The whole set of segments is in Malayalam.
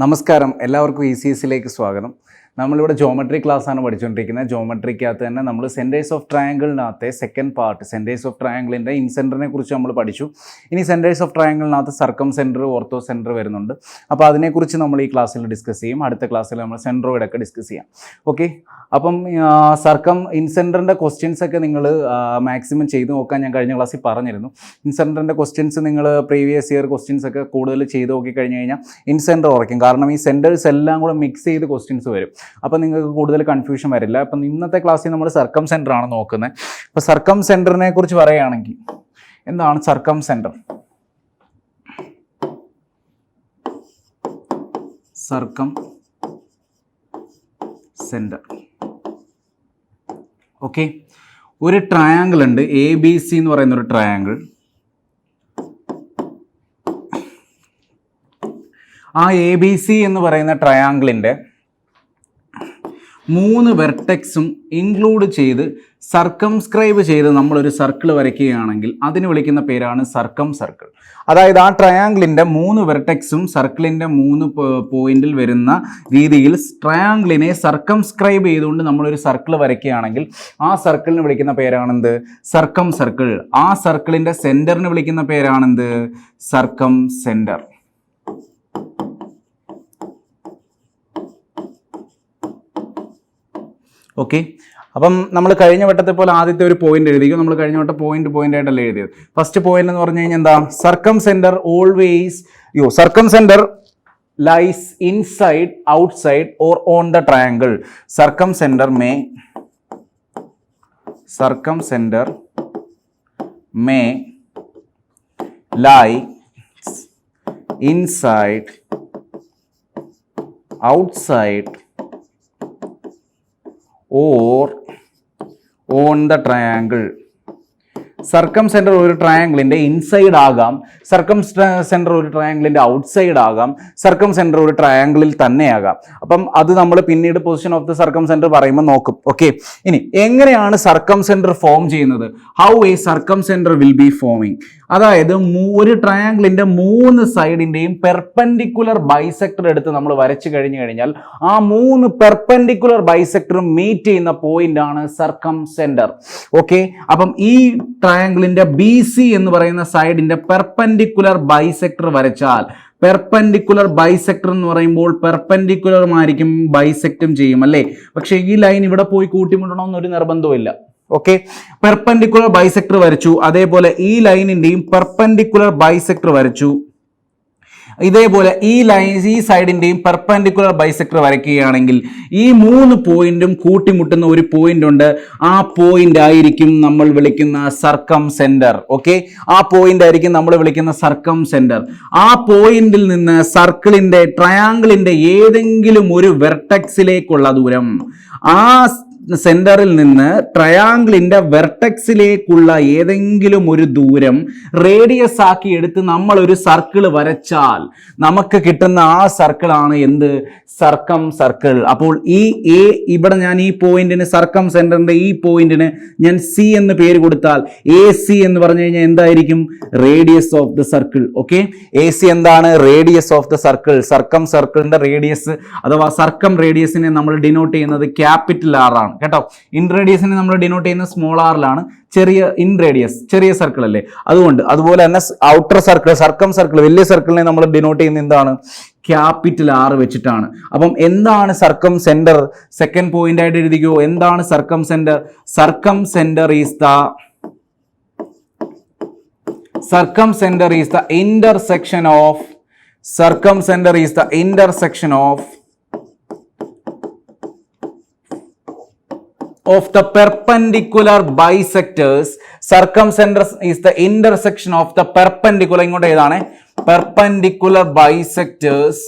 നമസ്കാരം, എല്ലാവർക്കും ECSലേക്ക് സ്വാഗതം. നമ്മളിവിടെ ജോമെട്രി ക്ലാസ്സാണ് പഠിച്ചുകൊണ്ടിരിക്കുന്നത്. ജോമെട്രിക്കകത്ത് തന്നെ നമ്മൾ സെൻറ്റേഴ്സ് ഓഫ് ട്രയാങ്കിളിനകത്തെ സെക്കൻഡ് പാർട്ട് സെൻറ്റേഴ്സ് ഓഫ് ട്രയാങ്കിളിൻ്റെ ഇൻസെൻറ്ററിനെ കുറിച്ച് നമ്മൾ പഠിച്ചു. ഇനി സെൻറ്റേഴ്സ് ഓഫ് ട്രയാങ്കിളിനകത്ത് സർക്കം സെൻറ്റർ, ഓർത്തോ സെൻറ്റർ വരുന്നുണ്ട്. അപ്പോൾ അതിനെക്കുറിച്ച് നമ്മൾ ഈ ക്ലാസ്സിൽ ഡിസ്കസ് ചെയ്യും. അടുത്ത ക്ലാസ്സിൽ നമ്മൾ സെൻട്രോയിഡൊക്കെ ഡിസ്കസ് ചെയ്യാം. ഓക്കെ, അപ്പം സർക്കം ഇൻസെൻറ്ററിൻ്റെ ക്വസ്റ്റ്യൻസ് ഒക്കെ നിങ്ങൾ മാക്സിമം ചെയ്ത് നോക്കാൻ ഞാൻ കഴിഞ്ഞ ക്ലാസ്സിൽ പറഞ്ഞിരുന്നു. ഇൻസെൻറ്ററിൻ്റെ ക്വസ്റ്റ്യൻസ് നിങ്ങൾ പ്രീവിയസ് ഇയർ ക്വസ്റ്റ്യൻസ് ഒക്കെ കൂടുതൽ ചെയ്ത് നോക്കി കഴിഞ്ഞ് കഴിഞ്ഞാൽ ഇൻസെൻറ്റർ ഉറയ്ക്കും. കാരണം ഈ സെൻറ്റേഴ്സ് എല്ലാം കൂടെ മിക്സ് ചെയ്ത് ക്വസ്റ്റ്യൻസ് വരും. അപ്പോൾ നിങ്ങൾക്ക് കൂടുതൽ കൺഫ്യൂഷൻ വരില്ല. അപ്പം ഇന്നത്തെ ക്ലാസ്സിൽ നമ്മൾ സർക്കം സെൻറ്റർ ആണ് നോക്കുന്നത്. അപ്പോൾ സർക്കം സെൻറ്ററിനെ കുറിച്ച് പറയുകയാണെങ്കിൽ എന്താണ് സർക്കം സെൻറ്റർ? സർക്കം സെൻറ്റർ ഓക്കെ, ഒരു ട്രയാങ്കിൾ ഉണ്ട്, ABC എന്ന് പറയുന്ന ഒരു ട്രയാങ്കിൾ. ആ ABC എന്ന് പറയുന്ന ട്രയാങ്കിളിൻ്റെ 3 വെർട്ടെക്സും ഇൻക്ലൂഡ് ചെയ്ത് സർക്കംസ്ക്രൈബ് ചെയ്ത് നമ്മളൊരു സർക്കിൾ വരയ്ക്കുകയാണെങ്കിൽ അതിന് വിളിക്കുന്ന പേരാണ് സർക്കം സർക്കിൾ. അതായത് ആ ട്രയാങ്കിളിൻ്റെ 3 വെർട്ടെക്സും സർക്കിളിൻ്റെ 3 പോയിന്റിൽ വരുന്ന രീതിയിൽ ട്രയാങ്കിളിനെ സർക്കംസ്ക്രൈബ് ചെയ്തുകൊണ്ട് നമ്മളൊരു സർക്കിൾ വരയ്ക്കുകയാണെങ്കിൽ ആ സർക്കിളിന് വിളിക്കുന്ന പേരാണെന്ത്? സർക്കം സർക്കിൾ. ആ സർക്കിളിൻ്റെ സെൻറ്ററിന് വിളിക്കുന്ന പേരാണെന്ത്? സർക്കം സെൻറ്റർ. ഓക്കെ, അപ്പം നമ്മൾ കഴിഞ്ഞ വട്ടത്തെ പോലെ ആദ്യത്തെ ഒരു പോയിന്റ് എഴുതിക്കും. നമ്മൾ കഴിഞ്ഞ വട്ടം പോയിന്റ് ആയിട്ടല്ല എഴുതിയത്. ഫസ്റ്റ് പോയിന്റ് എന്ന് പറഞ്ഞു കഴിഞ്ഞാൽ എന്താ? Circumcentre always circumcentre lies inside, outside or on the triangle. Circumcentre may lie inside, outside or on the triangle. Circumcentre ഒരു ട്രയാങ്കിളിൻ്റെ ഇൻസൈഡ് ആകാം, സർക്കം സെൻറ്റർ ഒരു ട്രയാങ്കിളിൻ്റെ ഔട്ട്സൈഡ് ആകാം, സർക്കം സെൻറ്റർ ഒരു ട്രയാങ്കിളിൽ തന്നെയാകാം. അപ്പം അത് നമ്മൾ പിന്നീട് position of the circumcentre പറയുമ്പോൾ നോക്കും. ഓക്കെ, ഇനി എങ്ങനെയാണ് സർക്കം സെൻറ്റർ ഫോം ചെയ്യുന്നത്? How a circumcentre will be forming. അതായത് ഒരു ട്രയാങ്കിളിൻ്റെ 3 സൈഡിൻ്റെയും പെർപെൻഡിക്കുലർ ബൈസെക്ടർ എടുത്ത് നമ്മൾ വരച്ചു കഴിഞ്ഞാൽ ആ 3 പെർപെൻഡിക്കുലർ ബൈസെക്ടറും മീറ്റ് ചെയ്യുന്ന പോയിന്റ് ആണ് സർക്കം സെൻറ്റർ. ഓക്കെ, അപ്പം ഈ ട്രയാങ്കിളിന്റെ BC എന്ന് പറയുന്ന സൈഡിന്റെ പെർപെൻഡിക്കുലർ ബൈസെക്ടർ വരച്ചാൽ, പെർപെൻഡിക്കുലർ ബൈസെക്ടർ എന്ന് പറയുമ്പോൾ പെർപെൻഡിക്കുലറും ആയിരിക്കും ബൈസെക്റ്റും ചെയ്യും അല്ലേ? പക്ഷേ ഈ ലൈൻ ഇവിടെ പോയി കൂട്ടിമുട്ടണമെന്നൊരു നിർബന്ധമില്ല. ഓക്കെ, പെർപെൻഡിക്കുലർ ബൈസെക്ടർ വരച്ചു, അതേപോലെ ഈ ലൈനിന്റെയും പെർപെൻഡിക്കുലർ ബൈസെക്ടർ വരച്ചു, ഇതേപോലെ ഈ സൈഡിന്റെയും പെർപെൻഡിക്കുലർ ബൈസെക്ടർ വരയ്ക്കുകയാണെങ്കിൽ ഈ 3 പോയിന്റും കൂട്ടിമുട്ടുന്ന ഒരു പോയിന്റ് ഉണ്ട്. ആ പോയിന്റ് ആയിരിക്കും നമ്മൾ വിളിക്കുന്ന സർക്കം സെന്റർ. ഓക്കെ, ആ പോയിന്റ് ആയിരിക്കും നമ്മൾ വിളിക്കുന്ന സർക്കം സെന്റർ. ആ പോയിന്റിൽ നിന്ന് സർക്കിളിന്റെ, ട്രയാങ്കിളിന്റെ ഏതെങ്കിലും ഒരു വെർട്ടെക്സിലേക്കുള്ള ദൂരം, ആ സെന്ററിൽ നിന്ന് ട്രയാങ്കിളിന്റെ വെർട്ടെക്സിലേക്കുള്ള ഏതെങ്കിലും ഒരു ദൂരം റേഡിയസ് ആക്കി എടുത്ത് നമ്മൾ ഒരു സർക്കിൾ വരച്ചാൽ നമുക്ക് കിട്ടുന്ന ആ സർക്കിൾ ആണ് എന്ത്? സർക്കം സർക്കിൾ. അപ്പോൾ ഇവിടെ ഞാൻ ഈ പോയിന്റിന്, സർക്കം സെന്ററിന്റെ ഈ പോയിന്റിന് ഞാൻ C എന്ന് പേര് കൊടുത്താൽ AC എന്ന് പറഞ്ഞു കഴിഞ്ഞാൽ എന്തായിരിക്കും? Radius of the circle. Okay, AC എന്താണ്? Radius of the circle. Circum സർക്കിളിന്റെ റേഡിയസ് അഥവാ സർക്കം റേഡിയസിനെ നമ്മൾ ഡിനോട്ട് ചെയ്യുന്നത് ക്യാപിറ്റൽ R ആണ് കേട്ടോ. ഇൻ റേഡിയസിനെ നമ്മൾ ഡിനോട്ട് ചെയ്യുന്നത് സ്മോൾ ആറിലാണ്. ചെറിയ ഇൻ റേഡിയസ് ചെറിയ സർക്കിൾ അല്ലേ, അതുകൊണ്ട്. അതുപോലെ തന്നെ ഔട്ടർ സർക്കിൾ, സർക്കം സർക്കിൾ, വലിയ സർക്കിളിനെ നമ്മൾ ഡിനോട്ട് ചെയ്യുന്നത് എന്താണ്? ക്യാപിറ്റൽ R വെച്ചിട്ടാണ്. അപ്പം എന്താണ് സർക്കം സെന്റർ? സെക്കൻഡ് പോയിന്റ് ആയിട്ട് എഴുതിക്കോ. എന്താണ് circumcentre? Circumcentre is the intersection of the perpendicular bisectors. Circum center is the intersection of the perpendicular, ഇങ്ങോട്ട് ഏതാണ്? Perpendicular bisectors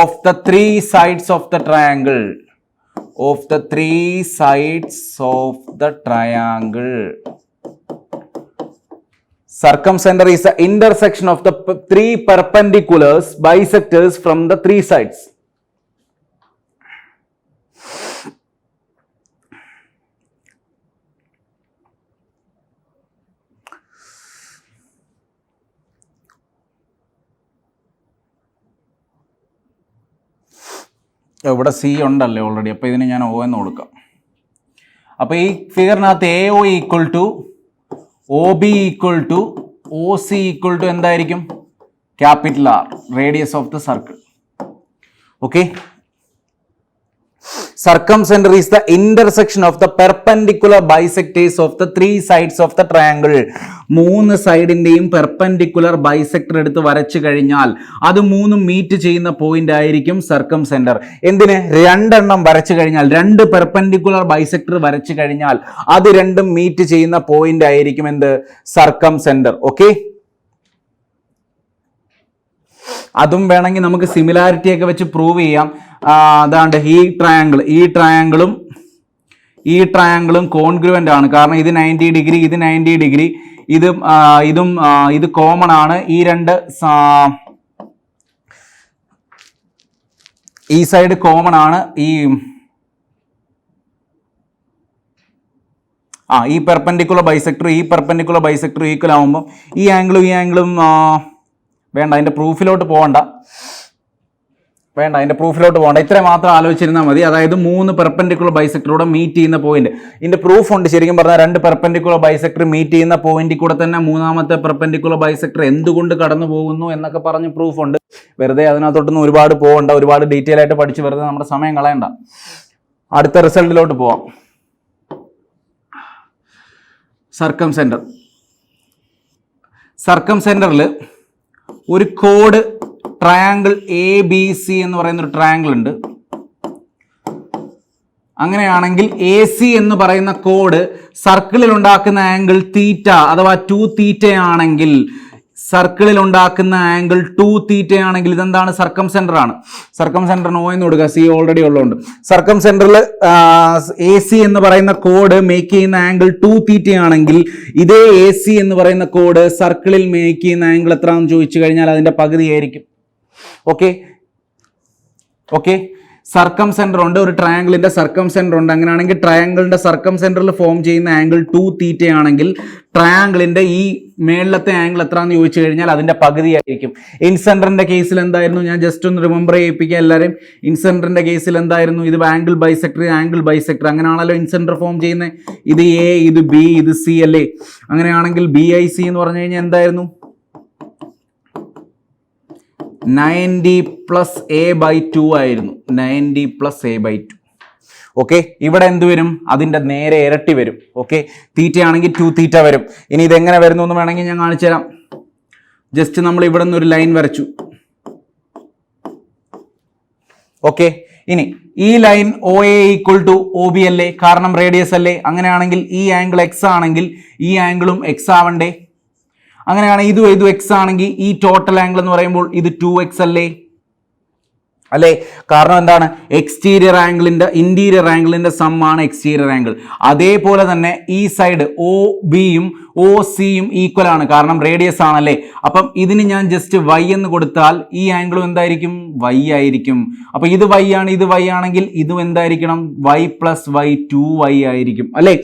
of the 3 sides of the triangle. Circum center is the intersection of the 3 perpendicular bisectors from the 3 sides. ഇവിടെ സി ഉണ്ടല്ലേ ഓൾറെഡി, അപ്പോൾ ഇതിന് ഞാൻ O എന്ന് കൊടുക്കാം. അപ്പോൾ ഈ ഫിഗറിനകത്ത് AO equal to OB equal to OC equal to എന്തായിരിക്കും? Capital R, radius of the circle. Okay, circumcenter is the intersection of the perpendicular bisectors of the three sides of the triangle. 3 സൈഡിന്റെയും പെർപെൻഡിക്കുലർ ബൈസെക്ടർ എടുത്ത് വരച്ചു കഴിഞ്ഞാൽ അത് 3 മീറ്റ് ചെയ്യുന്ന പോയിന്റ് ആയിരിക്കും സർക്കംസെന്റർ. എന്തിന്? 2 എണ്ണം വരച്ചു കഴിഞ്ഞാൽ, 2 പെർപെൻഡിക്കുലർ ബൈസെക്ടർ വരച്ചു കഴിഞ്ഞാൽ അത് 2ഉം മീറ്റ് ചെയ്യുന്ന പോയിന്റ് ആയിരിക്കും എന്ത്? സർക്കംസെന്റർ. ഓക്കെ, അതും വേണമെങ്കിൽ നമുക്ക് സിമിലാരിറ്റി ഒക്കെ വെച്ച് പ്രൂവ് ചെയ്യാം. അതാണ്ട് ഈ ട്രയാങ്കിളും കോൺഗ്രുവൻ്റ് ആണ്. കാരണം ഇത് 90 ഡിഗ്രി, ഇത് 90 ഡിഗ്രി, ഇത് കോമൺ ആണ്. ഈ സൈഡ് കോമൺ ആണ്. ഈ പെർപെൻഡിക്കുലർ ബൈസെക്ടർ ഈക്വൽ ആവുമ്പോൾ ഈ ആംഗിളും വേണ്ട, അതിൻ്റെ പ്രൂഫിലോട്ട് പോകണ്ട. ഇത്രയും മാത്രം ആലോചിച്ചിരുന്നാൽ മതി. അതായത് 3 പെർപെൻഡിക്കുലർ ബൈസെക്ടറോടെ മീറ്റ് ചെയ്യുന്ന പോയിന്റ്. ഇതിന്റെ പ്രൂഫ് ഉണ്ട്. ശരിക്കും പറഞ്ഞാൽ 2 പെർപെൻഡിക്കുലർ ബൈസെക്ടർ മീറ്റ് ചെയ്യുന്ന പോയിന്റിൽ കൂടെ തന്നെ 3ാമത്തെ പെർപെൻഡിക്കുലർ ബൈസെക്ടർ എന്തുകൊണ്ട് കടന്നു പോകുന്നു എന്നൊക്കെ പറഞ്ഞ് പ്രൂഫ് ഉണ്ട്. വെറുതെ അതിനകത്തോട്ടൊന്നും ഒരുപാട് പോകണ്ട, ഒരുപാട് ഡീറ്റെയിൽ ആയിട്ട് പഠിച്ച് വെറുതെ നമ്മുടെ സമയം കളയണ്ട. അടുത്ത റിസൾട്ടിലോട്ട് പോവാം. സർക്കംസെന്ററിൽ ഒരു കോഡ് ട്രയാങ്കിൾ ABC എന്ന് പറയുന്ന ഒരു ട്രയാങ്കിൾ ഉണ്ട്. അങ്ങനെയാണെങ്കിൽ AC എന്ന് പറയുന്ന കോഡ് സർക്കിളിൽ ഉണ്ടാക്കുന്ന ആംഗിൾ തീറ്റ അഥവാ 2θ ആണെങ്കിൽ, ഇതെന്താണ്? സർക്കംസെന്റർ ആണ്. സർക്കംസെന്ററിന് O എന്ന് കൊടുക്കുക, C ഓൾറെഡി ഉള്ളതുകൊണ്ട്. സർക്കംസെന്ററിൽ AC എന്ന് പറയുന്ന കോഡ് മേക്ക് ചെയ്യുന്ന ആംഗിൾ 2θ ആണെങ്കിൽ, ഇതേ AC എന്ന് പറയുന്ന കോഡ് സർക്കിളിൽ മേക്ക് ചെയ്യുന്ന ആംഗിൾ എത്രയാണെന്ന് ചോദിച്ചു കഴിഞ്ഞാൽ അതിന്റെ പകുതിയായിരിക്കും. ഓക്കെ, സർക്കംസെന്റർ ഉണ്ട്, ഒരു ട്രയാങ്കിളിന്റെ സർക്കംസെന്റർ ഉണ്ട്. അങ്ങനെയാണെങ്കിൽ ട്രയാങ്കിളിന്റെ സർക്കംസെന്ററിൽ ഫോം ചെയ്യുന്ന ആംഗിൾ 2θ ആണെങ്കിൽ ട്രയാങ്കിളിന്റെ ഈ മേളിലത്തെ ആംഗിൾ എത്രയാണെന്ന് ചോദിച്ചു കഴിഞ്ഞാൽ അതിന്റെ പകുതിയായിരിക്കും. ഇൻസെന്ററിന്റെ കേസിൽ എന്തായിരുന്നു? ഞാൻ ജസ്റ്റ് ഒന്ന് റിമെമ്പർ ചെയ്യിപ്പിക്കുക എല്ലാവരും. ഇൻസെന്ററിന്റെ കേസിൽ എന്തായിരുന്നു? ഇത് ആംഗിൾ ബൈസെക്ടർ അങ്ങനെയാണല്ലോ ഇൻസെന്റർ ഫോം ചെയ്യുന്നത്. ഇത് A, ഇത് B, ഇത് C അല്ലേ? അങ്ങനെയാണെങ്കിൽ BIC എന്ന് പറഞ്ഞു കഴിഞ്ഞാൽ എന്തായിരുന്നു? 90 + A/2 ആയിരുന്നു. 90 + A/2. ഓക്കെ, ഇവിടെ എന്ത് വരും? അതിന്റെ നേരെ ഇരട്ടി വരും. ഓക്കെ, തീറ്റ ആണെങ്കിൽ 2θ വരും. ഇനി ഇതെങ്ങനെ വരുന്നു എന്ന് വേണമെങ്കിൽ ഞാൻ കാണിച്ചു തരാം. ജസ്റ്റ് നമ്മൾ ഇവിടെ നിന്ന് ഒരു ലൈൻ വരച്ചു. ഓക്കെ, ഇനി ഈ ലൈൻ OA = OB അല്ലേ? കാരണം റേഡിയസ് അല്ലേ? അങ്ങനെയാണെങ്കിൽ ഈ ആംഗിൾ X ആണെങ്കിൽ ഈ ആംഗിളും X ആവണ്ടേ? അങ്ങനെയാണെങ്കിൽ ഇതും X ആണെങ്കിൽ ഈ ടോട്ടൽ ആംഗിൾ എന്ന് പറയുമ്പോൾ ഇത് 2X അല്ലേ? കാരണം എന്താണ്? ഇന്റീരിയർ ആംഗിളിന്റെ സം ആണ് എക്സ്റ്റീരിയർ ആംഗിൾ. അതേപോലെ തന്നെ ഈ സൈഡ് OBയും OCയും ഈക്വൽ ആണ്, കാരണം റേഡിയസ് ആണല്ലേ. അപ്പം ഇതിന് ഞാൻ ജസ്റ്റ് Y എന്ന് കൊടുത്താൽ ഈ ആംഗിളും എന്തായിരിക്കും? Y ആയിരിക്കും. അപ്പൊ ഇത് Y ആണ്, ഇത് Y ആണെങ്കിൽ ഇതും എന്തായിരിക്കണം? Y + Y 2Y ആയിരിക്കും അല്ലേ?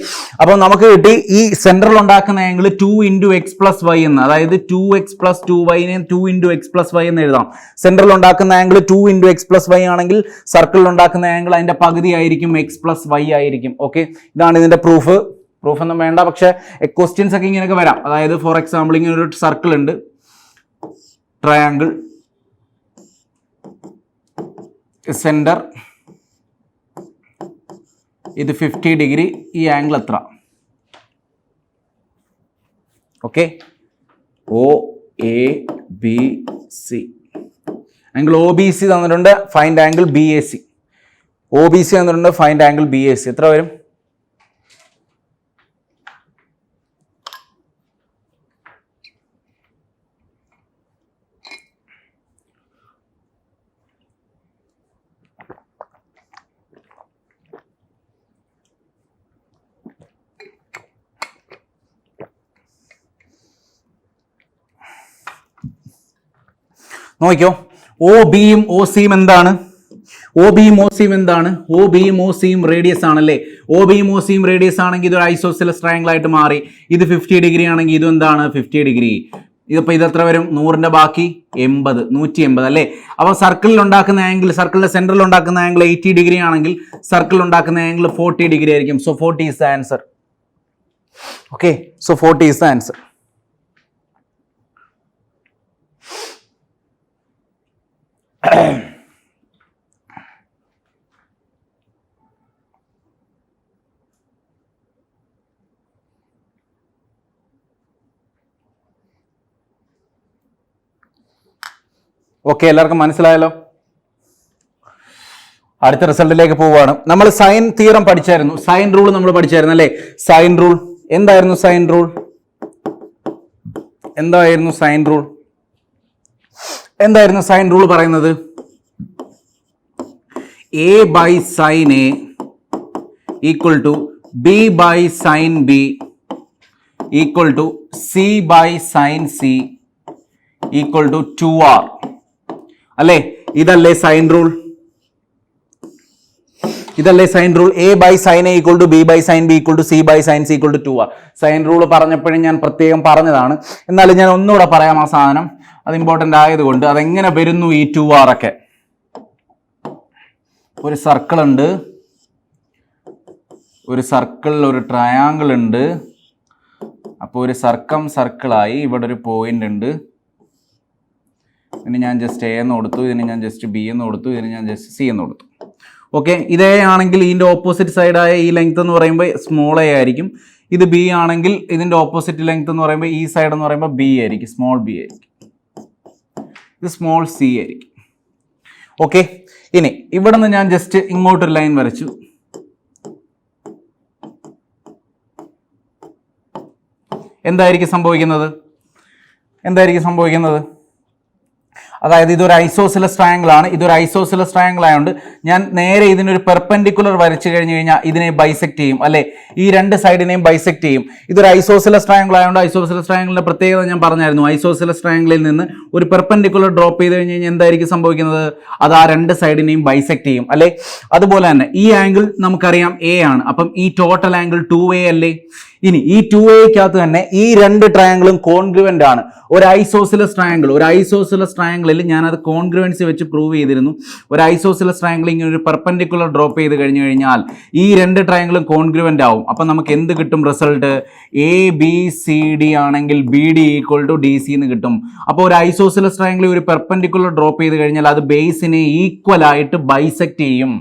അപ്പൊ നമുക്ക് കിട്ടി ഈ സെൻട്രൽ ഉണ്ടാക്കുന്ന ആംഗിൾ 2 × X + Y എന്ന്, അതായത് 2X + 2Y 2 × X + Y എന്ന് എഴുതാം. സെൻട്രൽ ഉണ്ടാക്കുന്ന ആംഗിൾ 2 × X + Y ആണെങ്കിൽ സർക്കിളിൽ ഉണ്ടാക്കുന്ന ആംഗിൾ അതിന്റെ പകുതി ആയിരിക്കും, X + Y ആയിരിക്കും. ഓക്കെ, ഇതാണ് ഇതിന്റെ പ്രൂഫ് ഒന്നും വേണ്ട, പക്ഷെ ക്വസ്റ്റ്യൻസ് ഒക്കെ ഇങ്ങനെയൊക്കെ വരാം. അതായത് ഫോർ എക്സാമ്പിൾ ഇങ്ങനെ ഒരു സർക്കിൾ ഉണ്ട്, ട്രയാങ്കിൾ, സെന്റർ ഇത് 50 ഡിഗ്രി, ഈ ആംഗിൾ എത്ര? ഓക്കെ, OABC ആംഗിൾ OBC തന്നിട്ടുണ്ട്, ഫൈൻഡ് ആംഗിൾ BAC. OBC തന്നിട്ടുണ്ട്, ഫൈൻഡ് ആംഗിൾ BAC. എത്ര വരും? നോക്കിയോ, OBയും OCയും എന്താണ്? OBയും OCയും റേഡിയസ് ആണല്ലേ. OBയും OCയും റേഡിയസ് ആണെങ്കിൽ ഇതൊരു ഐസോസെലസ് ട്രയാങ്കിൾ ആയിട്ട് മാറി. ഇത് 50 ഡിഗ്രി ആണെങ്കിൽ ഇതും എന്താണ്? 50 ഡിഗ്രി. ഇതിപ്പോൾ ഇത് എത്ര വരും? 100ന്റെ ബാക്കി 80, 180 അല്ലേ? അപ്പോൾ സർക്കിളിൽ ഉണ്ടാക്കുന്ന ആംഗിൾ, സർക്കിളിന്റെ സെന്ററിൽ ഉണ്ടാക്കുന്ന ആംഗിൾ 80 ഡിഗ്രി ആണെങ്കിൽ സർക്കിൾ ഉണ്ടാക്കുന്ന ആംഗിൾ 40 ഡിഗ്രി ആയിരിക്കും. So 40 is the answer. Okay, so 40 is the answer. Okay, എല്ലാവർക്കും മനസ്സിലായല്ലോ? അടുത്ത റിസൾട്ടിലേക്ക് പോവുകയാണ്. നമ്മൾ സൈൻ തിയറം പഠിച്ചായിരുന്നു, സൈൻ റൂൾ നമ്മൾ പഠിച്ചായിരുന്നു അല്ലേ? സൈൻ റൂൾ എന്തായിരുന്നു? സൈൻ റൂൾ എന്തായിരുന്നു? സൈൻ റൂൾ എന്തായിരുന്നു? സൈൻ റൂൾ പറയുന്നത് A by sine A equal to B by sine B equal to C by sine C equal to 2r അല്ലേ? ഇതല്ലേ സൈൻ റൂൾ? ഇതല്ലേ sine rule? A by sine A equal to B by sine B equal to C by sine C equal to 2r. Sine rule പറഞ്ഞപ്പോഴും ഞാൻ പ്രത്യേകം പറഞ്ഞതാണ്, എന്നാലും ഞാൻ ഒന്നുകൂടെ പറയാം. ആ സാധനം അത് ഇമ്പോർട്ടൻ്റ് ആയതുകൊണ്ട്. അതെങ്ങനെ വരുന്നു ഈ 2r ഒക്കെ? ഒരു സർക്കിൾ ഉണ്ട്, ഒരു സർക്കിളിൽ ഒരു ട്രയാങ്കിൾ ഉണ്ട്. അപ്പോൾ ഒരു സർക്കിളായി ഇവിടെ ഒരു പോയിന്റ് ഉണ്ട്. ഇതിന് ഞാൻ ജസ്റ്റ് എ എന്ന് കൊടുത്തു, ഇതിന് ഞാൻ ജസ്റ്റ് ബി എന്ന് കൊടുത്തു, ഇതിന് ഞാൻ ജസ്റ്റ് സി എന്ന് കൊടുത്തു. ഓക്കെ, ഇതേ ആണെങ്കിൽ ഇതിൻ്റെ ഓപ്പോസിറ്റ് സൈഡായ ഈ ലെങ്ത് എന്ന് പറയുമ്പോൾ സ്മോൾ എ ആയിരിക്കും. ഇത് ബി ആണെങ്കിൽ ഇതിൻ്റെ ഓപ്പോസിറ്റ് ലെങ്ത് എന്ന് പറയുമ്പോൾ ഈ സൈഡ് എന്ന് പറയുമ്പോൾ ബി ആയിരിക്കും, സ്മോൾ ബി ആയിരിക്കും. ഇത് സ്മോൾ സി ആയിരിക്കും. ഓക്കെ, ഇനി ഇവിടെ നിന്ന് ഞാൻ ജസ്റ്റ് ഇങ്ങോട്ടൊരു ലൈൻ വരച്ചു. എന്തായിരിക്കും സംഭവിക്കുന്നത്? എന്തായിരിക്കും സംഭവിക്കുന്നത്? അതായത് ഇതൊരു ഐസോസിലസ് ട്രയാങ്കിൾ ആണ്. ഇതൊരു ഐസോസിലസ് ട്രയാങ്കിൾ ആയതുകൊണ്ട് ഞാൻ നേരെ ഇതിനൊരു പെർപെൻഡിക്കുലർ വരച്ചു കഴിഞ്ഞു കഴിഞ്ഞാൽ ഇതിനെ ബൈസെക്ട് ചെയ്യും അല്ലെ? ഈ രണ്ട് സൈഡിനെയും ബൈസെക്ട് ചെയ്യും. ഇതൊരു ഐസോസിലസ് ട്രയാങ്കിൾ ആയതുകൊണ്ട് ഐസോസിലസ് ട്രയാങ്കിളിന്റെ പ്രത്യേകത ഞാൻ പറഞ്ഞായിരുന്നു. ഐസോസിലസ് ട്രയാങ്കിളിൽ നിന്ന് ഒരു പെർപെൻഡിക്കുലർ ഡ്രോപ്പ് ചെയ്ത് കഴിഞ്ഞ് കഴിഞ്ഞാൽ എന്തായിരിക്കും സംഭവിക്കുന്നത്? അത് ആ രണ്ട് സൈഡിനെയും ബൈസെക്ട് ചെയ്യും അല്ലെ? അതുപോലെ തന്നെ ഈ ആംഗിൾ നമുക്കറിയാം എ ആണ്. അപ്പം ഈ ടോട്ടൽ ആംഗിൾ 2a അല്ലേ? ഇനി ഈ 2aക്കകത്ത് തന്നെ ഈ രണ്ട് ട്രയാങ്കിളും കോൺഗ്രുവന്റ് ആണ്. ഒരു ഐസോസിലസ് ട്രയാങ്കിളിൽ ഞാൻ അത് കോൺഗ്രുവൻസി വെച്ച് പ്രൂവ് ചെയ്തിരുന്നു. ഒരു ഐസോസിലസ് ട്രയാങ്കിൾ ഇങ്ങനെ ഒരു പെർപെൻഡിക്കുലർ ഡ്രോപ്പ് ചെയ്ത് കഴിഞ്ഞു കഴിഞ്ഞാൽ ഈ രണ്ട് ട്രയാങ്കിളും കോൺഗ്രുവന്റ് ആവും. അപ്പം നമുക്ക് എന്ത് കിട്ടും റിസൾട്ട്? ABCD ആണെങ്കിൽ BD ഈക്വൽ ടു DC എന്ന് കിട്ടും. അപ്പോൾ ഒരു ഐസോസിലസ് ട്രയാങ്കിൾ ഒരു പെർപെൻഡിക്കുലർ ഡ്രോപ്പ് ചെയ്ത് കഴിഞ്ഞാൽ അത് ബേസിനെ ഈക്വൽ ആയിട്ട് ബൈസെക്ട് ചെയ്യും.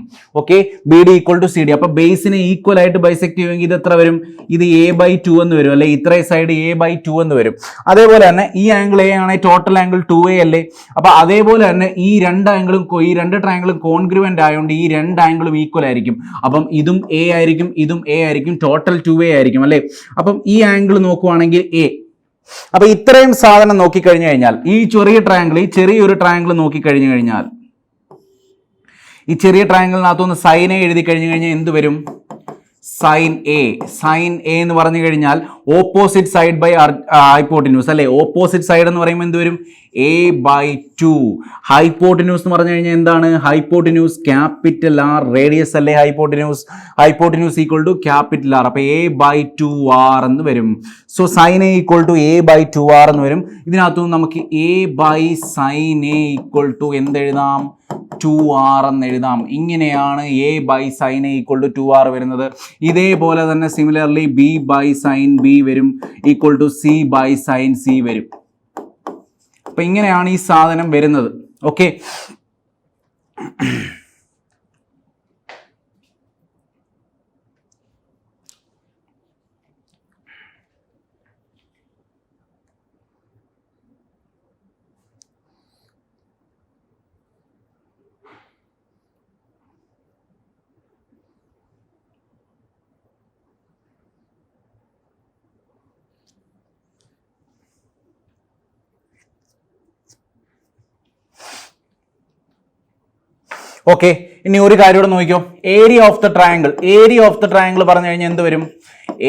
Okay, BD equal to CD. അപ്പോൾ ബേസിനെ ഈക്വൽ ആയിട്ട് ബൈസെക്ട് ചെയ്യുമെങ്കിൽ ഇത് എത്ര വരും? ഇത് A/2 എന്ന് വരും അല്ലെ? ഇത്രയും സൈഡ് A/2 എന്ന് വരും. അതേപോലെ തന്നെ ഈ ആംഗിൾ A ആണ്, ടോട്ടൽ ആംഗിൾ 2a അല്ലേ? അപ്പൊ അതേപോലെ തന്നെ ഈ രണ്ട് ട്രയാങ്കിളും കോൺഗ്രുവന്റ് ആയതുകൊണ്ട് ഈ രണ്ട് ആംഗിളും ഈക്വൽ ആയിരിക്കും. അപ്പം ഇതും A ആയിരിക്കും, ഇതും A ആയിരിക്കും, ടോട്ടൽ 2a ആയിരിക്കും അല്ലെ? അപ്പം ഈ ആംഗിൾ നോക്കുവാണെങ്കിൽ A. അപ്പൊ ഇത്രയും സാധനം നോക്കിക്കഴിഞ്ഞു കഴിഞ്ഞാൽ ഈ ചെറിയൊരു ട്രയാങ്കിൾ നോക്കിക്കഴിഞ്ഞു കഴിഞ്ഞാൽ ഈ ചെറിയ ട്രയാങ്കിളിനകത്തുനിന്ന് സൈൻ എ എഴുതി കഴിഞ്ഞു കഴിഞ്ഞാൽ എന്ത് വരും? സൈൻ എ എന്ന് പറഞ്ഞു കഴിഞ്ഞാൽ ഓപ്പോസിറ്റ് സൈഡ് ബൈ ഹൈപ്പോട്ടിന്യൂസ് അല്ലെ? ഓപ്പോസിറ്റ് സൈഡ് എന്ന് പറയുമ്പോൾ എന്ത് വരും? A/2. ഹൈപ്പോട്ടിന്യൂസ് എന്ന് പറഞ്ഞു കഴിഞ്ഞാൽ എന്താണ്? ഹൈപ്പോട്ടിന്യൂസ് ക്യാപിറ്റൽ R, റേഡിയസ് അല്ലേ hypotenuse equal to capital R. അപ്പൊ A/2R എന്ന് വരും. So sine A equal to A/2R എന്ന് വരും. ഇതിനകത്തുനിന്ന് നമുക്ക് A/sin A equal to എന്തെഴുതാം? 2r എന്ന് എഴുതാം. ഇങ്ങനെയാണ് A/sin A equal to 2r വരുന്നത്. ഇതേപോലെ തന്നെ സിമിലർലി B/sin B വരും ഈക്വൽ ടു C/sin C വരും. അപ്പൊ ഇങ്ങനെയാണ് ഈ സാധനം വരുന്നത്. ഓക്കെ, ഓക്കെ, ഇനി ഒരു കാര്യം കൂടെ നോക്കിക്കോ. ഏരിയ ഓഫ് ദ ട്രയാങ്കിൾ പറഞ്ഞു കഴിഞ്ഞാൽ എന്ത് വരും?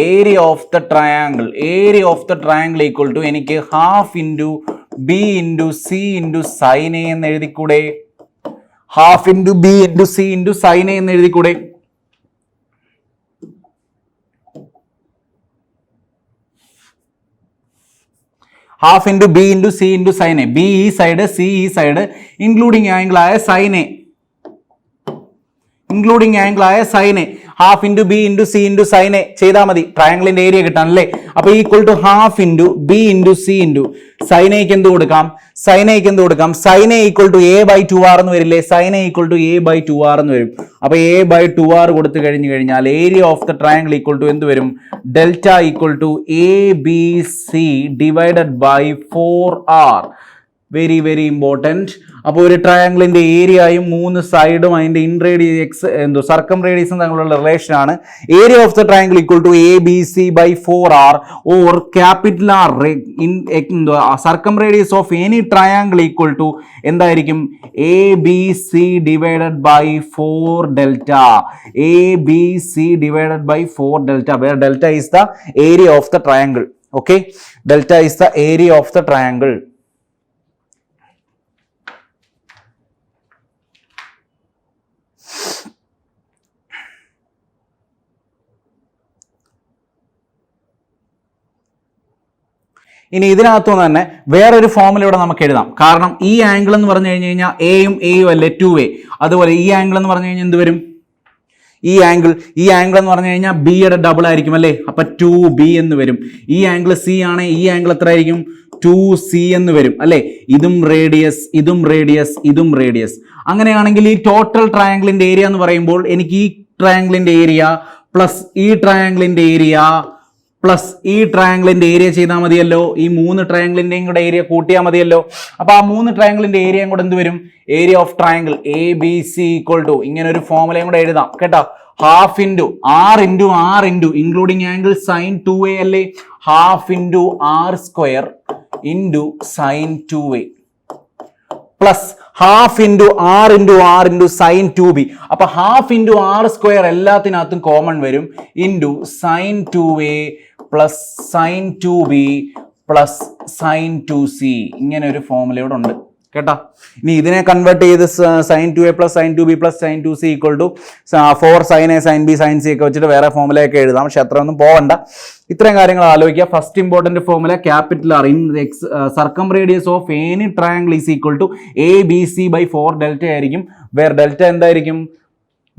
Area of the triangle equal to എനിക്ക് half into B into C into sine A എന്ന് എഴുതിക്കൂടെ? Half into B into C into sine A എന്ന് എഴുതിക്കൂടെ? Half into B into C into sine A. B ഈ സൈഡ്, സി ഈ സൈഡ്, ഇൻക്ലൂഡിങ് ആംഗിൾ ആയ സൈൻ എ, ഇൻക്ലൂഡിങ് ആംഗിൾ ആയ sine A. Half into B into C into sine A ചെയ്താൽ മതി, ട്രയാങ്കിളിന്റെ ഏരിയ കിട്ടാൻ അല്ലേ. അപ്പൊ equal to half into B into C into sine എക്ക് എന്ത് കൊടുക്കാം, സൈൻ എക്ക് എന്ത് കൊടുക്കാം, sine A equal to A by 2r എന്ന് വരില്ലേ, sine A equal to A by 2r എന്ന് വരും. അപ്പൊ എ ബൈ 2r കൊടുത്തു കഴിഞ്ഞാൽ area of the triangle equal to എന്ത് വരും, delta equal to A B C divided by 4r. Very very important. അപ്പോൾ ഒരു ട്രയാങ്കിളിന്റെ ഏരിയയും 3 സൈഡും അതിന്റെ ഇൻറേഡിയസ് സർക്കം റേഡിയസും തമ്മിലുള്ള റിലേഷൻ ആണ്. Area of the triangle equal to A B C by 4r or capital R circumradius of any triangle equal to എന്തായിരിക്കും, A B C divided by 4 delta. A B C divided by 4 delta, where delta is the area of the triangle. Okay, delta is the area of the triangle. ഇനി ഇതിനകത്തുനിന്ന് തന്നെ വേറൊരു ഫോമുല ഇവിടെ നമുക്ക് എഴുതാം. കാരണം ഈ ആംഗിൾ എന്ന് പറഞ്ഞു കഴിഞ്ഞാൽ എയും എയും അല്ലേ 2a. അതുപോലെ ഈ ആംഗിൾ എന്ന് പറഞ്ഞു കഴിഞ്ഞാൽ എന്ത് വരും, ഈ ആംഗിൾ എന്ന് പറഞ്ഞു കഴിഞ്ഞാൽ ബി യുടെ ഡബിൾ ആയിരിക്കും അല്ലേ. അപ്പൊ 2b എന്ന് വരും. ഈ ആംഗിൾ സി ആണ്, ഈ ആംഗിൾ എത്ര ആയിരിക്കും, 2c എന്ന് വരും അല്ലേ. ഇതും റേഡിയസ്, ഇതും റേഡിയസ്, ഇതും റേഡിയസ്. അങ്ങനെയാണെങ്കിൽ ഈ ടോട്ടൽ ട്രയാങ്കിളിന്റെ ഏരിയ എന്ന് പറയുമ്പോൾ എനിക്ക് ഈ ട്രയാങ്കിളിന്റെ ഏരിയ പ്ലസ് ഈ ട്രയാങ്കിളിന്റെ ഏരിയ പ്ലസ് ഈ ട്രയാങ്കിളിന്റെ ഏരിയ ചെയ്താൽ മതിയല്ലോ. ഈ 3 ട്രയാങ്കിളിന്റെയും കൂടെ ഏരിയ കൂട്ടിയാൽ മതിയല്ലോ. അപ്പൊ ആ 3 ട്രയാങ്കിളിന്റെ ഏരിയയും കൂടെ എന്ത് വരും, area of triangle A B C equal to ഇങ്ങനെ ഒരു ഫോമുലയും കൂടെ എഴുതാം കേട്ടോ. Half into R into R into including angle sine 2a അല്ലേ, half into R square into sine 2a plus half into R into R into sine 2b. അപ്പൊ ഹാഫ് ഇൻറ്റു ആർ സ്ക്വയർ എല്ലാത്തിനകത്തും കോമൺ വരും, into sine 2a plus sine 2b plus sine 2c. ഇങ്ങനെ ഒരു ഫോമുല ഇവിടെ ഉണ്ട് കേട്ടോ. ഇനി ഇതിനെ കൺവേർട്ട് ചെയ്ത് sine 2a plus sine 2b plus sine 2c equal to 4 sine A sine B sine C ഒക്കെ വെച്ചിട്ട് വേറെ ഫോമുലയൊക്കെ എഴുതാം. പക്ഷെ അത്ര ഒന്നും പോവണ്ട, ഇത്രയും കാര്യങ്ങൾ ആലോചിക്കുക. First important formula capital R in circumradius of any triangle is equal to A B C by 4 delta ആയിരിക്കും. വേർ ഡെൽറ്റ എന്തായിരിക്കും,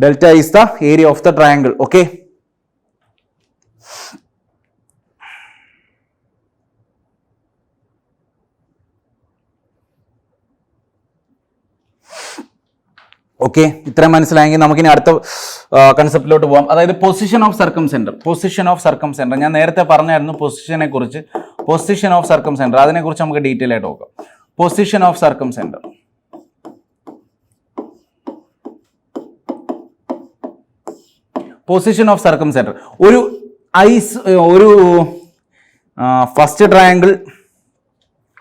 delta is the area of the triangle. Okay, okay, ഇത്രയും മനസ്സിലായെങ്കിൽ നമുക്കിനി അടുത്ത കൺസെപ്റ്റിലോട്ട് പോകാം. അതായത് position of circumcentre. Position of circumcentre ഞാൻ നേരത്തെ പറഞ്ഞായിരുന്നു പൊസിഷനെ കുറിച്ച്. പൊസിഷൻ ഓഫ് സർക്കം സെന്റർ അതിനെക്കുറിച്ച് നമുക്ക് ഡീറ്റെയിൽ ആയിട്ട് നോക്കാം. Position of circumcentre. Position of circumcentre ഒരു ഫസ്റ്റ് ട്രയാങ്കിൾ,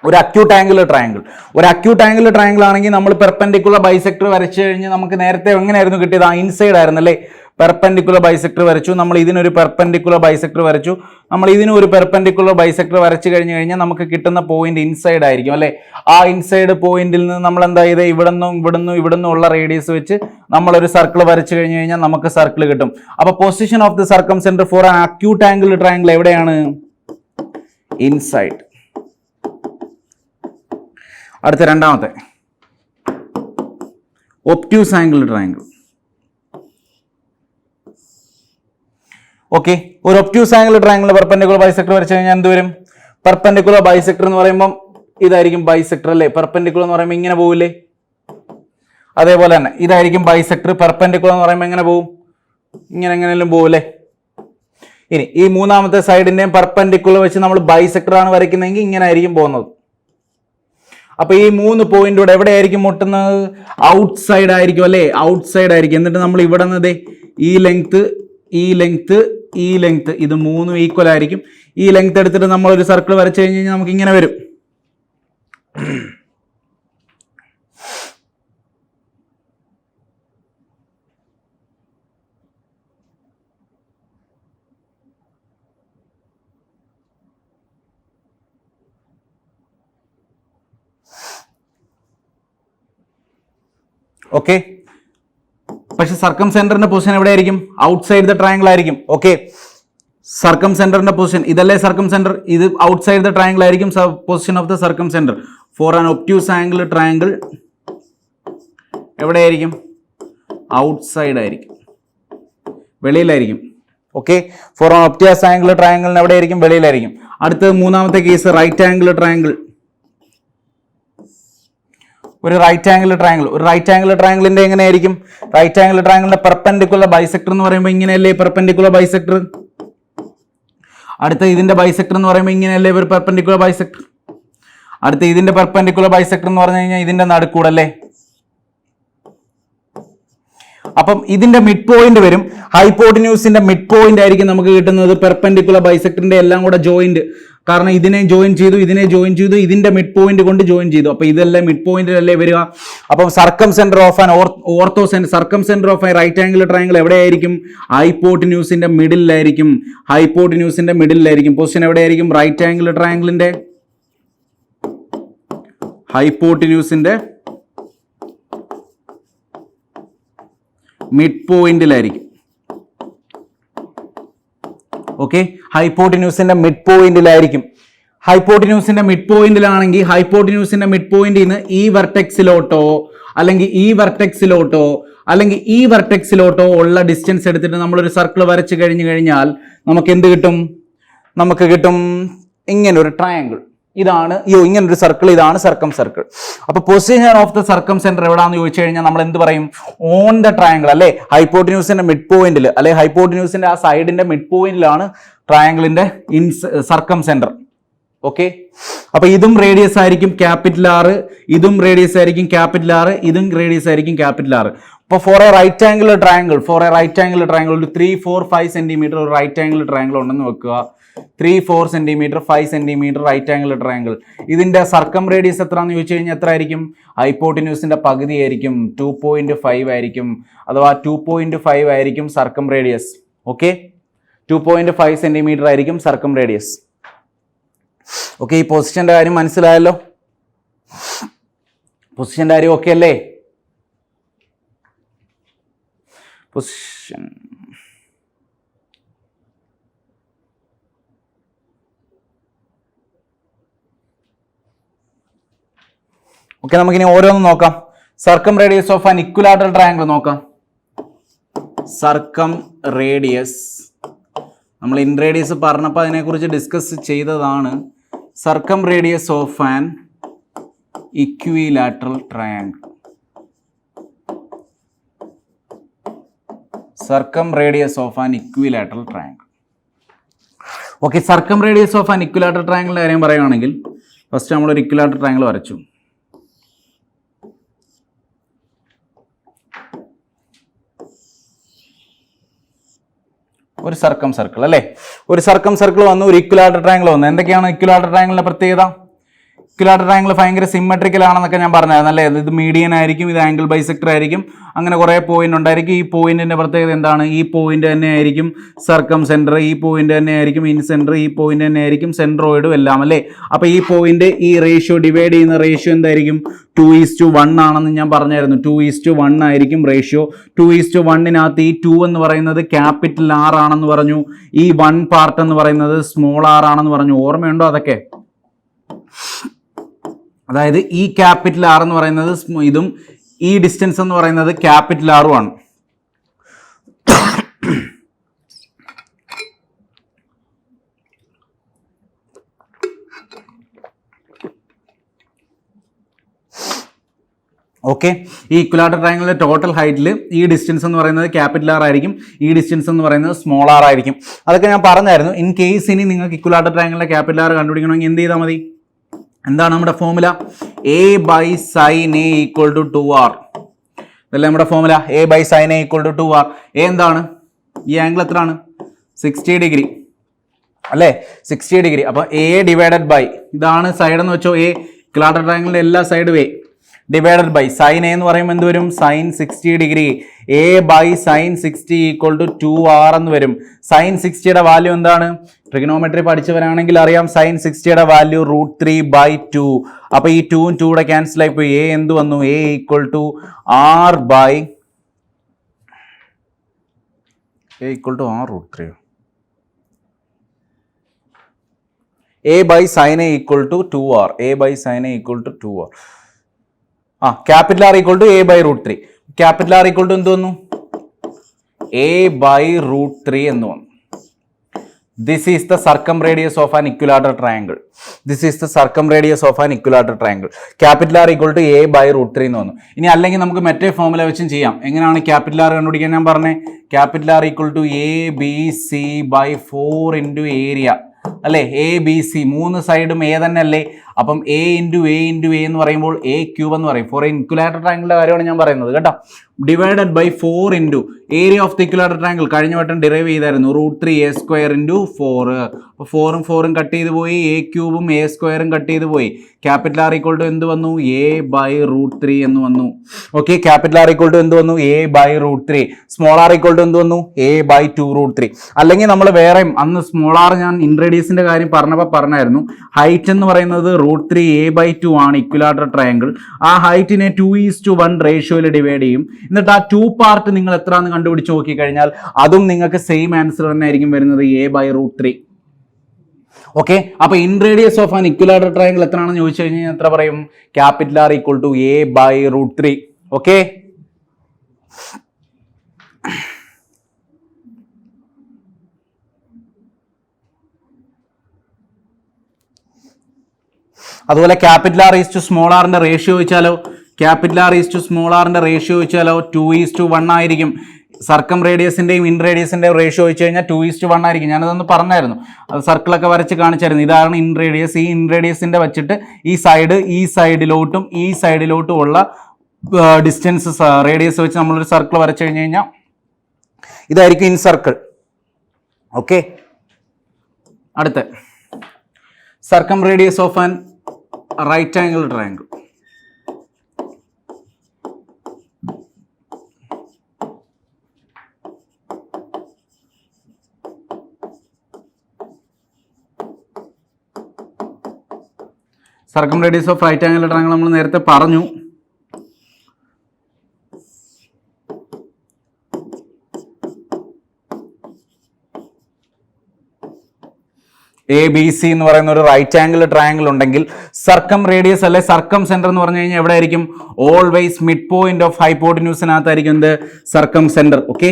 ഒരു അക്യൂട്ട് ആംഗുലർ ട്രയാങ്കിൾ. ഒരു അക്യൂട്ട് ആംഗുലർ ട്രയാങ്കിൾ ആണെങ്കിൽ നമ്മൾ പെർപെൻഡിക്കുലർ ബൈസെക്ടർ വരച്ചു കഴിഞ്ഞ് നമുക്ക് നേരത്തെ എങ്ങനെയായിരുന്നു കിട്ടിയത്, ഇൻസൈഡ് ആയിരുന്നു അല്ലേ. പെർപെൻഡിക്കുലർ ബൈസെക്ടർ വരച്ചു, നമ്മൾ ഇതിനൊരു പെർപെൻഡിക്കുലർ ബൈസെക്ടർ വരച്ചു, നമ്മൾ ഇതിനും ഒരു പെർപെൻഡിക്കുലർ ബൈസെക്ടർ വരച്ചു കഴിഞ്ഞാൽ നമുക്ക് കിട്ടുന്ന പോയിന്റ് ഇൻസൈഡ് ആയിരിക്കും അല്ലേ. ആ ഇൻസൈഡ് പോയിന്റിൽ നിന്ന് നമ്മൾ എന്താ ചെയ്ത് ഇവിടുന്നും ഉള്ള റേഡിയസ് വെച്ച് നമ്മളൊരു സർക്കിൾ വരച്ചു കഴിഞ്ഞാൽ നമുക്ക് സർക്കിൾ കിട്ടും. അപ്പൊ position of the circumcentre for an acute angular triangle എവിടെയാണ്, ഇൻസൈഡ്. അടുത്ത രണ്ടാമത്തെ ഒബ്റ്റ്യൂസ് ആംഗുലർ ട്രയാങ്കിൾ. ഓക്കെ, ഒരു obtuse angular triangle perpendicular bisector വരച്ചു കഴിഞ്ഞാൽ എന്ത് വരും, പെർപെൻഡിക്കുലർ ബൈസെക്ടർ എന്ന് പറയുമ്പോൾ ഇതായിരിക്കും ബൈസെക്ടർ അല്ലേ. പെർപെൻഡിക്കുലർ എന്ന് പറയുമ്പോൾ ഇങ്ങനെ പോകില്ലേ, അതേപോലെ തന്നെ ഇതായിരിക്കും ബൈസെക്ടർ. പെർപെൻഡിക്കുലർ എന്ന് പറയുമ്പോൾ എങ്ങനെ പോകും, ഇങ്ങനെ എങ്ങനെയും പോകില്ലേ. ഇനി ഈ മൂന്നാമത്തെ സൈഡിന്റെയും പെർപെൻഡിക്കുലർ വെച്ച് നമ്മൾ ബൈസെക്ടർ ആണ് വരയ്ക്കുന്നതെങ്കിൽ ഇങ്ങനെ ആയിരിക്കും പോകുന്നത്. അപ്പൊ ഈ 3 പോയിന്റോടെ എവിടെയായിരിക്കും മുട്ടുന്നത്, ഔട്ട് സൈഡ് ആയിരിക്കും അല്ലേ, ഔട്ട് സൈഡ് ആയിരിക്കും. എന്നിട്ട് നമ്മൾ ഇവിടെ നിന്ന് ഈ ലെങ്ത് ഇത് 3 ഈക്വൽ ആയിരിക്കും. ഈ ലെങ്ത് എടുത്തിട്ട് നമ്മൾ ഒരു സർക്കിൾ വരച്ചു കഴിഞ്ഞാൽ നമുക്ക് ഇങ്ങനെ വരും. ഓക്കെ, പക്ഷെ സർക്കം സെന്ററിന്റെ പൊസിഷൻ എവിടെയായിരിക്കും, ഔട്ട് സൈഡ് ദ ട്രയാങ്കിൾ ആയിരിക്കും. ഓക്കെ, സർക്കം സെന്ററിന്റെ പൊസിഷൻ ഇതല്ലേ സർക്കം സെന്റർ, ഇത് ഔട്ട്സൈഡ് ദ ട്രയാങ്കിൾ ആയിരിക്കും position of the circumcentre. For an obtuse angle triangle എവിടെയായിരിക്കും? ഔട്ട്സൈഡ് ആയിരിക്കും, വെളിയിലായിരിക്കും. Okay, for an obtuse angle ട്രയാങ്കിളിന് എവിടെയായിരിക്കും? വെളിയിലായിരിക്കും. അടുത്തത് മൂന്നാമത്തെ കേസ് റൈറ്റ് ആംഗിൾ ട്രയാങ്കിൾ. ഒരു റൈറ്റ് ആംഗിൾ ട്രയാങ്കിൾ, ഒരു റൈറ്റ് ആംഗിൾ ട്രയാങ്കിളിന്റെ എങ്ങനെയായിരിക്കും? റൈറ്റ് ആംഗിൾ ട്രയാങ്കിളിന്റെ പെർപെൻഡിക്കുലർ ബൈസെക്ടർ എന്ന് പറയുമ്പോൾ ഇങ്ങനെയല്ലേ പെർപെൻഡിക്കുലർ ബൈസെക്ടർ. അടുത്ത ഇതിന്റെ ബൈസെക്ടർ എന്ന് പറയുമ്പോൾ ഇങ്ങനെയല്ലേ ഒരു പെർപെൻഡിക്കുലർ ബൈസെക്ടർ. അടുത്ത ഇതിന്റെ പെർപെൻഡിക്കുലർ ബൈസെക്ടർ എന്ന് പറഞ്ഞു കഴിഞ്ഞാൽ ഇതിന്റെ നടുക്കൂടല്ലേ. അപ്പം ഇതിന്റെ മിഡ് പോയിന്റ് വരും, ഹൈപ്പോട്ടിന്യൂസിന്റെ മിഡ് പോയിന്റ് ആയിരിക്കും നമുക്ക് കിട്ടുന്നത് പെർപെൻഡിക്കുലർ ബൈസെക്ടറിന്റെ എല്ലാം കൂടെ ജോയിന്റ്. കാരണം ഇതിനെ ജോയിൻ ചെയ്തു, ഇതിനെ ജോയിൻ ചെയ്തു, ഇതിന്റെ മിഡ് പോയിന്റ് കൊണ്ട് ജോയിൻ ചെയ്തു. അപ്പൊ ഇതെല്ലാം മിഡ് പോയിന്റിലല്ലേ വരിക. അപ്പം circumcentre of an orthocentre, circumcentre of an right angle triangle എവിടെയായിരിക്കും? ഹൈപ്പോട്ടിന്യൂസിന്റെ മിഡിലായിരിക്കും. ഹൈപ്പോട്ടിന്യൂസിന്റെ മിഡിലായിരിക്കും. പൊസിഷൻ എവിടെയായിരിക്കും? റൈറ്റ് ആംഗിൾ ട്രയാങ്കിളിന്റെ ഹൈപ്പോട്ടിന്യൂസിന്റെ മിഡ് പോയിന്റിലായിരിക്കും. ഓക്കെ, ഹൈപ്പോട്ടിന്യൂസിന്റെ മിഡ് പോയിന്റിലായിരിക്കും. ഹൈപ്പോട്ടിന്യൂസിന്റെ മിഡ് പോയിന്റിലാണെങ്കിൽ ഹൈപ്പോട്ടിന്യൂസിന്റെ മിഡ് പോയിന്റിൽ നിന്ന് ഈ വെർട്ടെക്സിലോട്ടോ അല്ലെങ്കിൽ ഈ വെർട്ടെക്സിലോട്ടോ അല്ലെങ്കിൽ ഈ വെർട്ടെക്സിലോട്ടോ ഉള്ള ഡിസ്റ്റൻസ് എടുത്തിട്ട് നമ്മളൊരു സർക്കിൾ വരച്ചു കഴിഞ്ഞാൽ നമുക്ക് എന്ത് കിട്ടും? നമുക്ക് കിട്ടും ഇങ്ങനെ ഒരു ട്രയാങ്കിൾ. ഇതാണ് ഇങ്ങനെ ഒരു സർക്കിൾ, ഇതാണ് സർക്കം സർക്കിൾ. അപ്പൊ പൊസിഷൻ ഓഫ് ദ സർക്കം സെന്റർ എവിടാന്ന് ചോദിച്ചു കഴിഞ്ഞാൽ നമ്മൾ എന്ത് പറയും? ഓൺ ദ ട്രയാങ്കിൾ അല്ലെ, ഹൈപ്പോട്ടിന്യൂസിന്റെ മിഡ് പോയിന്റിൽ അല്ലെ, ഹൈപ്പോട്ടിന്യൂസിന്റെ ആ സൈഡിന്റെ മിഡ് പോയിന്റിലാണ് ട്രയാങ്കിളിന്റെ സർക്കം സെന്റർ. ഓക്കെ, അപ്പൊ ഇതും റേഡിയസ് ആയിരിക്കും ക്യാപിറ്റൽ ആർ, ഇതും റേഡിയസ് ആയിരിക്കും ക്യാപിറ്റൽ ആർ, ഇതും റേഡിയസ് ആയിരിക്കും ക്യാപിറ്റൽ ആർ. ഇപ്പൊ for a right angle triangle, ഒരു 3-4-5 സെന്റിമീറ്റർ ഒരു റൈറ്റ് ആംഗിൾ ട്രയാങ്കിൾ ഉണ്ടെന്ന് വെക്കുക. 3-4 centimetre 5 centimetre right angle triangle. ഇതിന്റെ സർക്കം റേഡിയസ് എത്രയാണെന്ന് ചോദിച്ചു കഴിഞ്ഞാൽ എത്ര ആയിരിക്കും? ഹൈപ്പോട്ടിന്യൂസിന്റെ പകുതി ആയിരിക്കും, 2.5 ആയിരിക്കും, അഥവാ 2.5 ആയിരിക്കും സർക്കം റേഡിയസ്. ഓക്കെ, 2.5 സെന്റിമീറ്റർ ആയിരിക്കും സർക്കം റേഡിയസ്. ഓക്കെ, ഈ പൊസിഷന്റെ കാര്യം മനസ്സിലായല്ലോ? പൊസിഷന്റെ കാര്യം ഓക്കെ അല്ലേ? പൊസിഷൻ ഓക്കെ, നമുക്കിനി ഓരോന്നും നോക്കാം. Circumradius of an equilateral triangle നോക്കാം. സർക്കം റേഡിയസ് നമ്മൾ ഇൻ റേഡിയസ് പറഞ്ഞപ്പോൾ അതിനെക്കുറിച്ച് ഡിസ്കസ് ചെയ്തതാണ്. Circumradius of an equilateral triangle. Circumradius of an equilateral triangle. Okay, circumradius of an equilateral ട്രയാങ്കിളിന്റെ കാര്യം പറയുകയാണെങ്കിൽ ഫസ്റ്റ് നമ്മളൊരു ഇക്വിലാറ്ററൽ ട്രയാങ്കിൾ വരച്ചു. ഒരു സർക്കം സർക്കിൾ അല്ലേ, ഒരു സർക്കം സർക്കിൾ വന്നു, ഒരു ഇക്വിലാറ്ററൽ ട്രയാങ്കിൾ വന്നു. എന്തൊക്കെയാണ് ഇക്വിലാറ്ററൽ ട്രയാങ്കിളിന്റെ പ്രത്യേകത? ഇക്വിലാറ്ററൽ ട്രയാങ്കിൾ ഭയങ്കര സിമെട്രിക്കൽ ആണെന്നൊക്കെ ഞാൻ പറഞ്ഞായിരുന്നു അല്ലേ. ഇത് മീഡിയൻ ആയിരിക്കും, ഇത് ആംഗിൾ ബൈസെക്ടർ ആയിരിക്കും, അങ്ങനെ കുറേ പോയിന്റ് ഉണ്ടായിരിക്കും. ഈ പോയിന്റിന്റെ പ്രത്യേകത എന്താണ്? ഈ പോയിന്റ് തന്നെ ആയിരിക്കും സർക്കം സെന്റർ, ഈ പോയിന്റ് തന്നെ ആയിരിക്കും ഇൻ സെന്റർ, ഈ പോയിന്റ് തന്നെ ആയിരിക്കും സെൻട്രോയിഡും എല്ലാം അല്ലേ. അപ്പൊ ഈ പോയിന്റ് ഈ റേഷ്യോ ഡിവൈഡ് ചെയ്യുന്ന റേഷ്യോ എന്തായിരിക്കും? 2:1 ആണെന്ന് ഞാൻ പറഞ്ഞായിരുന്നു. 2:1 ആയിരിക്കും റേഷ്യോ. 2:1 ഈ 2 എന്ന് പറയുന്നത് ക്യാപിറ്റൽ ആർ ആണെന്ന് പറഞ്ഞു, ഈ 1 പാർട്ട് എന്ന് പറയുന്നത് സ്മോൾ ആർ ആണെന്ന് പറഞ്ഞു. ഓർമ്മയുണ്ടോ അതൊക്കെ? അതായത് ഈ ക്യാപിറ്റൽ ആർ എന്ന് പറയുന്നത് ഇതും ഈ ഡിസ്റ്റൻസ് എന്ന് പറയുന്നത് ക്യാപിറ്റൽ ആറും ആണ്. ഓക്കെ, ഈ ഇക്വിലാറ്ററൽ ട്രയാങ്കിളിന്റെ ടോട്ടൽ ഹൈറ്റിൽ ഈ ഡിസ്റ്റൻസ് എന്ന് പറയുന്നത് ക്യാപിറ്റൽ ആർ ആയിരിക്കും, ഈ ഡിസ്റ്റൻസ് എന്ന് പറയുന്നത് സ്മോൾ ആർ ആയിരിക്കും. അതൊക്കെ ഞാൻ പറഞ്ഞായിരുന്നു. ഇൻ കേസ് ഇനി നിങ്ങൾക്ക് ഇക്വിലാറ്ററൽ ട്രയാങ്കിളിന്റെ ക്യാപിറ്റൽ ആർ കണ്ടുപിടിക്കണമെങ്കിൽ എന്ത് ചെയ്താൽ മതി? എന്താണ് നമ്മുടെ ഫോർമുല? A/sin A = 2R. ഇതല്ലേ നമ്മുടെ formula, A/sin A = 2R. A എന്താണ്? ഈ ആംഗിൾ എത്രയാണ്? 60 ഡിഗ്രി അല്ലേ, 60 ഡിഗ്രി. അപ്പൊ A ഡിവൈഡഡ് ബൈ, ഇതാണ് സൈഡ് എന്ന് വെച്ചോ, A ഇക്വിലാറ്ററൽ ട്രയാങ്കിളിന്റെ എല്ലാ സൈഡും A divided by sine A എന്ന് പറയുമ്പോൾ എന്ത് വരും? Sign 60 degree. A/sin 60 = 2R എന്ന് വരും. സൈൻ 60യുടെ വാല്യൂ എന്താണ്? ട്രിഗണോമെട്രി പഠിച്ചവരാണെങ്കിൽ അറിയാം, സൈൻ 60യുടെ വാല്യൂ √3/2. അപ്പൊ ഈ 2 ഉം 2 കൂടെ ക്യാൻസൽ ആയി പോയി. A എന്ത് വന്നു? A = R/√3. A by sine A equal to 2r, A by sine A equal to 2r. Capital R equal to A by root 3. Capital R equal to എന്ത് വന്നു? എ ബൈ റൂട്ട് 3 എന്ന് വന്നു. This is the circumradius of an equilateral triangle. This is the circumradius of an equilateral triangle. Capital R equal to A by root 3 എന്ന് വന്നു. ഇനി അല്ലെങ്കിൽ നമുക്ക് മറ്റേ ഫോർമുല വെച്ചും ചെയ്യാം. എങ്ങനെയാണ് ക്യാപിറ്റൽ ആർ കണ്ടുപിടിക്കാൻ ഞാൻ പറഞ്ഞേ? Capital R equal to A B C by 4 into area അല്ലേ? എ ബി സി 3 സൈഡും എ തന്നെ അല്ലേ? അപ്പം A into A into A എന്ന് പറയുമ്പോൾ എ ക്യൂബ് എന്ന് പറയും. ഫോർ ഇക്വിലാറ്റർ ട്രയാങ്കിളിന്റെ കാര്യമാണ് ഞാൻ പറയുന്നത് കേട്ടോ. Divided by 4 into area of the equilateral triangle കഴിഞ്ഞ വട്ടം ഡിറൈവ് ചെയ്തായിരുന്നു റൂട്ട് 3 എ സ്ക്വയർ ഇൻറ്റു 4. അപ്പോൾ 4ഉം 4ഉം കട്ട് ചെയ്ത് പോയി, എ ക്യൂബും എ സ്ക്വയറും കട്ട് ചെയ്ത് പോയി. ക്യാപിറ്റൽ ആർ ഈക്വൽ ടു എന്ത് വന്നു? എ ബൈ റൂട്ട് 3 എന്ന് വന്നു. Okay, capital R equal to എന്ത് വന്നു? A by root 3. Small r equal to എന്ത് വന്നു? A by 2 root 3. അല്ലെങ്കിൽ നമ്മൾ വേറെയും അന്ന് സ്മോൾ ആർ ഞാൻ ഇൻറേഡിയസിന്റെ കാര്യം പറഞ്ഞപ്പോൾ പറഞ്ഞായിരുന്നു. ഹൈറ്റ് എന്ന് പറയുന്നത് റൂട്ട് 3 എ ബൈ 2 ആണ് ഇക്വിലാറ്റർ ട്രയാങ്കിൾ. ആ ഹൈറ്റിനെ 2:1 റേഷ്യോയിൽ ഡിവൈഡ് ചെയ്യും. എന്നിട്ട് ആ 2 പാർട്ട് നിങ്ങൾ എത്രയാണെന്ന് കണ്ടുപിടിച്ച് നോക്കിക്കഴിഞ്ഞാൽ അതും നിങ്ങൾക്ക് സെയിം ആൻസർ തന്നെ ആയിരിക്കും വരുന്നത്, എ ബൈ റൂട്ട് 3. ഓക്കെ, അപ്പൊ inradius of an equilateral triangle എത്രയാണെന്ന് ചോദിച്ചു കഴിഞ്ഞാൽ എത്ര പറയും? Capital R equal to A by root 3. Okay, അതുപോലെ capital R is to small ആറിന്റെ റേഷ്യോ ചോദിച്ചാലോ? Capital R is to small ആറിന്റെ റേഷ്യോ ചോദിച്ചാലോ? 2:1 ആയിരിക്കും. സർക്കം റേഡിയസിന്റെയും ഇൻ റേഡിയസിന്റെയും റേഷ്യോ ചോദിച്ചു കഴിഞ്ഞാൽ 2:1 ആയിരിക്കും. ഞാനതൊന്ന് പറഞ്ഞായിരുന്നു, അത് സർക്കിളൊക്കെ വരച്ച് കാണിച്ചായിരുന്നു. ഇതാണ് ഇൻ റേഡിയസ്. ഈ ഇൻ റേഡിയസിന്റെ വെച്ചിട്ട് ഈ സൈഡിലോട്ടും ഈ സൈഡിലോട്ടും ഉള്ള ഡിസ്റ്റൻസ് റേഡിയസ് വെച്ച് നമ്മളൊരു സർക്കിൾ വരച്ചു കഴിഞ്ഞ് കഴിഞ്ഞാൽ ഇതായിരിക്കും ഇൻ സർക്കിൾ. ഓക്കെ, അടുത്ത circumradius of an right angle triangle. Circumradius of right angle triangle നമ്മൾ നേരത്തെ പറഞ്ഞു. എ ബി സി എന്ന് പറയുന്ന ഒരു റൈറ്റ് ആംഗിൾ ട്രയാങ്കിൾ ഉണ്ടെങ്കിൽ സർക്കം റേഡിയസ് അല്ലെ സർക്കം സെന്റർ എന്ന് പറഞ്ഞു കഴിഞ്ഞാൽ എവിടെ ആയിരിക്കും? ഓൾവേസ് മിഡ് പോയിന്റ് ഓഫ് ഹൈപ്പോട്ടിന്യൂസിനകത്തായിരിക്കും എന്ത്? സർക്കം സെന്റർ. ഓക്കെ,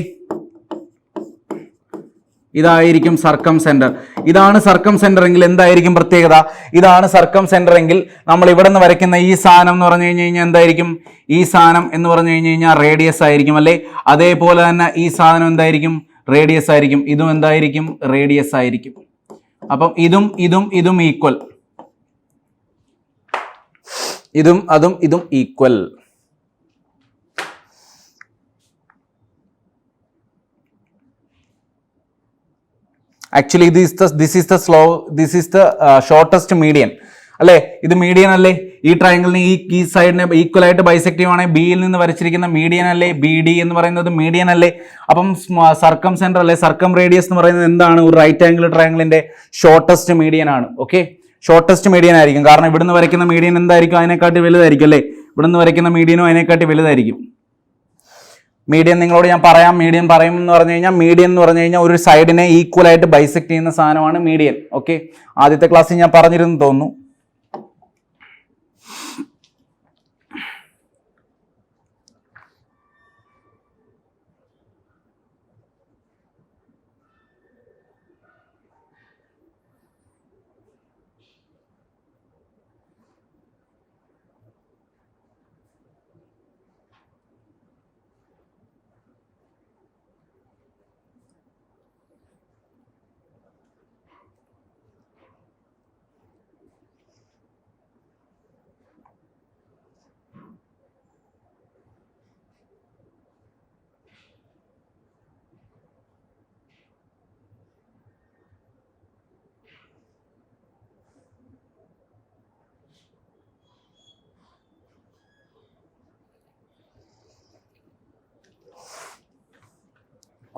ഇതായിരിക്കും സർക്കം സെന്റർ. ഇതാണ് സർക്കം സെന്റർ എങ്കിൽ എന്തായിരിക്കും പ്രത്യേകത? ഇതാണ് സർക്കം സെന്റർ എങ്കിൽ നമ്മൾ ഇവിടെ നിന്ന് വരയ്ക്കുന്ന ഈ സാധനം എന്ന് പറഞ്ഞു കഴിഞ്ഞാൽ എന്തായിരിക്കും? ഈ സാധനം എന്ന് പറഞ്ഞു കഴിഞ്ഞാൽ റേഡിയസ് ആയിരിക്കും അല്ലേ? അതേപോലെ തന്നെ ഈ സാധനം എന്തായിരിക്കും? റേഡിയസ് ആയിരിക്കും. ഇതും എന്തായിരിക്കും? റേഡിയസ് ആയിരിക്കും. അപ്പം ഇതും ഈക്വൽ. ഇതും equal. Actually this is the shortest median അല്ലേ? ഇത് മീഡിയൻ അല്ലേ? ഈ ട്രയാങ്കിളിന് ഈ സൈഡിനെ ഈക്വൽ ആയിട്ട് ബൈസെക്ട് ചെയ്യുവാണെങ്കിൽ ബിയിൽ നിന്ന് വരച്ചിരിക്കുന്ന മീഡിയൻ അല്ലേ? ബി ഡി എന്ന് പറയുന്നത് മീഡിയൻ അല്ലേ? അപ്പം സർക്കം സെന്റർ അല്ലെ സർക്കം റേഡിയസ് എന്ന് പറയുന്നത് എന്താണ്? ഒരു റൈറ്റ് ആംഗിൾ ട്രയാങ്കിളിന്റെ ഷോർട്ടസ്റ്റ് മീഡിയൻ ആണ്. ഓക്കെ, ഷോർട്ടസ്റ്റ് മീഡിയൻ ആയിരിക്കും. കാരണം ഇവിടുന്ന് വരയ്ക്കുന്ന മീഡിയൻ എന്തായിരിക്കും? അതിനെക്കാട്ടി വലുതായിരിക്കും അല്ലേ? ഇവിടുന്ന് വരയ്ക്കുന്ന മീഡിയനും അതിനെക്കാട്ടി വലുതായിരിക്കും. മീഡിയൻ നിങ്ങളോട് ഞാൻ പറയാം. മീഡിയൻ പറയും എന്ന് പറഞ്ഞു കഴിഞ്ഞാൽ ഒരു സൈഡിനെ ഈക്വൽ ആയിട്ട് ബൈസെക്ട് ചെയ്യുന്ന സാധനമാണ് മീഡിയൻ. ഓക്കെ, ആദ്യത്തെ ക്ലാസ്സിൽ ഞാൻ പറഞ്ഞിരുന്നു തോന്നുന്നു.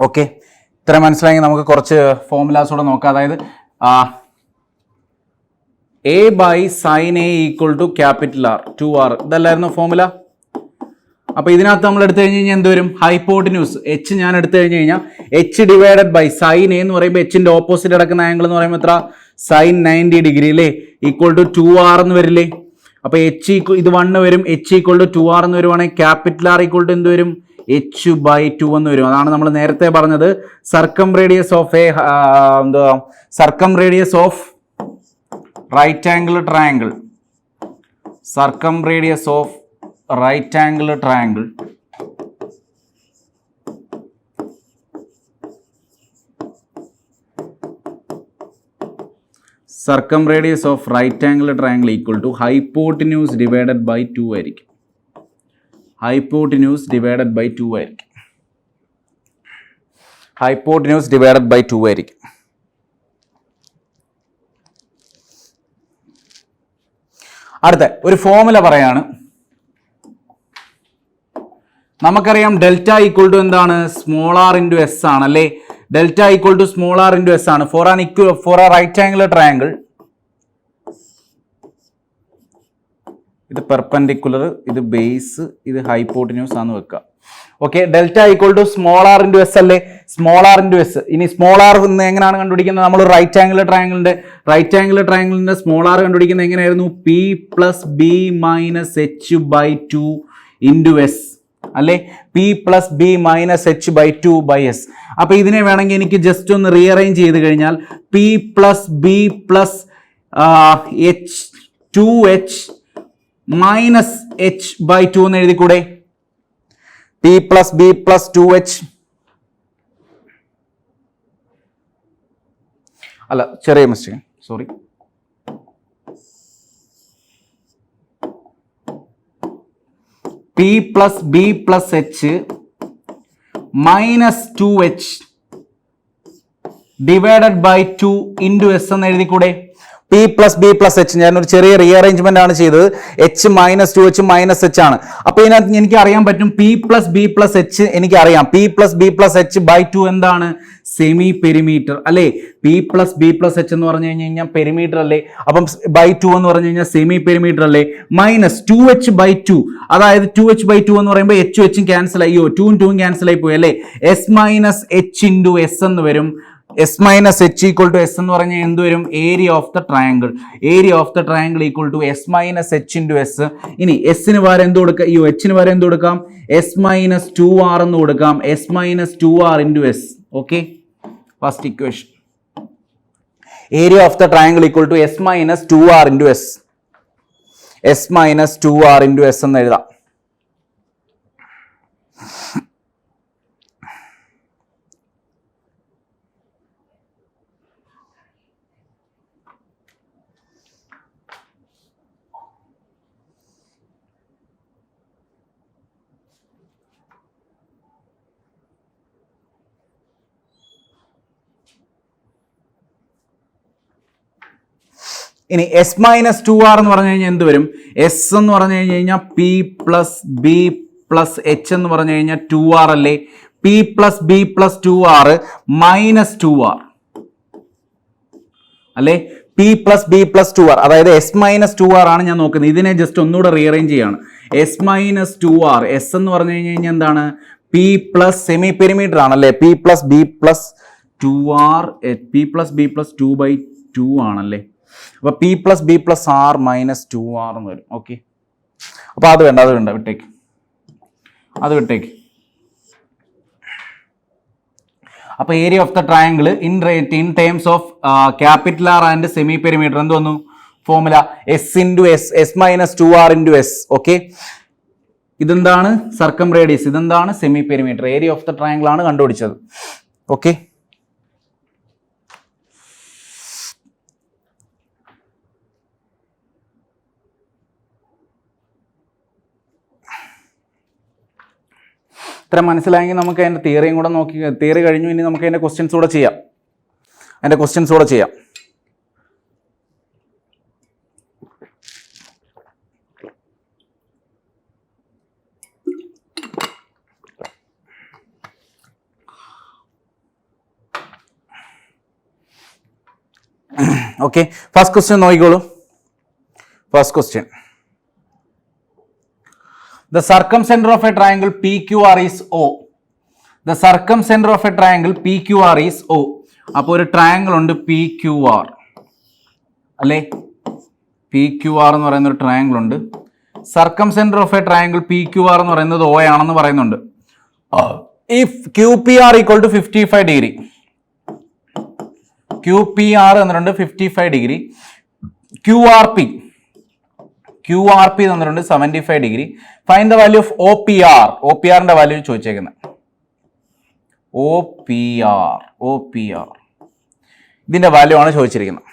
ഓക്കെ, ഇത്ര മനസ്സിലായെങ്കിൽ നമുക്ക് കുറച്ച് ഫോർമുലാസ് കൂടെ നോക്കാം. അതായത് A by sine A equal to capital R 2r, ഇതല്ലായിരുന്നു ഫോർമുല. അപ്പൊ ഇതിനകത്ത് നമ്മൾ എടുത്തു കഴിഞ്ഞ് കഴിഞ്ഞാൽ എന്ത് വരും? ഹൈപ്പോട്ടിന്യൂസ് എച്ച് ഞാൻ എടുത്തു കഴിഞ്ഞ് കഴിഞ്ഞാൽ H divided by sine A എന്ന് പറയുമ്പോൾ എച്ചിന്റെ ഓപ്പോസിറ്റ് കിടക്കുന്ന ആംഗിൾ എന്ന് പറയുമ്പോൾ എത്ര? സൈൻ 90 ഡിഗ്രി അല്ലേ ഈക്വൽ ടു 2r എന്ന് വരില്ലേ. അപ്പൊ h ഇത് 1 വരും, h ഈക്വൽ ടു 2r എന്ന് വരുവാണെങ്കിൽ ക്യാപിറ്റൽ R ഈക്വൽ ടു എന്ത് വരും, h/2 എന്ന് വരും. അതാണ് നമ്മൾ നേരത്തെ പറഞ്ഞത് circumradius of circumradius of right angle triangle. Circumradius of right angle triangle radius of right angle triangle equal to hypotenuse divided by 2 ആയിരിക്കും. ഹൈപ്പോട്ടിന്യൂസ് ഡിവൈഡഡ് ബൈ 2 ആയിരിക്കും. ഹൈപ്പോട്ടിന്യൂസ് ഡിവൈഡഡ് ബൈ 2 ആയിരിക്കും. അടുത്ത ഒരു ഫോർമുല പറയാണ്. നമുക്കറിയാം ഡെൽറ്റ ഈക്വൽ ടു എന്താണ്, സ്മോൾ ആർ ഇൻറ്റു എസ് ആണ് അല്ലേ. Delta equal to small R into S ആണ് for a right angle triangle. ഇത് പെർപെൻഡിക്കുലർ, ഇത് ബേസ്, ഇത് ഹൈപ്പോട്ടിന്യൂസ് ആണെന്ന് വെക്കുക. Okay, delta equal to small R into S അല്ലേ, സ്മോൾ ആർ ഇൻറ്റു എസ്. ഇനി സ്മോൾ ആർ എങ്ങനെയാണ് കണ്ടുപിടിക്കുന്നത്, നമ്മൾ റൈറ്റ് ആംഗിൾ ട്രയാങ്കിളിന്റെ സ്മോൾ ആർ കണ്ടുപിടിക്കുന്നത് എങ്ങനെയായിരുന്നു, P plus B minus H by 2 into S അല്ലേ, P plus B minus H by 2 by S. അപ്പൊ ഇതിനെ വേണമെങ്കിൽ എനിക്ക് ജസ്റ്റ് ഒന്ന് റീഅറേഞ്ച് ചെയ്ത് കഴിഞ്ഞാൽ P plus B plus H 2h minus H by 2 എന്ന് എഴുതിക്കൂടെ, P plus B plus 2h അല്ല, ചെറിയ mistake, sorry. P plus B plus H minus 2h divided by 2 into S എന്ന് എഴുതിക്കൂടെ. P plus B plus H ഞാനൊരു ചെറിയ റീഅറേഞ്ച്മെന്റ് ആണ് ചെയ്തത്. H minus 2h minus H ആണ്. അപ്പൊ ഇതിനകത്ത് എനിക്ക് അറിയാൻ പറ്റും P plus B plus H എനിക്ക് അറിയാം. P plus B plus H by 2 എന്താണ്, സെമി പെരിമീറ്റർ അല്ലേ. P plus B plus H എന്ന് പറഞ്ഞു കഴിഞ്ഞാൽ പെരിമീറ്റർ അല്ലേ, അപ്പം ബൈ 2 എന്ന് പറഞ്ഞു കഴിഞ്ഞാൽ സെമി പെരിമീറ്റർ അല്ലേ. മൈനസ് 2h ബൈ 2, അതായത് 2h ബൈ 2 എന്ന് പറയുമ്പോൾ എച്ചും ക്യാൻസൽ ആയോ, 2 ക്യാൻസൽ ആയി പോയി അല്ലേ. S minus H into S എന്ന് വരും. S minus H equal to S എന്ന് പറഞ്ഞാൽ എന്ത് വരും, area of the triangle. Area of the triangle equal to S minus H into S. ഇനി എസിന് പകരം എന്ത് കൊടുക്കാം, എച്ചിന് പകരം എന്ത് കൊടുക്കാം, എസ് മൈനസ് 2r എന്ന് കൊടുക്കാം. S minus 2r into S. Okay, first equation area of the triangle equal to S minus 2r into S. S minus 2r into S എന്ന് എഴുതാം. ഇനി എസ് മൈനസ് 2r എന്ന് പറഞ്ഞു കഴിഞ്ഞാൽ എന്ത് വരും, എസ് എന്ന് പറഞ്ഞു കഴിഞ്ഞാൽ P plus B plus H എന്ന് പറഞ്ഞു കഴിഞ്ഞാൽ 2r അല്ലേ. P plus B plus 2r minus 2r അല്ലേ. P plus B plus 2r, അതായത് എസ് മൈനസ് 2r ആണ് ഞാൻ നോക്കുന്നത്. ഇതിനെ ജസ്റ്റ് ഒന്നുകൂടെ റീഅറേഞ്ച് ചെയ്യാണ്. എസ് മൈനസ് 2r, എസ് എന്ന് പറഞ്ഞു കഴിഞ്ഞാൽ എന്താണ്, പി പ്ലസ് സെമി പെരിമീറ്റർ ആണല്ലേ. P plus B plus 2r, P plus B plus 2/2 ആണല്ലേ. അപ്പൊ P plus B plus R minus 2r എന്ന് വരും. ഓക്കെ, അപ്പൊ അത് വേണ്ട വിട്ടേക്ക്. അപ്പൊ area of the triangle in terms of capital R and semi perimeter എന്ത് വന്നു, formula S into S, S minus 2r into S. Okay, ഇതെന്താണ് സർക്കം റേഡിയസ്, ഇതെന്താണ് semi perimeter. Area of the triangle ആണ് കണ്ടുപിടിച്ചത്. ഓക്കെ, ഇത്ര മനസ്സിലായെങ്കിൽ നമുക്ക് അതിൻ്റെ തിയറിയും കൂടെ നോക്കി, തിയറി കഴിഞ്ഞു, ഇനി നമുക്ക് അതിൻ്റെ ക്വസ്റ്റ്യൻസ് കൂടെ ചെയ്യാം. ഓക്കെ, ഫസ്റ്റ് ക്വസ്റ്റ്യൻ നോക്കിക്കോളൂ. First question, the circumcenter of a triangle PQR is O. The circumcenter of a triangle PQR is O. അപ്പോൾ ഒരു ട്രയാങ്കിൾ ഉണ്ട് PQR. അല്ലേ? പി ക്യു ആർ എന്ന് പറയുന്ന ഒരു ട്രയാങ്കിൾ ഉണ്ട്. Circumcentre of a triangle P Q R എന്ന് പറയുന്നത് O ആണെന്ന് പറയുന്നുണ്ട്. If Q P R equal to 55 degree, Q P R തന്നിട്ടുണ്ട് 55 ഡിഗ്രി, ക്യു ആർ പി തന്നിട്ടുണ്ട് 75 degree. Find the value of O P R. O P ആറിന്റെ വാല്യൂ ചോദിച്ചേക്കുന്നത്. ഒ പി ആർ ഇതിന്റെ വാല്യൂ ആണ് ചോദിച്ചിരിക്കുന്നത്.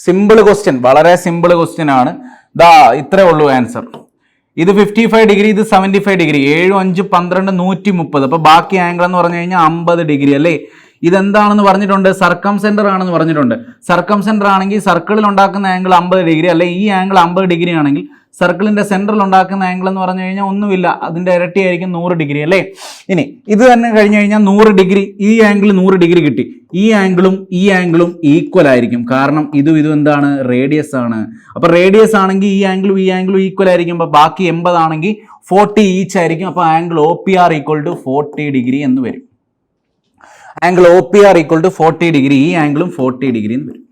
സിമ്പിൾ ക്വസ്റ്റ്യൻ, വളരെ സിമ്പിൾ ക്വസ്റ്റ്യൻ ആണ്. ദാ ഇത്രേ ഉള്ളൂ ആൻസർ. ഇത് 55 ഡിഗ്രി, ഇത് 75 ഡിഗ്രി, 7 5 12 130. അപ്പൊ ബാക്കി ആംഗിൾ എന്ന് പറഞ്ഞു കഴിഞ്ഞാൽ 50 ഡിഗ്രി അല്ലേ? ഇതെന്താണെന്ന് പറഞ്ഞിട്ടുണ്ട്? സർക്കം സെന്റർ ആണെന്ന് പറഞ്ഞിട്ടുണ്ട്. സർക്കം സെന്റർ ആണെങ്കിൽ സർക്കിളിൽ ഉണ്ടാക്കുന്ന ആംഗിൾ 50 ഡിഗ്രി അല്ലെ? ഈ ആംഗിൾ 50 ഡിഗ്രി ആണെങ്കിൽ സർക്കിളിന്റെ സെന്ററിൽ ഉണ്ടാക്കുന്ന ആംഗിൾ എന്ന് പറഞ്ഞു കഴിഞ്ഞാൽ ഒന്നുമില്ല, അതിന്റെ ഇരട്ടിയായിരിക്കും 100 ഡിഗ്രി അല്ലേ? ഇനി ഇത് തന്നെ കഴിഞ്ഞു കഴിഞ്ഞാൽ 100 ഡിഗ്രി, ഈ ആംഗിൾ 100 ഡിഗ്രി കിട്ടി. ഈ ആംഗിളും ഈക്വൽ ആയിരിക്കും, കാരണം ഇതും എന്താണ്? റേഡിയസ് ആണ്. അപ്പൊ റേഡിയസ് ആണെങ്കിൽ ഈ ആംഗിളും ഈക്വൽ ആയിരിക്കും. അപ്പൊ ബാക്കി 80 ആണെങ്കിൽ 40 ഈച്ച് ആയിരിക്കും. അപ്പൊ angle O P R equal to 40 degree എന്ന് വരും. Angle O P R equal to 40 degree, ഈ ആംഗിളും 40 ഡിഗ്രി എന്ന് വരും.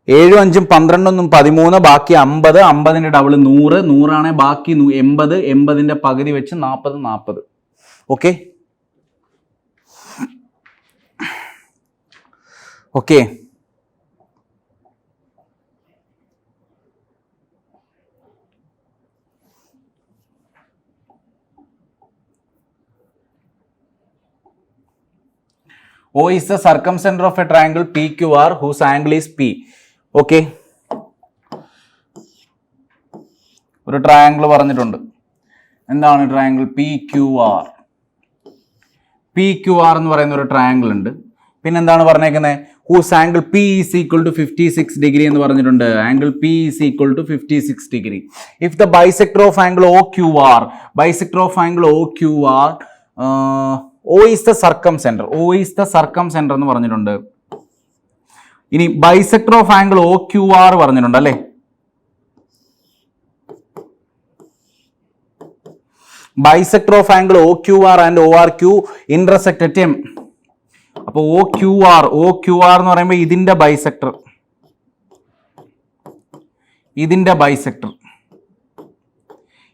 7 5 12 13, ബാക്കി 50, 50ന്റെ ഡബിൾ 100, 100 ആണെങ്കിൽ ബാക്കി 80, 80ന്റെ പകുതി വെച്ച് 40, 40. Okay okay O is the circumcenter of a triangle PQR whose angle is P. Okay, ഒരു ട്രയാങ്കിൾ പറഞ്ഞിട്ടുണ്ട്. എന്താണ് ട്രയാങ്കിൾ? PQR. PQR എന്ന് പറയുന്ന ഒരു ട്രയാങ്കിൾ ഉണ്ട്. പിന്നെ എന്താണ് പറഞ്ഞേക്കുന്നത്? Whose angle P is equal to 56 degree എന്ന് പറഞ്ഞിട്ടുണ്ട്. Angle P is equal to 56 degree. If the bisector of angle OQR, O is the circumcenter. എന്ന് പറഞ്ഞിട്ടുണ്ട്. ഇനി ബൈസെക്ടർ ഓഫ് ആംഗിൾ OQR പറഞ്ഞിട്ടുണ്ട് അല്ലേ? Bisector of angle OQR and ORQ intersect at M. അപ്പൊ OQR എന്ന് പറയുമ്പോൾ ഇതിന്റെ ബൈസെക്ടർ,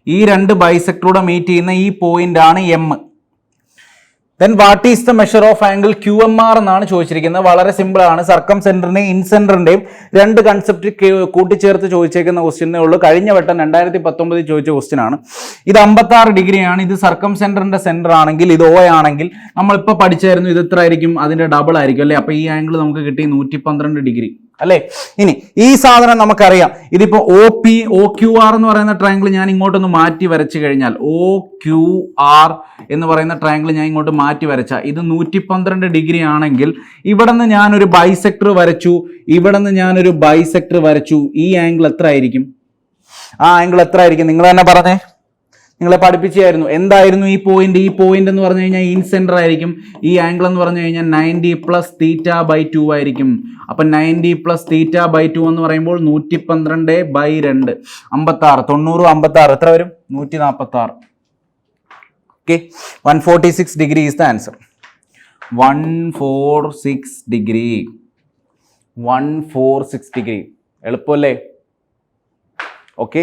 ഈ രണ്ട് ബൈസെക്ടറൂടെ മീറ്റ് ചെയ്യുന്ന ഈ പോയിന്റ് ആണ് M. Then what is the measure of angle QMR എന്നാണ് ചോദിച്ചിരിക്കുന്നത്. വളരെ സിമ്പിൾ ആണ്. സർക്കം സെന്ററിന്റെയും ഇൻസെന്ററിന്റെയും രണ്ട് കൺസെപ്റ്റ് കൂട്ടിച്ചേർത്ത് ചോദിച്ചേക്കുന്ന ക്വസ്റ്റ്യനേ ഉള്ളൂ. കഴിഞ്ഞ വട്ടം 2019 ചോദിച്ച ക്വസ്റ്റ്യൻ ആണ്. ഇത് 56 ഡിഗ്രിയാണ്. ഇത് സർക്കം സെന്ററിന്റെ സെന്റർ ആണെങ്കിൽ, ഇത് O ആണെങ്കിൽ നമ്മളിപ്പോൾ പഠിച്ചായിരുന്നു ഇത് എത്ര ആയിരിക്കും? അതിന്റെ ഡബിൾ ആയിരിക്കും അല്ലേ? അപ്പൊ ഈ ആംഗിൾ നമുക്ക് കിട്ടി 112 ഡിഗ്രി അല്ലേ? ഇനി ഈ സാധനം നമുക്കറിയാം. ഇതിപ്പോ OQR എന്ന് പറയുന്ന ട്രയാങ്കിൾ ഞാൻ ഇങ്ങോട്ടൊന്ന് മാറ്റി വരച്ചു കഴിഞ്ഞാൽ, OQR എന്ന് പറയുന്ന ട്രയാങ്കിൾ ഞാൻ ഇങ്ങോട്ട് മാറ്റി വരച്ചാൽ ഇത് 112 ഡിഗ്രി ആണെങ്കിൽ ഇവിടെ നിന്ന് ഞാനൊരു ബൈസെക്ടർ വരച്ചു, ഈ ആംഗിൾ എത്ര ആയിരിക്കും? ആ ആംഗിൾ എത്ര ആയിരിക്കും? നിങ്ങൾ തന്നെ പറഞ്ഞേ. നിങ്ങളെ പഠിപ്പിച്ചായിരുന്നു. എന്തായിരുന്നു ഈ പോയിന്റ്? ഈ പോയിന്റ് എന്ന് പറഞ്ഞു കഴിഞ്ഞാൽ ഇൻ സെന്റർ ആയിരിക്കും. ഈ ആംഗിൾ എന്ന് പറഞ്ഞു കഴിഞ്ഞാൽ 90 + θ/2 ആയിരിക്കും. അപ്പൊ 90 + θ/2 എന്ന് പറയുമ്പോൾ 112/2, 56, 90 56 എത്ര വരും? 146. ഓക്കെ, 146 degree is the answer. 146 degree. എളുപ്പമല്ലേ? ഓക്കെ,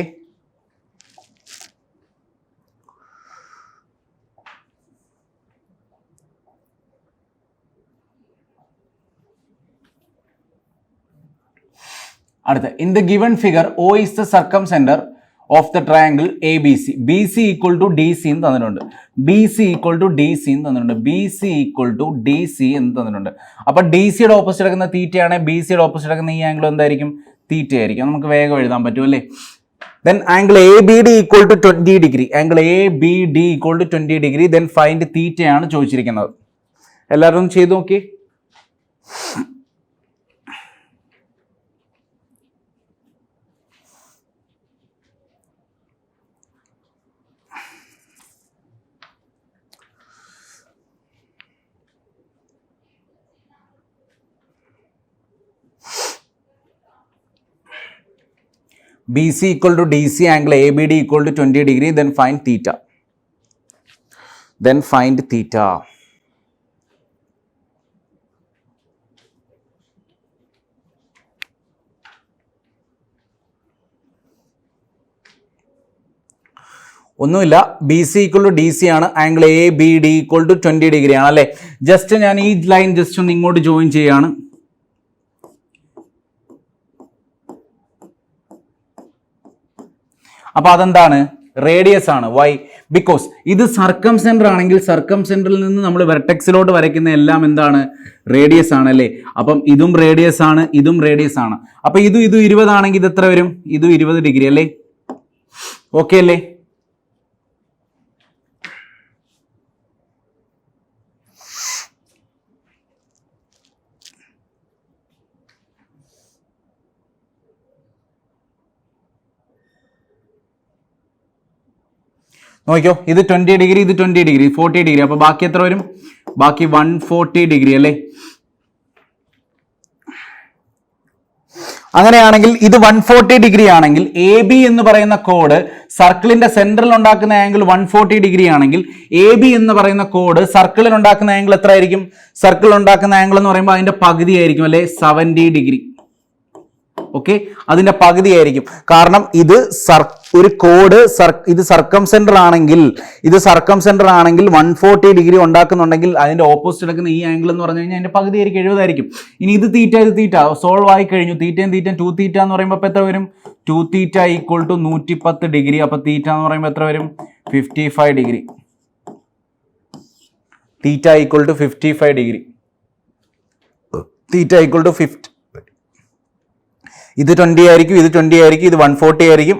അടുത്ത, in the given figure O is the circumcenter of the triangle ABC. BC equal to DC എന്ന് തന്നിട്ടുണ്ട്. BC equal to DC എന്ന് തന്നിട്ടുണ്ട്. അപ്പൊ DCയുടെ ഓപ്പോസിറ്റ് എടുക്കുന്ന തീറ്റയാണ്, BCയുടെ ഓപ്പോസിറ്റ് എടുക്കുന്ന ഈ ആംഗിൾ എന്തായിരിക്കും? തീറ്റ ആയിരിക്കും. നമുക്ക് വേഗം എഴുതാൻ പറ്റും അല്ലേ? Then angle ABD equal to 20 degree. Then find theta ആണ് ചോദിച്ചിരിക്കുന്നത്. എല്ലാവരും ചെയ്തു നോക്കി. BC equal to DC, angle ABD equal to 20 degree, then find theta. ഒന്നുമില്ല, B C equal to D C ആണ്, angle A B D equal to 20 degree ആണ് അല്ലേ. ജസ്റ്റ് ഞാൻ ഈ ലൈൻ ജസ്റ്റ് ഒന്ന് ഇങ്ങോട്ട് ജോയിൻ ചെയ്യാണ്. അപ്പൊ അതെന്താണ്, റേഡിയസ് ആണ്. വൈ? ബിക്കോസ് ഇത് സർക്കം സെന്റർ ആണെങ്കിൽ സർക്കം സെന്ററിൽ നിന്ന് നമ്മൾ വെർട്ടെക്സിലോട്ട് വരയ്ക്കുന്ന എല്ലാം എന്താണ്, റേഡിയസ് ആണ് അല്ലേ. അപ്പം ഇതും റേഡിയസ് ആണ്, ഇതും റേഡിയസ് ആണ്. അപ്പൊ ഇത് 20 ആണെങ്കിൽ ഇത് എത്ര വരും, ഇത് 20 ഡിഗ്രി അല്ലേ. ഓക്കെ അല്ലേ. നോക്കിയോ, ഇത് 20 ഡിഗ്രി, ഇത് 20 ഡിഗ്രി, 40 ഡിഗ്രി. അപ്പൊ ബാക്കി എത്ര വരും, ബാക്കി 140 ഡിഗ്രി അല്ലേ. അങ്ങനെയാണെങ്കിൽ ഇത് 140 ഡിഗ്രി ആണെങ്കിൽ എ ബി എന്ന് പറയുന്ന കോഡ് സർക്കിളിന്റെ സെന്ററിൽ ഉണ്ടാക്കുന്ന ആംഗിൾ 140 ഡിഗ്രി ആണെങ്കിൽ എ ബി എന്ന് പറയുന്ന കോഡ് സർക്കിളിൽ ഉണ്ടാക്കുന്ന ആംഗിൾ എത്ര ആയിരിക്കും, സർക്കിളിൽ ഉണ്ടാക്കുന്ന ആംഗിൾ എന്ന് പറയുമ്പോൾ അതിന്റെ പകുതി ആയിരിക്കും അല്ലെ, 70 ഡിഗ്രി. ഓക്കെ, അതിന്റെ പകുതി ആയിരിക്കും. കാരണം ഇത് ഒരു കോഡ് ഇത് സർക്കം സെന്റർ ആണെങ്കിൽ, ഇത് സർക്കം സെന്റർ ആണെങ്കിൽ 140 ഡിഗ്രി ഉണ്ടാക്കുന്നുണ്ടെങ്കിൽ അതിന്റെ ഓപ്പോസിറ്റ് എടുക്കുന്ന ഈ ആംഗിൾ എന്ന് പറഞ്ഞു കഴിഞ്ഞാൽ അതിന്റെ പകുതി ആയിരിക്കും, 70 ആയിരിക്കും. ഇനി ഇത് തീറ്റ, ഇത് തീറ്റ സോൾവ് ആയി കഴിഞ്ഞു. തീറ്റയും തീറ്റയും 2 തീറ്റ എന്ന് പറയുമ്പോൾ എത്ര വരും, 2 തീറ്റ ഈക്വൽ ടു 110 ഡിഗ്രി. അപ്പൊ തീറ്റ എന്ന് പറയുമ്പോൾ എത്ര വരും, 55 degree. Theta equal to 55 degree. Theta equal to 50. ഇത് 20 ആയിരിക്കും, ഇത് 20 ആയിരിക്കും, ഇത് 140 ആയിരിക്കും.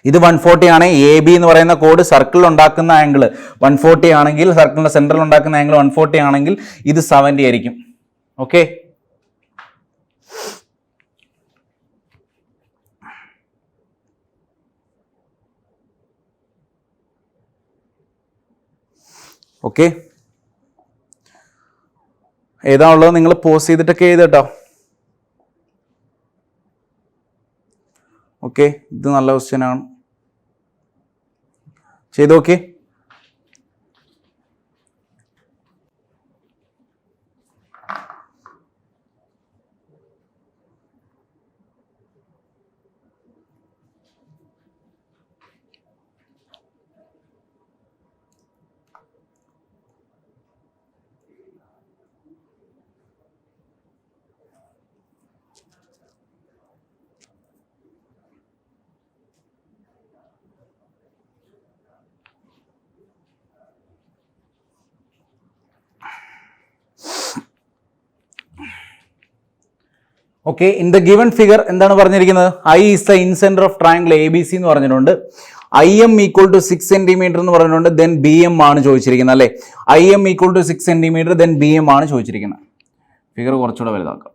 ഇത് 140 ആണ്. എ ബി എന്ന് പറയുന്ന കോഡ് സർക്കിളിൽ ഉണ്ടാക്കുന്ന ആംഗിൾ 140 ആണെങ്കിൽ, സർക്കിളിന്റെ സെന്ററിൽ ഉണ്ടാക്കുന്ന ആംഗിൾ 140 ആണെങ്കിൽ ഇത് 70 ആയിരിക്കും. Okay, okay. ഏതാ ഉള്ളത് നിങ്ങൾ പോസ് ചെയ്തിട്ടൊക്കെ എഴുതട്ടോ. ഓക്കെ, ഇത് നല്ല ക്വസ്റ്റ്യൻ ആണ്, ചെയ്ത് നോക്കി. Okay, in the given figure എന്താണ് പറഞ്ഞിരിക്കുന്നത്, I is the incentre of triangle A B C എന്ന് പറഞ്ഞിട്ടുണ്ട്. I M equal to 6 centimetre എന്ന് പറഞ്ഞിട്ടുണ്ട്. ദെൻ ബി എം ആണ് ചോദിച്ചിരിക്കുന്നത് അല്ലേ. I M equal to 6 centimetre, then B M ആണ് ചോദിച്ചിരിക്കുന്നത്. ഫിഗർ കുറച്ചുകൂടെ വലുതാക്കാം.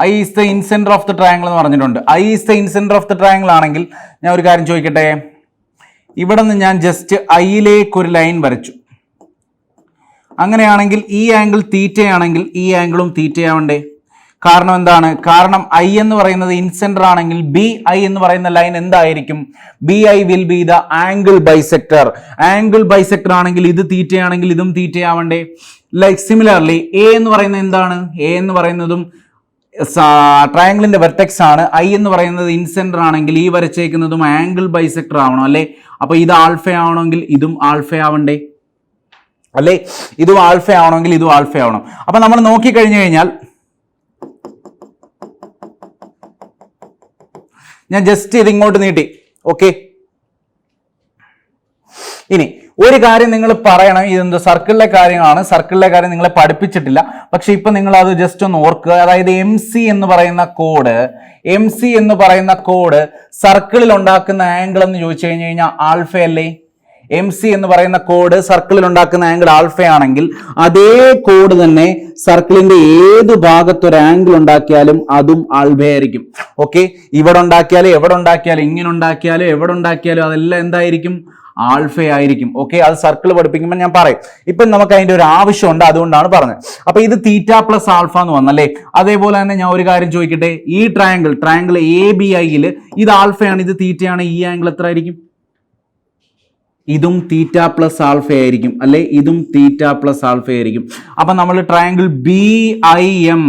I is the incentre of the triangle എന്ന് പറഞ്ഞിട്ടുണ്ട്. I is the incentre of the triangle ആണെങ്കിൽ ഞാൻ ഒരു കാര്യം ചോദിക്കട്ടെ, ഇവിടെ നിന്ന് ഞാൻ ജസ്റ്റ് ഐയിലേക്ക് ഒരു ലൈൻ വരച്ചു. അങ്ങനെയാണെങ്കിൽ ഈ ആംഗിൾ തീറ്റയാണെങ്കിൽ ഈ ആംഗിളും തീറ്റയാവണ്ടേ? കാരണം എന്താണ്? കാരണം ഐ എന്ന് പറയുന്നത് ഇൻ സെന്റർ ആണെങ്കിൽ ബി ഐ എന്ന് പറയുന്ന ലൈൻ എന്തായിരിക്കും? B I will be the angle bisector. Angle bisector ആണെങ്കിൽ ഇത് തീറ്റയാണെങ്കിൽ ഇതും തീറ്റയാവണ്ടേ? ലൈക്ക് സിമിലർലി എ എന്ന് പറയുന്നത് എന്താണ്? എ എന്ന് പറയുന്നതും ട്രയാങ്കിളിന്റെ വെർട്ടെക്സ് ആണ്. ഐ എന്ന് പറയുന്നത് ഇൻ സെന്റർ ആണെങ്കിൽ ഈ വരച്ചേക്കുന്നതും ആംഗിൾ ബൈസെക്ടർ ആവണം അല്ലേ? അപ്പൊ ഇത് ആൽഫ ആവണമെങ്കിൽ ഇതും ആൽഫ ആവണ്ടേ അല്ലേ? ഇതും ആൽഫ ആവണമെങ്കിൽ ഇതും ആൽഫ ആവണം. അപ്പൊ നമ്മൾ നോക്കിക്കഴിഞ്ഞു കഴിഞ്ഞാൽ ഞാൻ ജസ്റ്റ് ഇത് ഇങ്ങോട്ട് നീട്ടി. ഓക്കെ, ഇനി ഒരു കാര്യം നിങ്ങൾ പറയണം, ഇതെന്ത് സർക്കിളിലെ കാര്യമാണ്, സർക്കിളിലെ കാര്യം നിങ്ങളെ പഠിപ്പിച്ചിട്ടില്ല, പക്ഷെ ഇപ്പൊ നിങ്ങൾ അത് ജസ്റ്റ് ഒന്ന് ഓർക്കുക. അതായത് എം സി എന്ന് പറയുന്ന കോഡ് സർക്കിളിൽ ഉണ്ടാക്കുന്ന ആംഗിൾ എന്ന് ചോദിച്ചു കഴിഞ്ഞു കഴിഞ്ഞാൽ ആൽഫ അല്ലേ? എം സി എന്ന് പറയുന്ന കോഡ് സർക്കിളിൽ ഉണ്ടാക്കുന്ന ആംഗിൾ ആൽഫ ആണെങ്കിൽ അതേ കോഡ് തന്നെ സർക്കിളിന്റെ ഏത് ഭാഗത്ത് ഒരു ആംഗിൾ ഉണ്ടാക്കിയാലും അതും ആൽഫ ആയിരിക്കും. ഓക്കെ, ഇവിടെ ഉണ്ടാക്കിയാലും എവിടെ ഉണ്ടാക്കിയാലും, ഇങ്ങനെ ഉണ്ടാക്കിയാലും എവിടെ ഉണ്ടാക്കിയാലും അതെല്ലാം എന്തായിരിക്കും? ആൽഫ ആയിരിക്കും. ഓക്കെ, അത് സർക്കിൾ പഠിപ്പിക്കുമ്പോൾ ഞാൻ പറയും. ഇപ്പം നമുക്ക് അതിന്റെ ഒരു ആവശ്യമുണ്ട്, അതുകൊണ്ടാണ് പറഞ്ഞത്. അപ്പൊ ഇത് തീറ്റ പ്ലസ് ആൽഫ എന്ന് വന്നല്ലേ. അതേപോലെ തന്നെ ഞാൻ ഒരു കാര്യം ചോദിക്കട്ടെ, ഈ ട്രയാങ്കിൾ എ ബി ഐയിൽ ഇത് ആൽഫയാണ്, ഇത് തീറ്റയാണ്, ഈ ആംഗിൾ എത്ര ആയിരിക്കും? ഇതും തീറ്റ പ്ലസ് ആൽഫ ആയിരിക്കും, അല്ലെ ഇതും തീറ്റ പ്ലസ് ആൽഫ ആയിരിക്കും. അപ്പൊ നമ്മൾ ട്രയാങ്കിൾ BIM,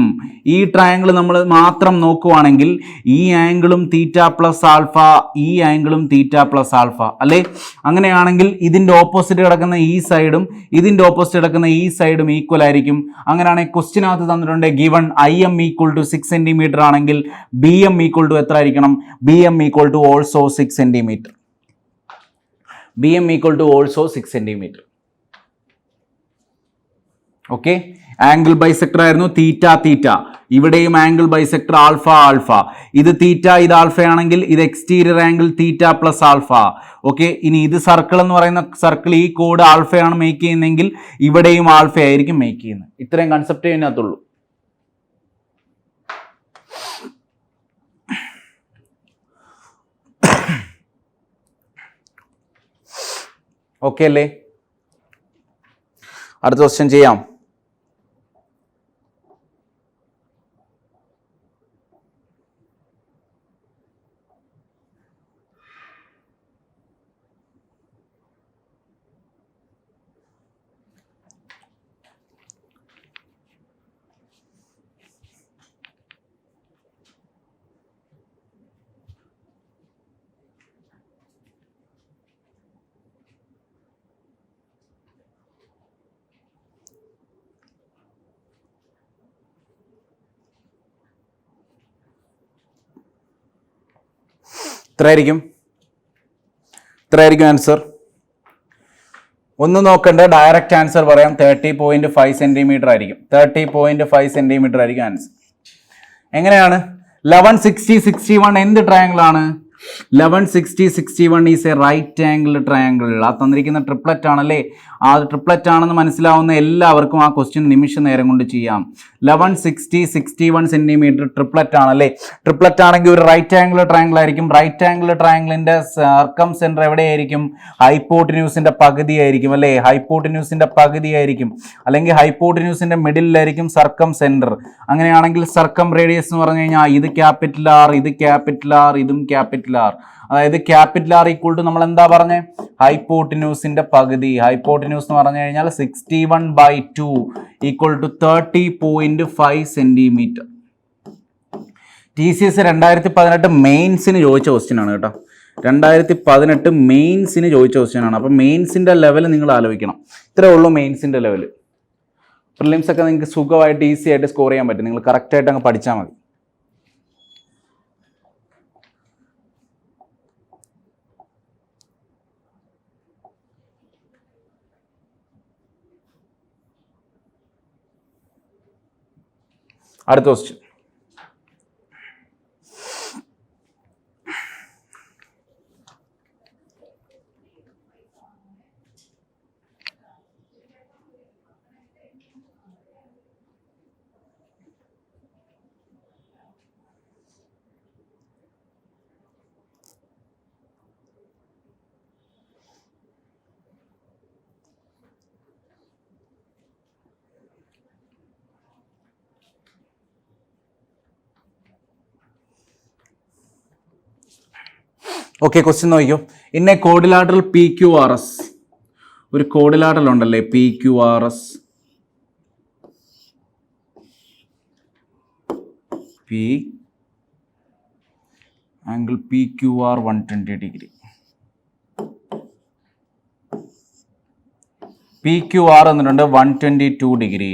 ഈ ട്രയാങ്കിൾ നമ്മൾ മാത്രം നോക്കുവാണെങ്കിൽ ഈ ആംഗിളും തീറ്റ പ്ലസ് ആൽഫ, ഈ ആംഗിളും തീറ്റ പ്ലസ് ആൽഫ, അല്ലെ? അങ്ങനെയാണെങ്കിൽ ഇതിന്റെ ഓപ്പോസിറ്റ് കിടക്കുന്ന ഈ സൈഡും ഇതിന്റെ ഓപ്പോസിറ്റ് കിടക്കുന്ന ഈ സൈഡും ഈക്വൽ ആയിരിക്കും. അങ്ങനെയാണെങ്കിൽ ക്വസ്റ്റിനകത്ത് തന്നിട്ടുണ്ട് ഗിവൺ IM = 6 സെന്റിമീറ്റർ ആണെങ്കിൽ BM = എത്ര ആയിരിക്കണം? BM = also 6 centimetre. BM = also 6 centimetre. Okay, angle bisector ആയിരുന്നു തീറ്റ തീറ്റ. ഇവിടെയും ആംഗിൾ ബൈസെക്ടർ ആൽഫ ആൽഫ. ഇത് തീറ്റ, ഇത് ആൽഫ ആണെങ്കിൽ ഇത് exterior angle theta plus alpha. Okay, ഇനി ഇത് സർക്കിൾ എന്ന് പറയുന്ന സർക്കിൾ ഈ കോഡ് ആൽഫയാണ് മേക്ക് ചെയ്യുന്നതെങ്കിൽ ഇവിടെയും ആൽഫ ആയിരിക്കും മേക്ക് ചെയ്യുന്നത്. ഇത്രയും കൺസെപ്റ്റ് ഇതിനകത്തുള്ളൂ. ഓക്കെ അല്ലേ? അടുത്ത ക്വസ്റ്റ്യൻ ചെയ്യാം. എത്രയായിരിക്കും ആൻസർ? ഒന്ന് നോക്കണ്ട, ഡയറക്റ്റ് ആൻസർ പറയാം. 30.5 സെന്റിമീറ്റർ ആയിരിക്കും. 30.5 സെന്റിമീറ്റർ ആയിരിക്കും ആൻസർ. എങ്ങനെയാണ്? 1160-61 എന്ത് ട്രയാങ്കിൾ ആണ്? 1160-61 is a right angle triangle. ആ തന്നിരിക്കുന്ന ട്രിപ്ലറ്റ് ആണല്ലേ, ആ ട്രിപ്ലറ്റ് ആണെന്ന് മനസ്സിലാവുന്ന എല്ലാവർക്കും ആ ക്വസ്റ്റ്യൻ നിമിഷ നേരം കൊണ്ട് ചെയ്യാം. 1160-61 സെന്റിമീറ്റർ ട്രിപ്ലറ്റ് ആണല്ലേ. ട്രിപ്ലറ്റ് ആണെങ്കിൽ ഒരു റൈറ്റ് ആംഗിൾ ട്രയാങ്കിൾ ആയിരിക്കും. റൈറ്റ് ആംഗിൾ ട്രയാങ്കിളിന്റെ സർക്കം സെന്റർ എവിടെയായിരിക്കും? ഹൈപ്പോട്ടിന്യൂസിന്റെ പകുതി ആയിരിക്കും, അല്ലേ? ഹൈപ്പോട്ടിന്യൂസിന്റെ പകുതി ആയിരിക്കും, അല്ലെങ്കിൽ ഹൈപ്പോട്ടിന്യൂസിന്റെ മിഡിലായിരിക്കും സർക്കം സെന്റർ. അങ്ങനെയാണെങ്കിൽ സർക്കം റേഡിയസ് എന്ന് പറഞ്ഞു കഴിഞ്ഞാൽ ഇത് ക്യാപിറ്റൽ R, ഇത് ക്യാപിറ്റൽ R, ഇതും ക്യാപിറ്റൽ R. അതായത് ക്യാപിറ്റൽ R = നമ്മൾ എന്താ പറഞ്ഞേ? ഹൈപ്പോട്ടിന്യൂസിന്റെ പകുതി. ഹൈപ്പോട്ടിന്യൂസ് എന്ന് പറഞ്ഞു കഴിഞ്ഞാൽ 61/2 = 30.5 സെന്റിമീറ്റർ. TCS 2018 മെയിൻസിന് ചോദിച്ച ക്വസ്റ്റ്യൻ ആണ് കേട്ടോ. 2018 മെയിൻസിന് ചോദിച്ച ക്വസ്റ്റ്യൻ ആണ്. അപ്പം മെയിൻസിന്റെ ലെവൽ നിങ്ങൾ ആലോചിക്കണം. ഇത്രേ ഉള്ളൂ മെയിൻസിന്റെ ലെവൽ. പ്രിലിംസ് ഒക്കെ നിങ്ങൾക്ക് സുഖമായിട്ട് ഈസി ആയിട്ട് സ്കോർ ചെയ്യാൻ പറ്റും. നിങ്ങൾ കറക്റ്റായിട്ട് അങ്ങ് പഠിച്ചാൽ മതി. അടുത്ത ക്വസ്റ്റ്യൻ. ഓക്കെ, ക്വസ്റ്റ്യൻ നോക്കിയോ. ഇന്നെ കോഡിലാറ്ററൽ PQRS, ഒരു കോഡിലാറ്ററൽ ഉണ്ടല്ലേ PQRS, angle PQR 120 degree. PQR എന്നിട്ടുണ്ട് 122 degree.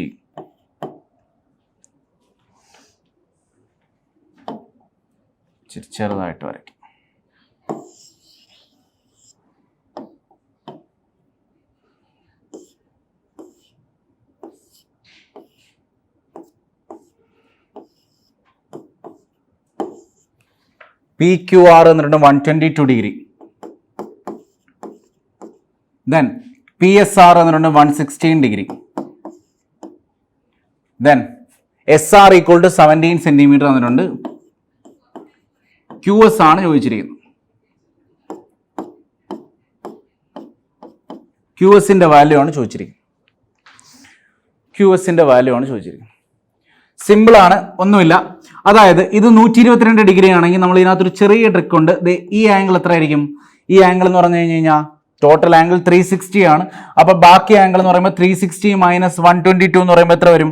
ചെറുതായിട്ട് വരയ്ക്കും. PQR എന്നിട്ട് 122 ഡിഗ്രി. ദെൻ PSR എന്നിട്ട് 116 ഡിഗ്രി. ദെൻ SR = 17 സെന്റിമീറ്റർ എന്നിട്ടുണ്ട്. QS ആണ് ചോദിച്ചിരിക്കുന്നത്. QSന്റെ വാല്യൂ ആണ് ചോദിച്ചിരിക്കുന്നത്. സിമ്പിൾ ആണ്, ഒന്നുമില്ല. അതായത് ഇത് 122 ഡിഗ്രി ആണെങ്കിൽ നമ്മൾ ഇതിനകത്തൊരു ചെറിയ ട്രിക്ക് ഉണ്ട്. ഈ ആംഗിൾ എത്ര ആയിരിക്കും? ഈ ആംഗിൾ എന്ന് പറഞ്ഞു കഴിഞ്ഞാൽ ടോട്ടൽ ആംഗിൾ 360 ആണ്. അപ്പൊ ബാക്കി ആംഗിൾ എന്ന് പറയുമ്പോൾ 360 മൈനസ് 122 എന്ന് പറയുമ്പോൾ എത്ര വരും?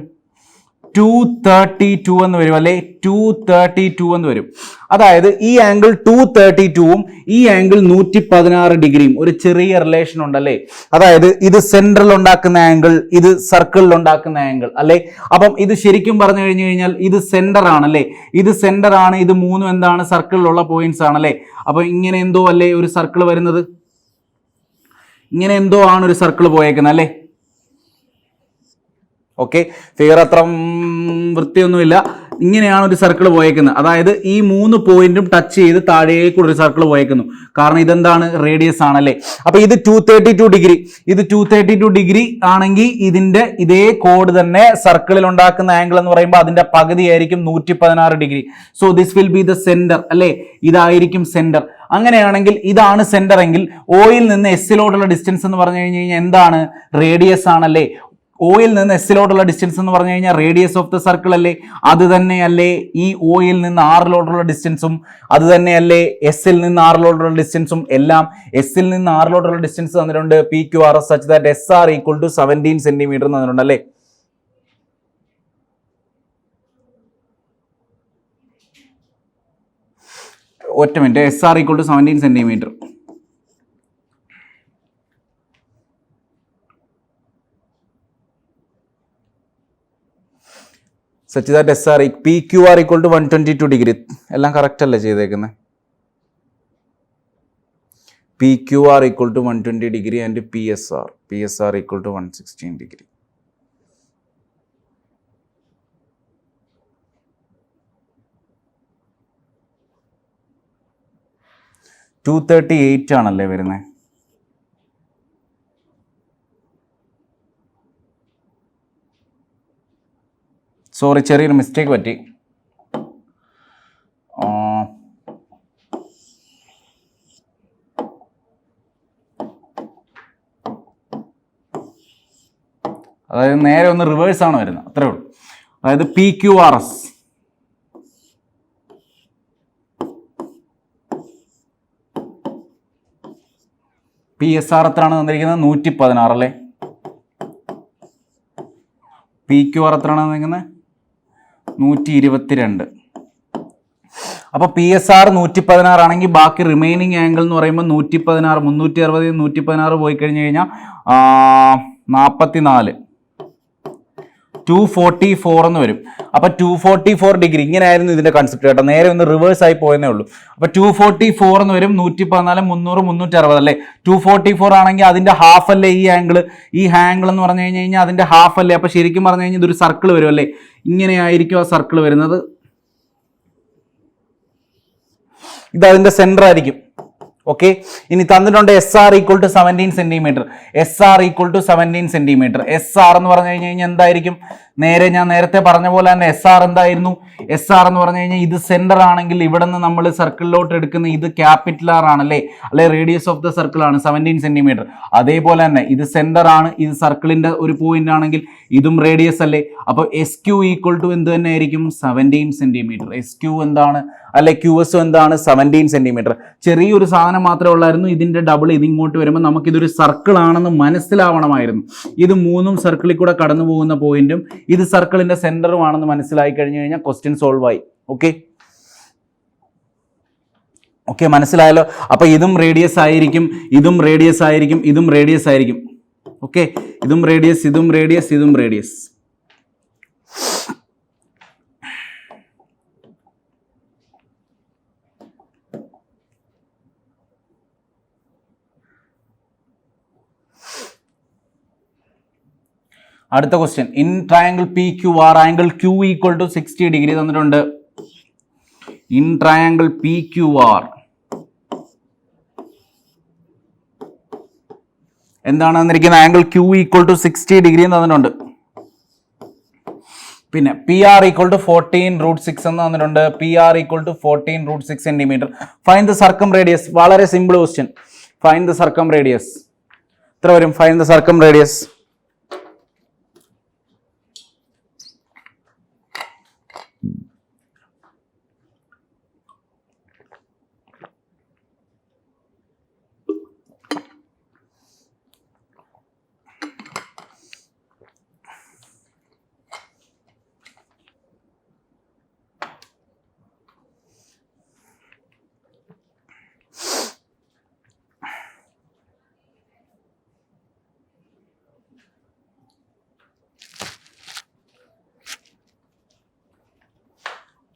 232 എന്ന് വരും അല്ലെ, 232 എന്ന് വരും. അതായത് ഈ ആംഗിൾ 232ഉം ഈ ആംഗിൾ 116 ഡിഗ്രിയും ഒരു ചെറിയ റിലേഷൻ ഉണ്ടല്ലേ. അതായത് ഇത് സെൻട്രൽ ഉണ്ടാക്കുന്ന ആംഗിൾ, ഇത് സർക്കിളിൽ ഉണ്ടാക്കുന്ന ആംഗിൾ അല്ലെ. അപ്പം ഇത് ശരിക്കും പറഞ്ഞു കഴിഞ്ഞു കഴിഞ്ഞാൽ ഇത് സെന്റർ ആണല്ലേ, ഇത് സെന്റർ ആണ്, ഇത് മൂന്നും എന്താണ്? സർക്കിളിലുള്ള പോയിന്റ്സ് ആണല്ലേ. അപ്പൊ ഇങ്ങനെ എന്തോ അല്ലേ ഒരു സർക്കിൾ വരുന്നത്, ഇങ്ങനെ എന്തോ ആണ് ഒരു സർക്കിൾ പോയേക്കുന്നത് അല്ലേ. ഓക്കെ, ഫിഗർ അത്ര വൃത്തിയൊന്നുമില്ല, ഇങ്ങനെയാണ് ഒരു സർക്കിൾ പോയേക്കുന്നത്. അതായത് ഈ 3 പോയിന്റും ടച്ച് ചെയ്ത് താഴേക്കൂടെ ഒരു സർക്കിൾ പോയേക്കുന്നു. കാരണം ഇതെന്താണ്? റേഡിയസ് ആണല്ലേ. അപ്പൊ ഇത് 232 ഡിഗ്രി, ഇത് 232 ഡിഗ്രി ആണെങ്കിൽ ഇതിന്റെ ഇതേ കോഡ് തന്നെ സർക്കിളിൽ ഉണ്ടാക്കുന്ന ആംഗിൾ എന്ന് പറയുമ്പോൾ അതിന്റെ പകുതിയായിരിക്കും 116 degree. So this will be the centre അല്ലേ, ഇതായിരിക്കും സെന്റർ. അങ്ങനെയാണെങ്കിൽ ഇതാണ് സെന്റർ എങ്കിൽ ഓയിൽ നിന്ന് എസ്സിലോട്ടുള്ള ഡിസ്റ്റൻസ് എന്ന് പറഞ്ഞു കഴിഞ്ഞാൽ എന്താണ്? റേഡിയസ് ആണല്ലേ. ഓയിൽ നിന്ന് എസ്സിലോട്ടുള്ള ഡിസ്റ്റൻസ് എന്ന് പറഞ്ഞു കഴിഞ്ഞാൽ റേഡിയസ് ഓഫ് ദ സർക്കിൾ അല്ലേ. അത് തന്നെയല്ലേ ഈ ഓയിൽ നിന്ന് ആറിലോട്ടുള്ള ഡിസ്റ്റൻസും, അത് തന്നെയല്ലേ എസ്സിൽ നിന്ന് ആറിലോട്ടുള്ള ഡിസ്റ്റൻസും. എല്ലാം എസ്സിൽ നിന്ന് ആറിലോട്ടുള്ള ഡിസ്റ്റൻസ് തന്നിട്ടുണ്ട്. PQRS such that SR equal to 17 centimetre തന്നിട്ടുണ്ട് അല്ലേ. ഒറ്റ minute, SR equal to 17 centimetre. Such that SR PQR equal to 122 degree. എല്ലാം കറക്റ്റ് അല്ലേ ചെയ്തേക്കുന്നത്? PQR equal to 120 degree and PSR equal to 116 degree. $238 ആണല്ലേ വരുന്നത്. സോറി, ചെറിയൊരു മിസ്റ്റേക്ക് പറ്റി. അതായത് നേരെ ഒന്ന് റിവേഴ്സ് ആണ് വരുന്നത്, അത്രേ ഉള്ളൂ. അതായത് PQRS PSR എത്രയാണ് തന്നിരിക്കുന്നത്? 116 അല്ലേ. PQR എത്രയാണ് തന്നിരിക്കുന്നത്? 122. അപ്പോൾ PSR 116 ആണെങ്കിൽ ബാക്കി റിമൈനിങ് ആംഗിൾ എന്ന് പറയുമ്പോൾ 116, 360 116 പോയി കഴിഞ്ഞ് കഴിഞ്ഞാൽ 44, 244 എന്ന് വരും. അപ്പൊ 244 ഡിഗ്രി. ഇങ്ങനെയായിരുന്നു ഇതിന്റെ കൺസെപ്റ്റ് കേട്ടോ, നേരെ ഒന്ന് റിവേഴ്സ് ആയി പോയെന്നേ ഉള്ളൂ. അപ്പൊ 244 എന്ന് വരും. 114, 300, 360 അല്ലേ. 244 ആണെങ്കിൽ അതിന്റെ ഹാഫ് അല്ലേ ഈ ആംഗിൾ. ഈ ആംഗിൾ എന്ന് പറഞ്ഞു കഴിഞ്ഞാൽ അതിന്റെ ഹാഫ് അല്ലേ. അപ്പൊ ശരിക്കും പറഞ്ഞു കഴിഞ്ഞാൽ ഇതൊരു സർക്കിൾ വരും അല്ലേ. ഇങ്ങനെയായിരിക്കും ആ സർക്കിൾ വരുന്നത്. ഇത് അതിന്റെ സെന്റർ ആയിരിക്കും. ഓക്കെ, ഇനി തന്നിട്ടുണ്ട് SR equal to 17 centimetre. SR equal to 17 centimetre. SR എന്ന് പറഞ്ഞു കഴിഞ്ഞാൽ എന്തായിരിക്കും? ഞാൻ നേരത്തെ പറഞ്ഞ പോലെ തന്നെ SR എന്തായിരുന്നു? SR എന്ന് പറഞ്ഞു കഴിഞ്ഞാൽ ഇത് സെന്റർ ആണെങ്കിൽ ഇവിടെ നിന്ന് നമ്മൾ സർക്കിളിലോട്ട് എടുക്കുന്ന ഇത് ക്യാപിറ്റൽ R ആണല്ലേ, അല്ലെ. റേഡിയസ് ഓഫ് ദ സർക്കിൾ ആണ് 17 സെന്റിമീറ്റർ. അതേപോലെ തന്നെ ഇത് സെന്റർ ആണ്, ഇത് സർക്കിളിന്റെ ഒരു പോയിന്റ് ആണെങ്കിൽ ഇതും റേഡിയസ് അല്ലേ. അപ്പൊ SQ ഈക്വൽ ടു എന്ത് തന്നെ ആയിരിക്കും? 17 സെന്റിമീറ്റർ. SQ എന്താണ് അല്ലെ, QS എന്താണ്? 17 സെന്റിമീറ്റർ. ചെറിയൊരു സാധനം മാത്രമേ ഉള്ളായിരുന്നു, ഇതിന്റെ ഡബിൾ ഇത് ഇങ്ങോട്ട് വരുമ്പോൾ നമുക്കിതൊരു സർക്കിൾ ആണെന്ന് മനസ്സിലാവണമായിരുന്നു. ഇത് മൂന്നും സർക്കിളിൽ കൂടെ കടന്നു പോകുന്ന പോയിന്റും ഇത് സർക്കിളിന്റെ സെന്ററും ആണെന്ന് മനസ്സിലായി കഴിഞ്ഞു കഴിഞ്ഞാൽ ക്വസ്റ്റ്യൻ സോൾവ് ആയി. ഓക്കെ, മനസ്സിലായല്ലോ. അപ്പൊ ഇതും റേഡിയസ് ആയിരിക്കും, ഇതും റേഡിയസ് ആയിരിക്കും, ഇതും റേഡിയസ് ആയിരിക്കും. ഓക്കെ, ഇതും റേഡിയസ്, ഇതും റേഡിയസ്, ഇതും റേഡിയസ്. അടുത്ത question, in triangle PQR angle Q equal to 60 degree തന്നിട്ടുണ്ട്. ഇൻ ട്രയാങ്കിൾ PQR എന്താണ് തന്നിരിക്കുന്നത്? Angle Q equal to 60 degree തന്നിട്ടുണ്ട്. പിന്നെ PR ഈക്വൽ ടു 14√6 എന്ന് തന്നിട്ടുണ്ട്. PR equal to 14√6 centimetre. Find the circumradius. വളരെ simple question. Find the circumradius. എത്ര വരും? Find the circumradius.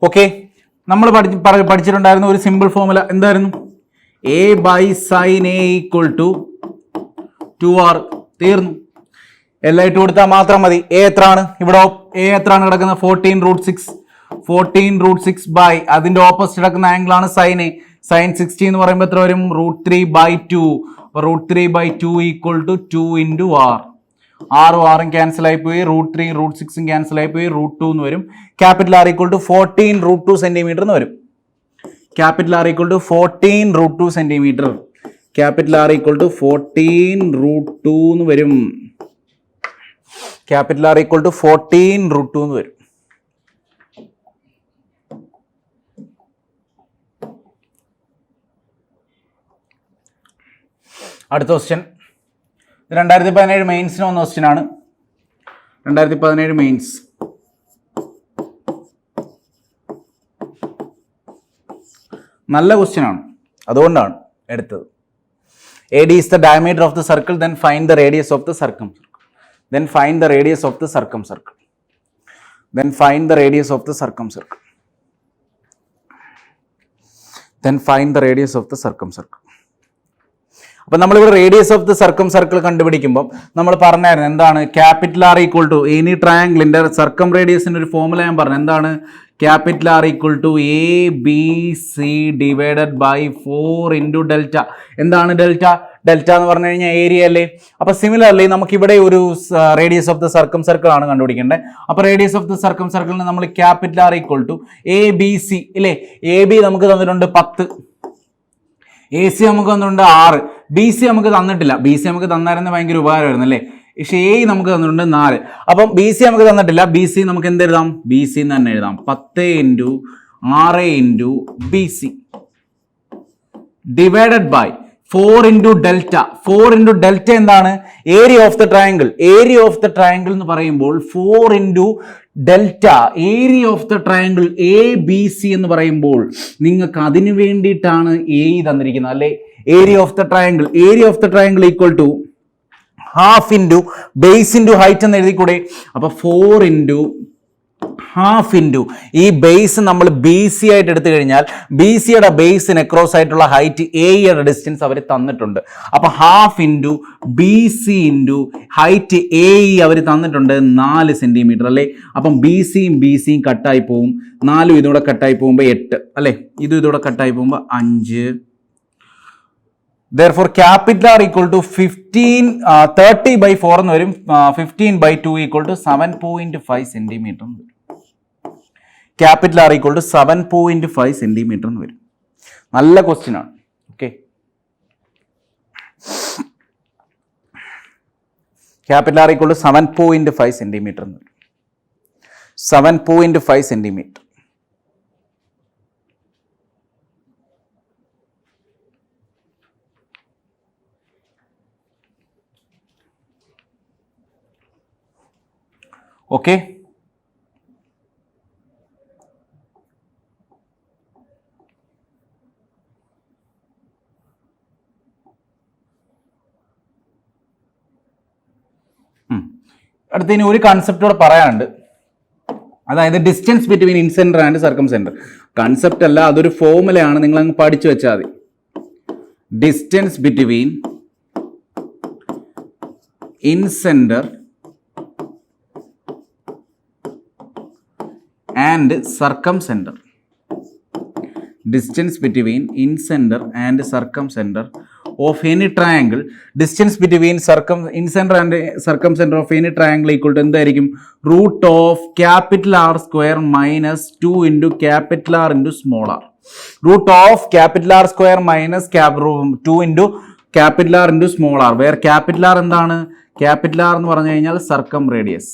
Okay, നമ്മൾ പഠിച്ചിട്ടുണ്ടായിരുന്ന ഒരു സിമ്പിൾ ഫോമുല എന്തായിരുന്നു? A by sine A equal to 2r. തീർന്നു. എല്ലാം ഇട്ട് കൊടുത്താൽ മാത്രം മതി. എ എത്രയാണ്? ഇവിടെ എ എത്രയാണ് കിടക്കുന്നത്? 14√6. 14√6 ബൈ അതിന്റെ ഓപ്പോസിറ്റ് കിടക്കുന്ന ആംഗിൾ ആണ് സൈൻ എ. സൈൻ 60 എന്ന് പറയുമ്പോൾ എത്ര വരും? √3/2. √3/2 ഈക്വൽ ടു 2 ഇൻറ്റു ആർ. ആറും ക്യാൻസൽ ആയി പോയി. √3 √6 ക്യാൻസൽ ആയി പോയി. √2 എന്ന് വരും. Capital R equal to 14√2 centimetre എന്ന് വരും. Capital R equal to 14√2 centimetre. Capital R equal to 14√2 എന്ന് വരും. ക്യാപിറ്റൽ ആർ ഈക്വൽ ടു 14√2 എന്ന് വരും. അടുത്ത ക്വസ്റ്റ്യൻ 2017 മെയിൻസിന് വന്ന ക്വസ്റ്റ്യൻ ആണ്. 2017 മെയിൻസ്. നല്ല ക്വസ്റ്റ്യൻ ആണ്, അതുകൊണ്ടാണ് എടുത്തത്. AD is the diameter of the circle, then find the radius of the circumcircle. Then find the radius of the circumcircle. Then find the radius of the circumcircle. Then find the radius of the circumcircle. അപ്പം നമ്മളിവിടെ റേഡിയസ് ഓഫ് ദ സർക്കിൾ കണ്ടുപിടിക്കുമ്പോൾ നമ്മൾ പറഞ്ഞായിരുന്നു എന്താണ്? Capital R equal to any ട്രയാങ്കിളിൻ്റെ സർക്കം റേഡിയസിൻ്റെ ഒരു ഫോമുല ഞാൻ പറഞ്ഞു. എന്താണ്? Capital R equal to ABC divided by 4 into delta. എന്താണ് ഡെൽറ്റ? ഡെൽറ്റ എന്ന് പറഞ്ഞു കഴിഞ്ഞാൽ ഏരിയ അല്ലേ? അപ്പോൾ സിമിലർലി നമുക്കിവിടെ ഒരു റേഡിയസ് ഓഫ് ദ സർക്കിൾ ആണ് കണ്ടുപിടിക്കേണ്ടത്. അപ്പോൾ റേഡിയസ് ഓഫ് ദ സർക്കിളിന് നമ്മൾ capital R equal to ABC ഇല്ലേ? AB നമുക്ക് തന്നിട്ടുണ്ട് 10, AC നമുക്ക് തന്നിട്ടുണ്ട് 6, BC നമുക്ക് തന്നിട്ടില്ല. BC നമുക്ക് തന്നായിരുന്ന ഭയങ്കര ഉപകാരമായിരുന്നു അല്ലേ? പക്ഷേ A നമുക്ക് തന്നിട്ടുണ്ട് 4. അപ്പം BC നമുക്ക് തന്നിട്ടില്ല. BC നമുക്ക് എന്ത് എഴുതാം? BC എന്ന് തന്നെ എഴുതാം. 10 into 6 into BC divided by 4 into delta. 4 into delta എന്താണ്? Area of the triangle. Area of the triangle എന്ന് പറയുമ്പോൾ 4 into delta area of the triangle ABC എന്ന് പറയുമ്പോൾ നിങ്ങൾക്ക് അതിന് വേണ്ടിയിട്ടാണ് A തന്നിരിക്കുന്നത് അല്ലേ? Area of the triangle. Area of the triangle equal to half into base into height എന്ന് എഴുതിക്കൂടെ? അപ്പോൾ 4 ഇൻറ്റു ഹാഫ് ഇൻറ്റു ഈ ബേസ് നമ്മൾ BC ആയിട്ട് എടുത്തു കഴിഞ്ഞാൽ BCയുടെ ബേസിന് ക്രോസ് ആയിട്ടുള്ള ഹൈറ്റ് എയുടെ ഡിസ്റ്റൻസ് അവർ തന്നിട്ടുണ്ട്. അപ്പോൾ half into BC into height AE അവർ തന്നിട്ടുണ്ട് 4 സെൻറ്റിമീറ്റർ അല്ലേ? അപ്പം BCയും കട്ടായി പോവും. 4 ഇതൂടെ കട്ടായി പോകുമ്പോൾ 8 അല്ലേ? ഇതൂടെ കട്ടായി പോകുമ്പോൾ 5. Therefore capital R equal to 30/4 എന്ന് വരും. 15/2 equal to 7.5 സെന്റിമീറ്റർ എന്ന് വരും. Capital R equal to 7.5 centimetre എന്ന് വരും. നല്ല ക്വസ്റ്റ്യൻ ആണ്. Okay, capital R equal to 7.5 centimetre എന്ന് വരും. 7.5 സെന്റിമീറ്റർ. ഓക്കെ, അടുത്തതിന് ഒരു കൺസെപ്റ്റ് കൂടെ പറയാനുണ്ട്. അതായത് distance between incentre and circumcentre. Concept അല്ല, അതൊരു ഫോമുലയാണ്, നിങ്ങൾ അങ്ങ് പഠിച്ചു വെച്ചാൽ മതി. Distance between incentre and circumcentre. Distance between incenter and circumcenter of any triangle. Distance between incenter and circumcenter of any triangle equal to എന്തായിരിക്കും? Root of capital R square minus 2 into capital R into small r. Root of capital R square minus 2 into capital R into small r. Where capital R എന്താണ്? Capital R എന്ന് പറഞ്ഞു കഴിഞ്ഞാൽ circum radius.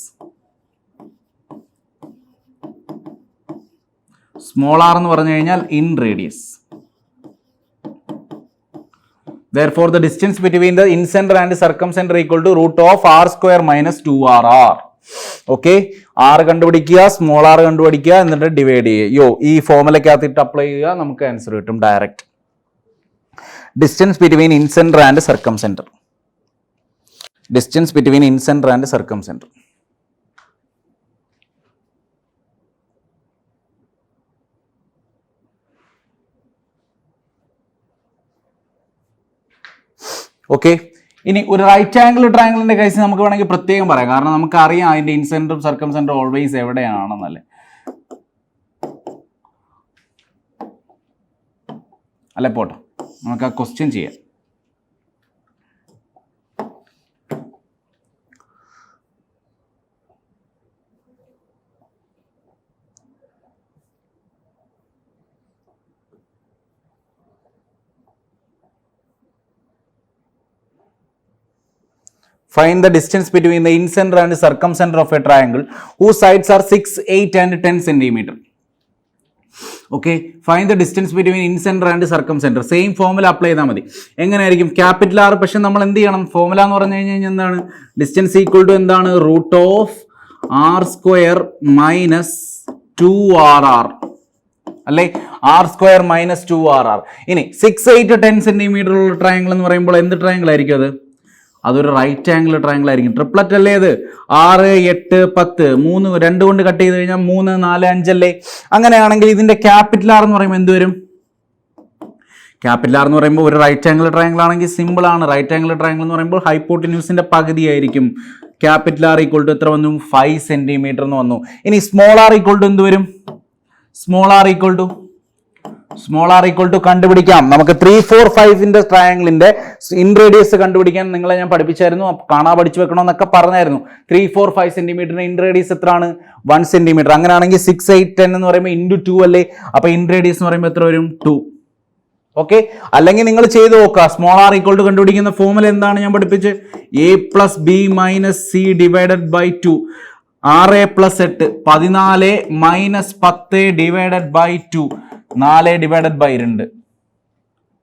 സ്മോൾ ആർ എന്ന് പറഞ്ഞു കഴിഞ്ഞാൽ in radius. Therefore the distance between the incenter and circumcenter equal to root of r square minus 2rr. Okay, R കണ്ടുപിടിക്കുക, സ്മോൾ ആർ കണ്ടുപിടിക്കുക, എന്നിട്ട് ഡിവൈഡ് ചെയ്യുക. ഈ ഫോമുലക്കകത്തിട്ട് അപ്ലൈ ചെയ്യുക, നമുക്ക് ആൻസർ കിട്ടും direct. Distance between incentre and circumcentre. Distance between incentre and circumcentre. Okay. ഇനി ഒരു റൈറ്റ് ആംഗിൾ ട്രയാംഗിളിന്റെ കേസ് നമുക്ക് വേണമെങ്കിൽ പ്രത്യേകം പറയാം, കാരണം നമുക്ക് അറിയാം അതിന്റെ ഇൻസെന്ററും സർക്കം സെന്ററും ഓൾവേസ് എവിടെയാണെന്നല്ലേ. അല്ലെ പോട്ടെ, നമുക്ക് ആ ക്വസ്റ്റ്യൻ ചെയ്യാം. Find the distance between the incenter and circumcenter of a triangle whose sides are 6, 8 and 10 centimeter. Okay, find the distance between incentre and circumcentre. Same formula apply ചെയ്താൽ മതി. എങ്ങനെയായിരിക്കും? ക്യാപിറ്റൽ ആർ, പക്ഷെ നമ്മൾ എന്ത് ചെയ്യണം? ഫോമുല എന്ന് പറഞ്ഞു കഴിഞ്ഞാൽ എന്താണ്? ഡിസ്റ്റൻസ് ഈക്വൽ ടു എന്താണ്? Root of R square minus 2RR അല്ലേ? R square minus 2RR. ഇനി 6, 8, 10 സെന്റിമീറ്റർ ഉള്ള ട്രയാങ്കിൾ എന്ന് പറയുമ്പോൾ എന്ത് ട്രയാങ്കിൾ ആയിരിക്കും അത്? അതൊരു റൈറ്റ് ആംഗിൾ ട്രയാങ്കിൾ ആയിരിക്കും. ട്രിപ്ലറ്റ് അല്ലേ അത്? 6, 8, 10, 3 2 കൊണ്ട് കട്ട് ചെയ്ത് കഴിഞ്ഞാൽ 3, 4, 5 അല്ലേ? അങ്ങനെയാണെങ്കിൽ ഇതിന്റെ ക്യാപിറ്റൽ ആർ എന്ന് പറയുമ്പോൾ എന്ത് വരും? ക്യാപിറ്റൽ ആർ എന്ന് പറയുമ്പോൾ ഒരു റൈറ്റ് ആംഗിൾ ട്രയാങ്കിൾ ആണെങ്കിൽ സിമ്പിൾ ആണ്. റൈറ്റ് ആംഗിൾ ട്രയാങ്കിൾ എന്ന് പറയുമ്പോൾ ഹൈപ്പോട്ടിന്യൂസിന്റെ പകുതി ആയിരിക്കും. ക്യാപിറ്റൽ ആർ ഈക്വൾ ടു എത്ര വന്നു? 5 സെന്റിമീറ്റർ എന്ന് വന്നു. ഇനി സ്മോൾ ആർ ഈക്വൾ ടു എന്ത് വരും? സ്മോൾ ആർ ഈക്വൾ ടു കണ്ടുപിടിക്കാം. നമുക്ക് 3, 4, 5 ട്രയാങ്കിളിന്റെ ഇൻ റേഡിയസ് കണ്ടുപിടിക്കാൻ നിങ്ങളെ ഞാൻ പഠിപ്പിച്ചായിരുന്നു. കാണാ പഠിച്ചു വെക്കണം എന്നൊക്കെ പറഞ്ഞായിരുന്നു. 3, 4, 5 സെന്റിമീറ്ററിന് ഇൻ റേഡിയസ് എത്രയാണ്? 1 സെന്റിമീറ്റർ. അങ്ങനെയാണെങ്കിൽ 6, 8, 10 എന്ന് പറയുമ്പോൾ ഇൻറ്റു 2 അല്ലേ? അപ്പൊ ഇൻ റേഡിയസ് എന്ന് പറയുമ്പോൾ എത്ര വരും? 2. ഓക്കെ, അല്ലെങ്കിൽ നിങ്ങൾ ചെയ്ത് നോക്കുക. സ്മോൾ ആർ ഈക്വൾ ടു കണ്ടുപിടിക്കുന്ന ഫോമുല എന്താണ് ഞാൻ പഠിപ്പിച്ച്? A + B - C divided by 2. 6 + 8 14 - 10 divided by 2 4 divided by 2.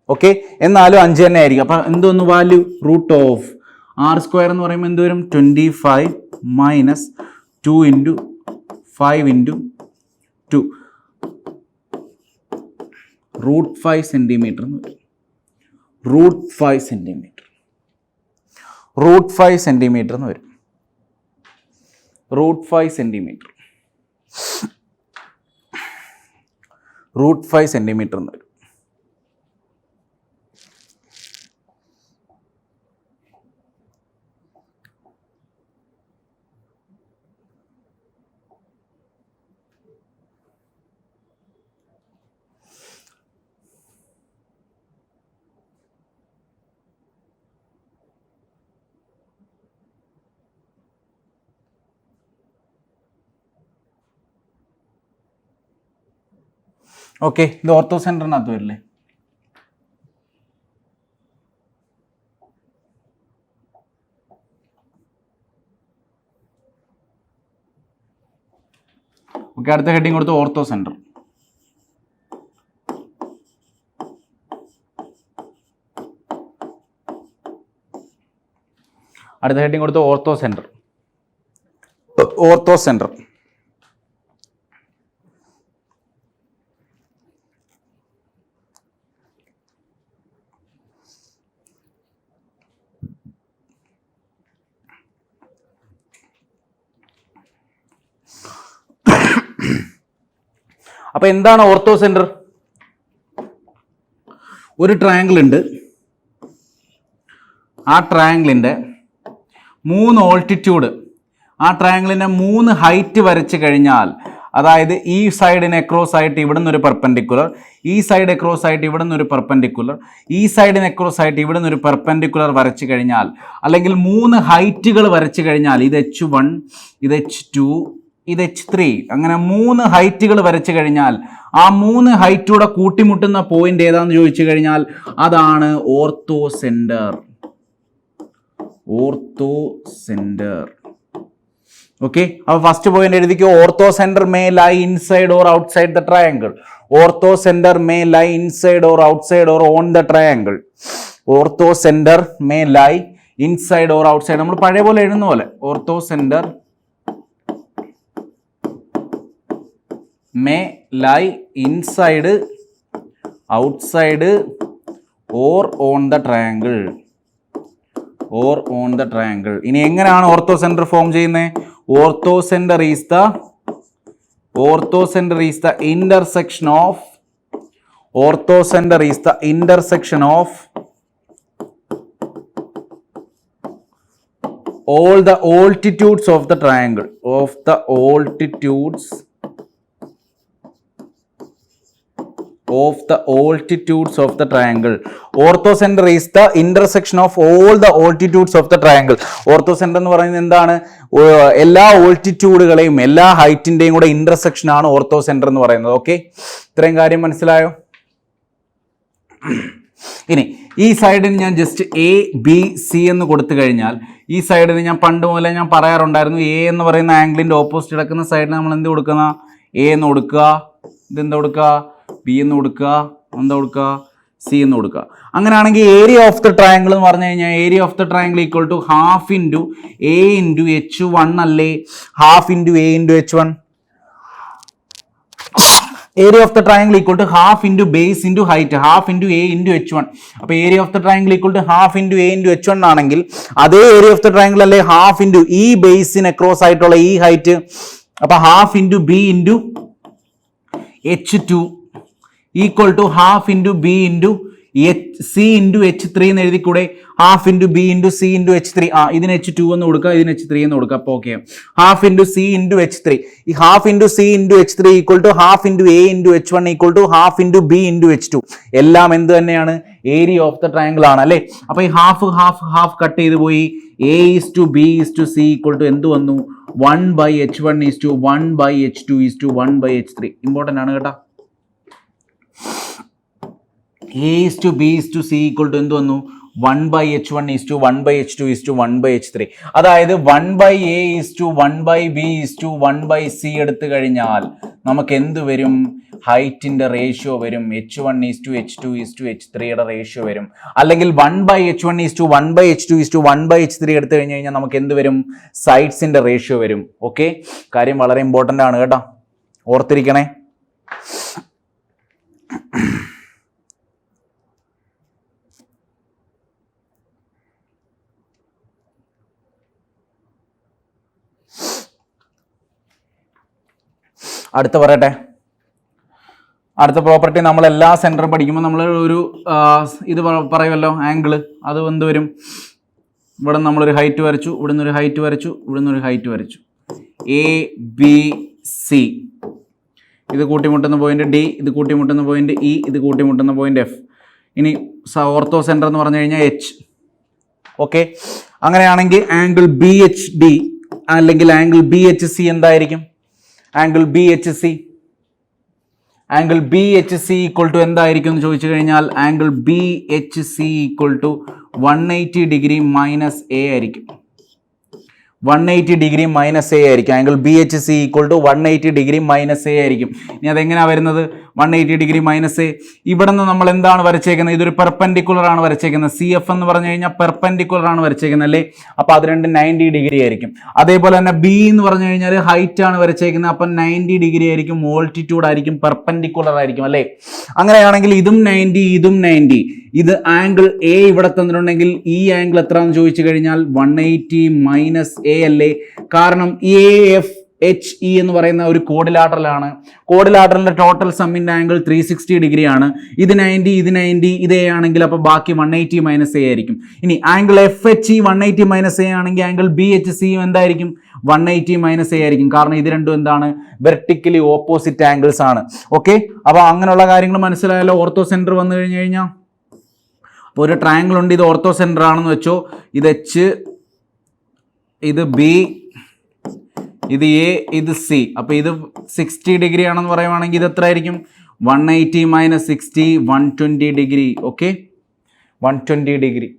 Okay, എന്നാലും 5 തന്നെ ആയിരിക്കും. അപ്പൊ എന്തോന്ന് value? Root of R square എന്ന് പറയുമ്പോൾ എന്ത് വരും? 25 - 2 × 5 × 2 റൂട്ട് 5 സെന്റിമീറ്റർ എന്ന് വരും. റൂട്ട് 5 സെന്റിമീറ്റർ എന്ന് വരും. റൂട്ട് 5 സെന്റിമീറ്റർ എന്ന് വരും. ഓക്കെ, ഇത് ഓർത്തോ സെന്ററിനകത്ത് വരില്ലേ? ഓക്കെ, അടുത്ത ഹെഡിങ് കൊടുത്ത് ഓർത്തോ സെന്റർ. അടുത്ത ഹെഡിങ് കൊടുത്ത് ഓർത്തോ സെന്റർ. അപ്പൊ എന്താണ് ഓർത്തോ സെന്റർ? ഒരു ട്രയാങ്കിൾ ഉണ്ട്. ആ ട്രയാങ്കിളിന്റെ 3 ഓൾട്ടിറ്റ്യൂഡ്, ആ ട്രയാങ്കിളിന്റെ 3 ഹൈറ്റ് വരച്ച് കഴിഞ്ഞാൽ, അതായത് ഈ സൈഡിന് അക്രോസ് ആയിട്ട് ഇവിടെ നിന്നൊരു പെർപെൻഡിക്കുലർ, ഈ സൈഡ് അക്രോസ് ആയിട്ട് ഇവിടെ നിന്നൊരു പെർപെൻഡിക്കുലർ, ഈ സൈഡിന് അക്രോസ് ആയിട്ട് ഇവിടെ നിന്നൊരു പെർപെൻഡിക്കുലർ വരച്ച് കഴിഞ്ഞാൽ, അല്ലെങ്കിൽ 3 ഹൈറ്റുകൾ വരച്ച് കഴിഞ്ഞാൽ, ഇത് H1, ഇത് H2, ഇത് H3, അങ്ങനെ 3 ഹൈറ്റുകൾ വരച്ചു കഴിഞ്ഞാൽ ആ 3 ഹൈറ്റൂടെ കൂട്ടിമുട്ടുന്ന പോയിന്റ് ഏതാന്ന് ചോദിച്ചു കഴിഞ്ഞാൽ അതാണ് ഓർത്തോ സെന്റർ. ഓക്കെ, അപ്പൊ ഫസ്റ്റ് പോയിന്റ് എഴുതിക്കോ. Orthocentre may lie inside or outside the triangle. Orthocentre may lie inside or outside or on the triangle. Orthocentre may lie inside or outside. നമ്മൾ പഴയ പോലെ എഴുതുന്ന പോലെ orthocentre may lie inside, outside or on the triangle. ഇനി എങ്ങനെയാണ് ഓർത്തോ സെന്റർ ഫോം ചെയ്യുന്നത്? Ortho centre is the intersection of all the altitudes of the triangle, of the altitudes of the triangle. Orthocenter is the intersection of all the altitudes of the triangle. Orthocenter എന്ന് പറയുന്നത് എന്താണ്? എല്ലാ ഓൾട്ടിറ്റ്യൂഡുകളെയും എല്ലാ ഹൈറ്റിന്റെയും കൂടെ ഇന്റർസെക്ഷൻ ആണ് ഓർത്തോസെന്റർ എന്ന് പറയുന്നത്. ഓക്കെ, ഇത്രയും കാര്യം മനസ്സിലായോ? ഇനി ഈ സൈഡിന് ഞാൻ ജസ്റ്റ് എ ബി സി എന്ന് കൊടുത്തു കഴിഞ്ഞാൽ ഈ സൈഡിന് ഞാൻ പണ്ട് മുതലേ ഞാൻ പറയാറുണ്ടായിരുന്നു, എ എന്ന് പറയുന്ന ആംഗിളിന്റെ ഓപ്പോസിറ്റ് കിടക്കുന്ന സൈഡിന് നമ്മൾ എന്ത് കൊടുക്കുന്ന? എ എന്ന് കൊടുക്കുക. ഇതെന്താ കൊടുക്കുക? ബി എന്ന് കൊടുക്കുക. എന്താ കൊടുക്കുക? സി എന്ന് കൊടുക്കുക. അങ്ങനെയാണെങ്കിൽ ഏരിയ ഓഫ് ദ ട്രയാങ്കിൾ എന്ന് പറഞ്ഞു കഴിഞ്ഞാൽ area of the triangle equal to half into A into H1 അല്ലേ? Half into A into H1. Area of the triangle equal to half into base into height, half into A into H1. അപ്പോൾ area of the triangle equal to half into A into H1 ആണെങ്കിൽ അതേ ഏരിയ ഓഫ് ദ ട്രയാങ്കിൾ അല്ലേ ഹാഫ് ഇൻറ്റു ഈ ബേസിന് അക്രോസ് ആയിട്ടുള്ള ഈ ഹൈറ്റ്. അപ്പോൾ half into B into H2 equal to half into B into C into H3 എന്ന് എഴുതിക്കൂടെ? Half into B into C into H3. ഇതിന് H2 എന്ന് കൊടുക്കുക, ഇതിന് H3 എന്ന് കൊടുക്കുക. അപ്പോൾ okay, half into C into H3. ഈ half into C into H3 equal to half into A into H1 equal to half into B into H2. എല്ലാം എന്ത് തന്നെയാണ്? ഏരിയ ഓഫ് ദ ട്രയാങ്കിൾ ആണ് അല്ലേ? അപ്പോൾ ഈ ഹാഫ് ഹാഫ് ഹാഫ് കട്ട് ചെയ്ത് പോയി. A is to B is to C equal to എന്ത് വന്നു? 1/H1 is to 1/H2 is to 1/H3. Important ആണ് കേട്ടോ. A is to B is to C equal to എന്ത് വന്നു? 1/H1 is to 1/H2 is to 1/H3. അതായത് 1/A is to 1/B is to 1/C എടുത്തു കഴിഞ്ഞാൽ നമുക്ക് എന്ത് വരും? ഹൈറ്റിന്റെ റേഷ്യോ വരും. H1 is to H2 is to H3യുടെ റേഷ്യോ വരും. അല്ലെങ്കിൽ 1/H1 is to 1/H2 is to 1/H3 എടുത്തു കഴിഞ്ഞാൽ നമുക്ക് എന്ത് വരും? സൈഡ്സിന്റെ റേഷ്യോ വരും. ഓക്കെ, കാര്യം വളരെ ഇമ്പോർട്ടൻ്റ് ആണ് കേട്ടോ, ഓർത്തിരിക്കണേ. അടുത്ത പറയട്ടെ. അടുത്ത പ്രോപ്പർട്ടി നമ്മൾ എല്ലാ സെൻറ്ററും പഠിക്കുമ്പോൾ നമ്മൾ ഒരു ഇത് പറയുമല്ലോ, ആംഗിള്. അത് എന്ത് വരും? ഇവിടെ നമ്മളൊരു ഹൈറ്റ് വരച്ചു, ഇവിടെ നിന്നൊരു ഹൈറ്റ് വരച്ചു, ഇവിടെ നിന്നൊരു ഹൈറ്റ് വരച്ചു. എ ബി സി, ഇത് കൂട്ടിമുട്ടുന്ന പോയിന്റ് ഡി, ഇത് കൂട്ടിമുട്ടുന്ന പോയിന്റ് ഇ, ഇത് കൂട്ടിമുട്ടുന്ന പോയിന്റ് എഫ്. ഇനി ഓർത്തോ സെൻറ്റർ എന്ന് പറഞ്ഞു കഴിഞ്ഞാൽ എച്ച്. ഓക്കെ, അങ്ങനെയാണെങ്കിൽ ആംഗിൾ ബി എച്ച് ഡി അല്ലെങ്കിൽ ആംഗിൾ ബി എച്ച് സി എന്തായിരിക്കും? Angle B H C equal to എന്തായിരിക്കും എന്ന് ചോദിച്ചു കഴിഞ്ഞാൽ angle B H C equal to 180 degree minus A ആയിരിക്കും. 180 ഡിഗ്രി മൈനസ് എ ആയിരിക്കും. Angle B H C equal to 180 degree minus A ആയിരിക്കും. ഇനി അതെങ്ങനെയാണ് വരുന്നത്? 180 ഡിഗ്രി മൈനസ് എ, ഇവിടെ നിന്ന് നമ്മൾ എന്താണ് വരച്ചേക്കുന്നത്? ഇതൊരു പെർപെൻഡിക്കുലർ ആണ് വരച്ചേക്കുന്നത്. സി എഫ് എന്ന് പറഞ്ഞു കഴിഞ്ഞാൽ പെർപെൻഡിക്കുലർ ആണ് വരച്ചേക്കുന്നത് അല്ലേ? അപ്പോൾ അത് രണ്ടും 90 ഡിഗ്രി ആയിരിക്കും. അതേപോലെ തന്നെ ബി എന്ന് പറഞ്ഞു കഴിഞ്ഞാൽ ഹൈറ്റ് ആണ് വരച്ചേക്കുന്നത്. അപ്പം 90 ഡിഗ്രി ആയിരിക്കും, ഓൾട്ടിറ്റ്യൂഡ് ആയിരിക്കും, പെർപെൻഡിക്കുലർ ആയിരിക്കും അല്ലേ? അങ്ങനെയാണെങ്കിൽ ഇതും 90, ഇതും 90. ഇത് ആംഗിൾ എ ഇവിടെ തന്നിട്ടുണ്ടെങ്കിൽ ഈ ആംഗിൾ എത്രയാണെന്ന് ചോദിച്ചു കഴിഞ്ഞാൽ 180 മൈനസ് എ അല്ലേ? കാരണം എ എഫ് എച്ച് ഇ എന്ന് പറയുന്ന ഒരു കോഡിലാറ്ററലാണ്. കോഡിലാറ്ററലിന്റെ ടോട്ടൽ സമ്മിന്റെ ആംഗിൾ 360 ഡിഗ്രി ആണ്. ഇത് 90, ഇത് 90, ഇതേ ആണെങ്കിൽ അപ്പോൾ ബാക്കി 180 മൈനസ് എ ആയിരിക്കും. ഇനി angle F H E 180 minus A ആണെങ്കിൽ ആംഗിൾ ബി എച്ച് സി എന്തായിരിക്കും? 180 മൈനസ് എ ആയിരിക്കും. കാരണം ഇത് രണ്ടും എന്താണ്? വെർട്ടിക്കലി ഓപ്പോസിറ്റ് ആംഗിൾസ് ആണ്. ഓക്കെ, അപ്പോൾ അങ്ങനെയുള്ള കാര്യങ്ങൾ മനസ്സിലായല്ലോ. ഓർത്തോ സെന്റർ വന്നു കഴിഞ്ഞു കഴിഞ്ഞാൽ അപ്പോൾ ഒരു ട്രയാങ്കിൾ ഉണ്ട്, ഇത് ഓർത്തോ സെന്റർ ആണെന്ന് വെച്ചോ. ഇത് എച്ച്, ഇത് ബി, ഇത് എ, ഇത് സി. അപ്പോൾ ഇത് 60 ഡിഗ്രി ആണെന്ന് പറയുവാണെങ്കിൽ ഇത് എത്ര ആയിരിക്കും? 180 മൈനസ് 60, 120 ഡിഗ്രി. Okay, 120 degree.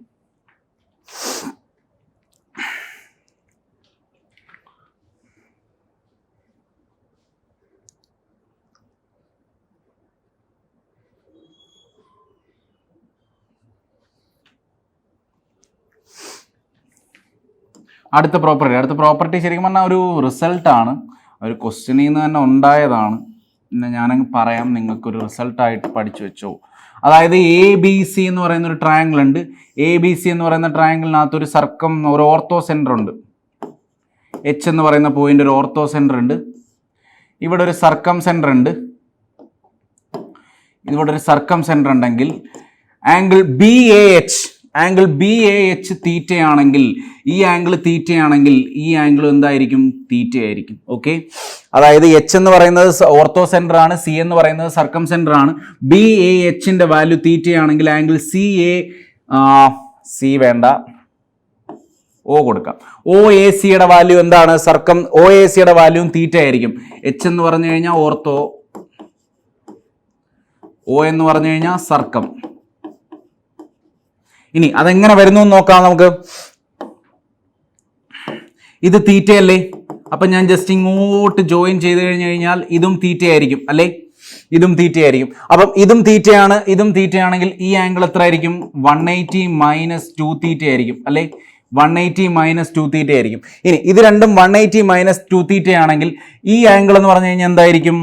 അടുത്ത പ്രോപ്പർട്ടി ശരിക്കും പറഞ്ഞാൽ ഒരു റിസൾട്ടാണ്, ഒരു ക്വസ്റ്റ്യനിൽ നിന്ന് തന്നെ ഉണ്ടായതാണ്. പിന്നെ ഞാനങ്ങ് പറയാം, നിങ്ങൾക്കൊരു റിസൾട്ടായിട്ട് പഠിച്ചു വെച്ചോ. അതായത് എ ബി സി എന്ന് പറയുന്ന ഒരു ട്രയാങ്കിൾ ഉണ്ട്. എ ബി സി എന്ന് പറയുന്ന ട്രയാങ്കിളിനകത്ത് ഒരു ഓർത്തോ സെൻറ്റർ ഉണ്ട്. എച്ച് എന്ന് പറയുന്ന പോയിന്റ് ഒരു ഓർത്തോ സെൻറ്റർ ഉണ്ട്. ഇവിടെ ഒരു സർക്കം സെൻറ്റർ ഉണ്ട്. ഇവിടെ ഒരു സർക്കം സെൻറ്റർ ഉണ്ടെങ്കിൽ angle B A H, angle B A H തീറ്റയാണെങ്കിൽ, ഈ ആംഗിൾ തീറ്റയാണെങ്കിൽ ഈ ആംഗിൾ എന്തായിരിക്കും? തീറ്റയായിരിക്കും. ഓക്കെ, അതായത് എച്ച് എന്ന് പറയുന്നത് ഓർത്തോ സെന്റർ ആണ്, സി എന്ന് പറയുന്നത് സർക്കം സെന്റർ ആണ്. ബി എ എച്ചിന്റെ വാല്യൂ തീറ്റയാണെങ്കിൽ ആംഗിൾ സി എ, സി വേണ്ട, ഓ കൊടുക്കാം. ഒ എ സിയുടെ വാല്യൂ എന്താണ്? സർക്കം ഒ എ സിയുടെ വാല്യൂ തീറ്റ ആയിരിക്കും. എച്ച് എന്ന് പറഞ്ഞു കഴിഞ്ഞാൽ ഓർത്തോ, ഒ എന്ന് പറഞ്ഞു കഴിഞ്ഞാൽ സർക്കം. ഇനി അതെങ്ങനെ വരുന്നു എന്ന് നോക്കാം നമുക്ക്. ഇത് തീറ്റയല്ലേ, അപ്പൊ ഞാൻ ജസ്റ്റ് ഇങ്ങോട്ട് ജോയിൻ ചെയ്ത് കഴിഞ്ഞു കഴിഞ്ഞാൽ ഇതും തീറ്റയായിരിക്കും അല്ലേ? ഇതും തീറ്റയായിരിക്കും. അപ്പം ഇതും തീറ്റയാണ്, ഇതും തീറ്റയാണെങ്കിൽ ഈ ആംഗിൾ എത്ര ആയിരിക്കും? 180 മൈനസ് 2 തീറ്റ ആയിരിക്കും അല്ലേ? 180 മൈനസ് 2 തീറ്റ ആയിരിക്കും. ഇനി ഇത് രണ്ടും 180 മൈനസ് 2 തീറ്റ ആണെങ്കിൽ ഈ ആംഗിൾ എന്ന് പറഞ്ഞു കഴിഞ്ഞാൽ എന്തായിരിക്കും?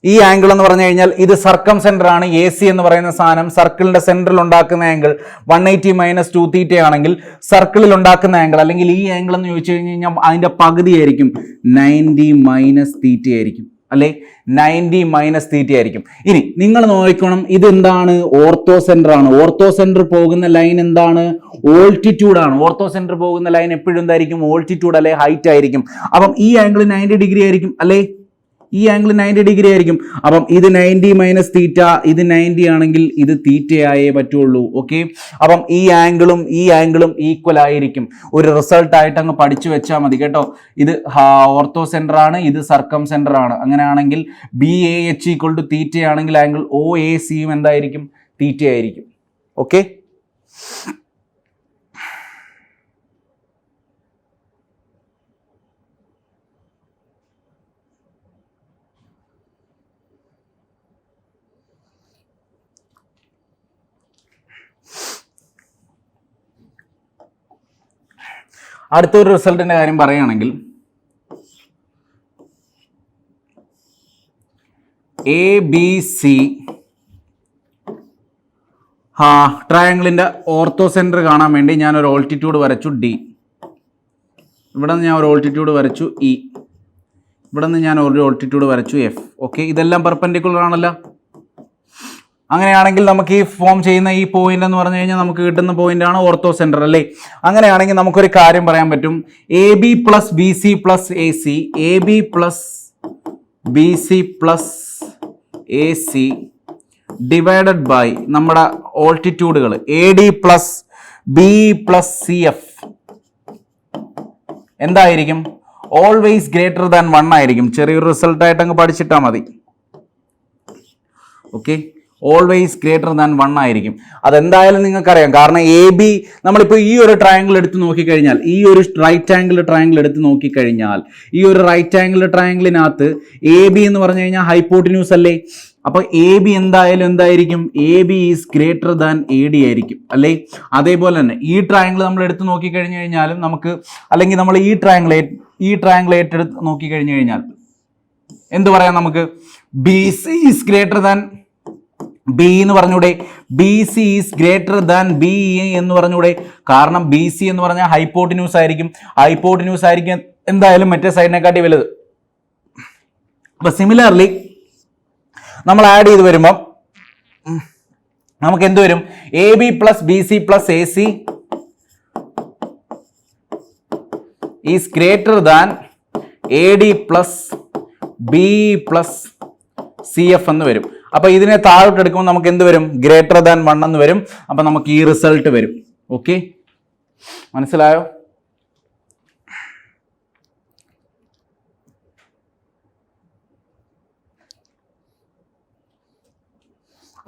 ഈ ആംഗിൾ എന്ന് പറഞ്ഞു കഴിഞ്ഞാൽ ഇത് സർക്കം സെന്റർ ആണ്. എ സി എന്ന് പറയുന്ന സാധനം സർക്കിളിന്റെ സെന്ററിൽ ഉണ്ടാക്കുന്ന ആംഗിൾ 180 മൈനസ് 2 തീറ്റ ആണെങ്കിൽ സർക്കിളിൽ ഉണ്ടാക്കുന്ന ആംഗിൾ അല്ലെങ്കിൽ ഈ ആംഗിൾ എന്ന് ചോദിച്ചു കഴിഞ്ഞാൽ അതിന്റെ പകുതി ആയിരിക്കും, 90 മൈനസ് തീറ്റ ആയിരിക്കും അല്ലെ? 90 മൈനസ് തീറ്റ ആയിരിക്കും. ഇനി നിങ്ങൾ നോക്കണം, ഇത് എന്താണ്? ഓർത്തോ സെന്റർ ആണ്. ഓർത്തോ സെന്റർ പോകുന്ന ലൈൻ എന്താണ്? ഓൾട്ടിറ്റ്യൂഡ് ആണ്. ഓർത്തോ സെന്റർ പോകുന്ന ലൈൻ എപ്പോഴും എന്തായിരിക്കും? ഓൾട്ടിറ്റ്യൂഡ് അല്ലെ, ഹൈറ്റ് ആയിരിക്കും. അപ്പം ഈ ആംഗിൾ 90 ഡിഗ്രി ആയിരിക്കും അല്ലേ? ഈ ആംഗിൾ 90 ഡിഗ്രി ആയിരിക്കും. അപ്പം ഇത് 90 മൈനസ് തീറ്റ, ഇത് 90 ആണെങ്കിൽ ഇത് തീറ്റയായേ പറ്റുള്ളൂ. ഓക്കെ, അപ്പം ഈ ആംഗിളും ഈക്വൽ ആയിരിക്കും. ഒരു റിസൾട്ട് ആയിട്ട് അങ്ങ് പഠിച്ചു വെച്ചാൽ മതി കേട്ടോ. ഇത് ഓർത്തോ സെന്റർ ആണ്, ഇത് സർക്കം സെന്റർ ആണ്. അങ്ങനെയാണെങ്കിൽ B A H equal to theta ആണെങ്കിൽ ആംഗിൾ ഒ എ സിയും എന്തായിരിക്കും? തീറ്റ ആയിരിക്കും. ഓക്കെ, അടുത്തൊരു റിസൾട്ടിന്റെ കാര്യം പറയുകയാണെങ്കിൽ എ ബി സി ട്രയാങ്കിളിന്റെ ഓർത്തോ സെന്റർ കാണാൻ വേണ്ടി ഞാൻ ഒരു ഓൾട്ടിറ്റ്യൂഡ് വരച്ചു ഡി. ഇവിടെ നിന്ന് ഞാൻ ഒരു ഓൾട്ടിറ്റ്യൂഡ് വരച്ചു ഇ. ഇവിടെ നിന്ന് ഞാൻ ഒരു ഓൾട്ടിറ്റ്യൂഡ് വരച്ചു എഫ്. ഓക്കെ, ഇതെല്ലാം പെർപെൻഡിക്കുലർ ആണല്ലോ. അങ്ങനെയാണെങ്കിൽ നമുക്ക് ഈ ഫോം ചെയ്യുന്ന ഈ പോയിന്റ് എന്ന് പറഞ്ഞു കഴിഞ്ഞാൽ നമുക്ക് കിട്ടുന്ന പോയിന്റ് ആണ് ഓർത്തോ സെന്റർ അല്ലേ? അങ്ങനെയാണെങ്കിൽ നമുക്കൊരു കാര്യം പറയാൻ പറ്റും, A B plus B C plus A C, A B plus B C plus A C divided by നമ്മുടെ ഓൾട്ടിറ്റ്യൂഡുകൾ A D plus B plus C F എന്തായിരിക്കും? ഓൾവേസ് ഗ്രേറ്റർ ദാൻ 1 ആയിരിക്കും. ചെറിയൊരു റിസൾട്ട് ആയിട്ട് അങ്ങ് പഠിച്ചിട്ടാൽ മതി. ഓക്കെ, ഓൾവേസ് ഗ്രേറ്റർ ദാൻ 1 ആയിരിക്കും. അതെന്തായാലും നിങ്ങൾക്കറിയാം. കാരണം എ ബി നമ്മളിപ്പോൾ ഈ ഒരു ട്രയാങ്കിൾ എടുത്ത് നോക്കിക്കഴിഞ്ഞാൽ, ഈ ഒരു റൈറ്റ് ആംഗിൾ ട്രയാങ്കിൾ എടുത്ത് നോക്കിക്കഴിഞ്ഞാൽ, ഈ ഒരു റൈറ്റ് ആംഗിൾ ട്രയാങ്കിളിനകത്ത് എ ബി എന്ന് പറഞ്ഞു കഴിഞ്ഞാൽ ഹൈപ്പോട്ടിന്യൂസ് അല്ലേ? അപ്പോൾ എ ബി എന്തായാലും എന്തായിരിക്കും? A B is greater than A D ആയിരിക്കും അല്ലേ? അതേപോലെ തന്നെ ഈ ട്രയാങ്കിൾ നമ്മൾ എടുത്ത് നോക്കിക്കഴിഞ്ഞു കഴിഞ്ഞാലും നമുക്ക്, അല്ലെങ്കിൽ നമ്മൾ ഈ ട്രയാങ്കിൾ ഏറ്റെടുത്ത് നോക്കിക്കഴിഞ്ഞു കഴിഞ്ഞാൽ എന്ത് പറയാം നമുക്ക്? B C is greater than B എന്ന് പറഞ്ഞൂടെ? B C is greater than B എന്ന് പറഞ്ഞൂടെ? കാരണം ബി സി എന്ന് പറഞ്ഞാൽ ഹൈപ്പോട്ടിന്യൂസ് ആയിരിക്കും. ഹൈപ്പോട്ടിന്യൂസ് ആയിരിക്കും എന്തായാലും മറ്റേ സൈഡിനെക്കാട്ടി വലുത്. അപ്പൊ സിമിലർലി നമ്മൾ ആഡ് ചെയ്ത് വരുമ്പം നമുക്ക് എന്ത് വരും? A B plus B C plus A C is greater than A D plus B plus C F എന്ന് വരും. അപ്പൊ ഇതിനെ താഴോട്ട് എടുക്കുമ്പോൾ നമുക്ക് എന്ത് വരും? ഗ്രേറ്റർ ദാൻ 1 എന്ന് വരും. അപ്പൊ നമുക്ക് ഈ റിസൾട്ട് വരും. ഓക്കെ, മനസ്സിലായോ?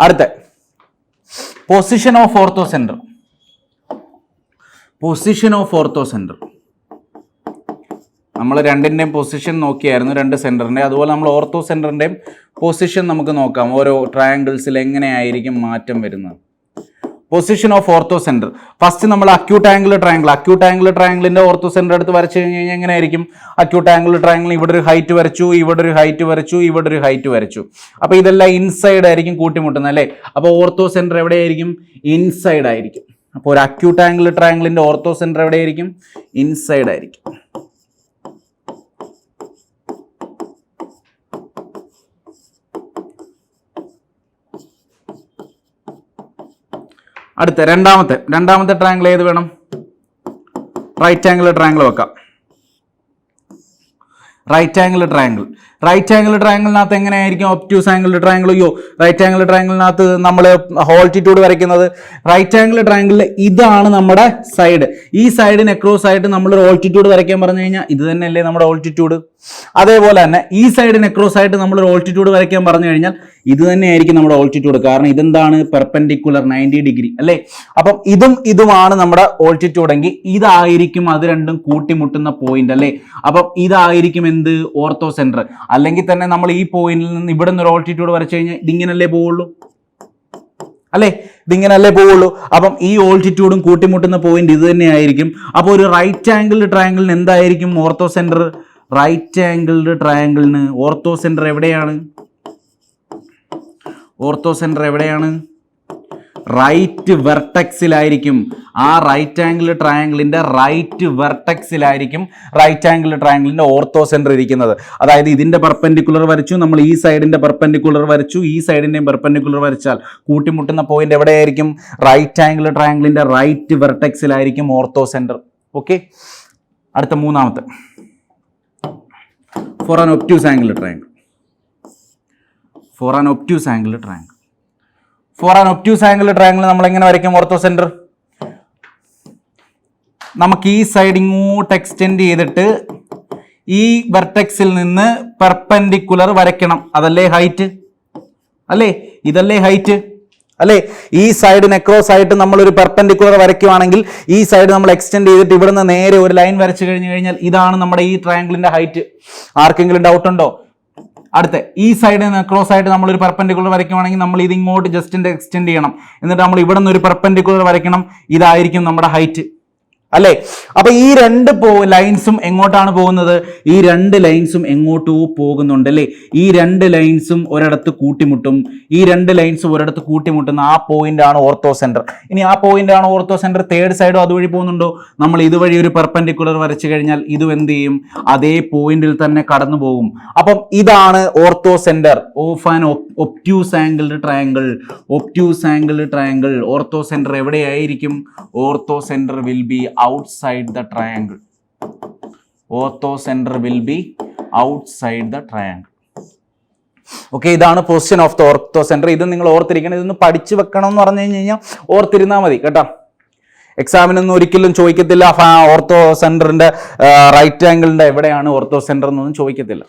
അടുത്ത position of ortho centre. Position of ortho centre നമ്മൾ രണ്ടിൻ്റെയും പൊസിഷൻ നോക്കിയായിരുന്നു, രണ്ട് സെന്ററിൻ്റെ. അതുപോലെ നമ്മൾ ഓർത്തോ സെന്ററിൻ്റെയും പൊസിഷൻ നമുക്ക് നോക്കാം. ഓരോ ട്രയാങ്കിൾസിൽ എങ്ങനെയായിരിക്കും മാറ്റം വരുന്നത്. Position of ortho centre. First നമ്മൾ അക്യൂട്ട് ആംഗിൾ ട്രയാങ്കിളിന്റെ ഓർത്തോ സെന്റർ എടുത്ത് വരച്ചു കഴിഞ്ഞാൽ എങ്ങനെയായിരിക്കും? അക്യൂട്ട് ആംഗിൾ ട്രയാങ്കിൾ ഇവിടെ ഒരു ഹൈറ്റ് വരച്ചു, ഇവിടെ ഒരു ഹൈറ്റ് വരച്ചു, ഇവിടെ ഒരു ഹൈറ്റ് വരച്ചു. അപ്പൊ ഇതെല്ലാം ഇൻസൈഡ് ആയിരിക്കും കൂട്ടിമുട്ടുന്നത് അല്ലേ? അപ്പൊ ഓർത്തോ സെന്റർ എവിടെയായിരിക്കും? ഇൻസൈഡ് ആയിരിക്കും. അപ്പോൾ ഒരു അക്യൂട്ട് ആംഗിൾ ട്രയാങ്കിളിന്റെ ഓർത്തോ സെന്റർ എവിടെയായിരിക്കും? ഇൻസൈഡ് ആയിരിക്കും. അടുത്ത രണ്ടാമത്തെ ട്രയാങ്കിൾ ഏത് വേണം? റൈറ്റ് ആംഗിൾ ട്രയാങ്കിൾ വെക്കാം. റൈറ്റ് ആംഗിൾ ട്രയാങ്കിളിനകത്ത് എങ്ങനെയായിരിക്കും obtuse angle triangle? Right angle ട്രയാങ്കിളിനകത്ത് നമ്മൾ ഹോൾട്ടിറ്റ്യൂഡ് വരയ്ക്കുന്നത്. റൈറ്റ് ആംഗിൾ ട്രയാങ്കിളിൽ ഇതാണ് നമ്മുടെ സൈഡ്. ഈ സൈഡിന് അക്രോസ് ആയിട്ട് നമ്മൾ ഒരു ഓൾട്ടിറ്റ്യൂഡ് വരയ്ക്കാൻ പറഞ്ഞു കഴിഞ്ഞാൽ ഇത് തന്നെയല്ലേ നമ്മുടെ ഓൾട്ടിറ്റ്യൂഡ്. അതേപോലെ തന്നെ ഈ സൈഡിന് അക്രോസ് ആയിട്ട് നമ്മൾ ഒരു ഓൾട്ടിറ്റ്യൂഡ് വരയ്ക്കാൻ പറഞ്ഞു കഴിഞ്ഞാൽ ഇത് തന്നെയായിരിക്കും നമ്മുടെ ഓൾട്ടിറ്റ്യൂഡ്. കാരണം ഇതെന്താണ്? പെർപെൻഡിക്കുലർ 90 ഡിഗ്രി അല്ലേ? അപ്പം ഇതുമാണ് നമ്മുടെ ഓൾട്ടിറ്റ്യൂഡ് എങ്കിൽ ഇതായിരിക്കും അത് രണ്ടും കൂട്ടിമുട്ടുന്ന പോയിന്റ് അല്ലേ? അപ്പം ഇതായിരിക്കും എന്ത്? Ortho centre. അല്ലെങ്കിൽ തന്നെ നമ്മൾ ഈ പോയിന്റിൽ നിന്ന് ഇവിടെ നിന്ന് ഒരു ഓൾട്ടിറ്റ്യൂഡ് വരച്ചു കഴിഞ്ഞാൽ ഇതിങ്ങനല്ലേ പോവുള്ളൂ അല്ലേ? ഇതിങ്ങനല്ലേ പോവുള്ളൂ. അപ്പം ഈ ഓൾട്ടിറ്റ്യൂഡും കൂട്ടിമുട്ടുന്ന പോയിന്റ് ഇത് തന്നെയായിരിക്കും. അപ്പോൾ ഒരു റൈറ്റ് ആംഗിൾ ട്രയാങ്കിളിന് എന്തായിരിക്കും ഓർത്തോ സെന്റർ? റൈറ്റ് ആംഗിൾഡ് ട്രയാങ്കിളിന് ഓർത്തോ സെന്റർ എവിടെയാണ്? റൈറ്റ് വെർട്ടെക്സിലായിരിക്കും. ആ റൈറ്റ് ആംഗിൾ ട്രയാങ്കിളിന്റെ റൈറ്റ് വെർട്ടെക്സിലായിരിക്കും റൈറ്റ് ആംഗിൾ ട്രയാങ്കിളിന്റെ ഓർത്തോ സെന്റർ ഇരിക്കുന്നത്. അതായത് ഇതിന്റെ പെർപെൻഡിക്കുലർ വരച്ചു, നമ്മൾ ഈ സൈഡിന്റെ പെർപെൻഡിക്കുലർ വരച്ചു, ഈ സൈഡിന്റെയും പെർപെൻഡിക്കുലർ വരച്ചാൽ കൂട്ടിമുട്ടുന്ന പോയിന്റ് എവിടെയായിരിക്കും? റൈറ്റ് ആംഗിൾ ട്രയാങ്കിളിന്റെ റൈറ്റ് വെർട്ടെക്സിലായിരിക്കും ഓർത്തോ സെന്റർ. ഓക്കെ, അടുത്ത മൂന്നാമത്തെ for an obtuse angle triangle. For an obtuse angle triangle നമ്മൾ എങ്ങനെ വരയ്ക്കും ഓർത്തോ സെന്റർ? നമുക്ക് ഈ സൈഡ് ഇങ്ങോട്ട് എക്സ്റ്റെൻഡ് ചെയ്തിട്ട് ഈ വെർട്ടെക്സിൽ നിന്ന് പെർപെൻഡിക്കുലർ വരയ്ക്കണം. അതല്ലേ ഹൈറ്റ് അല്ലേ? ഇതല്ലേ ഹൈറ്റ് അല്ലേ? ഈ സൈഡിന് അക്രോസ് ആയിട്ട് നമ്മൾ ഒരു പെർപെൻഡിക്കുലർ വരയ്ക്കുവാണെങ്കിൽ ഈ സൈഡ് നമ്മൾ എക്സ്റ്റെൻഡ് ചെയ്തിട്ട് ഇവിടുന്ന് നേരെ ഒരു ലൈൻ വരച്ചു കഴിഞ്ഞാൽ ഇതാണ് നമ്മുടെ ഈ ട്രയാങ്കിളിന്റെ ഹൈറ്റ്. ആർക്കെങ്കിലും ഡൗട്ട് ഉണ്ടോ? അടുത്ത ഈ സൈഡിന് അക്രോസ് ആയിട്ട് നമ്മൾ ഒരു പെർപെൻഡിക്കുലർ വരയ്ക്കുവാണെങ്കിൽ നമ്മൾ ഇത് ഇങ്ങോട്ട് ജസ്റ്റ് എക്സ്റ്റെൻഡ് ചെയ്യണം. എന്നിട്ട് നമ്മൾ ഇവിടെ നിന്ന് ഒരു പെർപെൻഡിക്കുലർ വരയ്ക്കണം. ഇതായിരിക്കും നമ്മുടെ ഹൈറ്റ് അല്ലേ? അപ്പൊ ഈ രണ്ട് ലൈൻസും എങ്ങോട്ടാണ് പോകുന്നത്? ഈ രണ്ട് ലൈൻസും എങ്ങോട്ടോ പോകുന്നുണ്ട് അല്ലേ? ഈ രണ്ട് ലൈൻസും ഒരിടത്ത് കൂട്ടിമുട്ടും. ആ പോയിന്റ് ആണ് ഓർത്തോ സെന്റർ. ഇനി ആ പോയിന്റ് ആണ് ഓർത്തോ സെന്റർ. തേർഡ് സൈഡും അതുവഴി പോകുന്നുണ്ടോ? നമ്മൾ ഇതുവഴി ഒരു പെർപെൻഡിക്കുലർ വരച്ചു കഴിഞ്ഞാൽ ഇതും എന്ത് ചെയ്യും? അതേ പോയിന്റിൽ തന്നെ കടന്നു പോകും. അപ്പം ഇതാണ് orthocentre of an obtuse angled triangle. Orthocentre എവിടെയായിരിക്കും? Orthocentre will be outside the triangle. Okay, ഇതാണ് position of the orthocentre. ഇത് നിങ്ങൾ ഓർത്തിരിക്കണം. ഇതൊന്ന് പഠിച്ചു വെക്കണം എന്ന് പറഞ്ഞു കഴിഞ്ഞാൽ ഓർത്തിരുന്നാൽ മതി കേട്ടോ. എക്സാമിനൊന്നും ഒരിക്കലും ചോദിക്കത്തില്ല ഓർത്തോ സെന്ററിന്റെ റൈറ്റ് ആംഗിളിന്റെ എവിടെയാണ് ഓർത്തോ സെന്റർ എന്നൊന്നും ചോദിക്കത്തില്ല.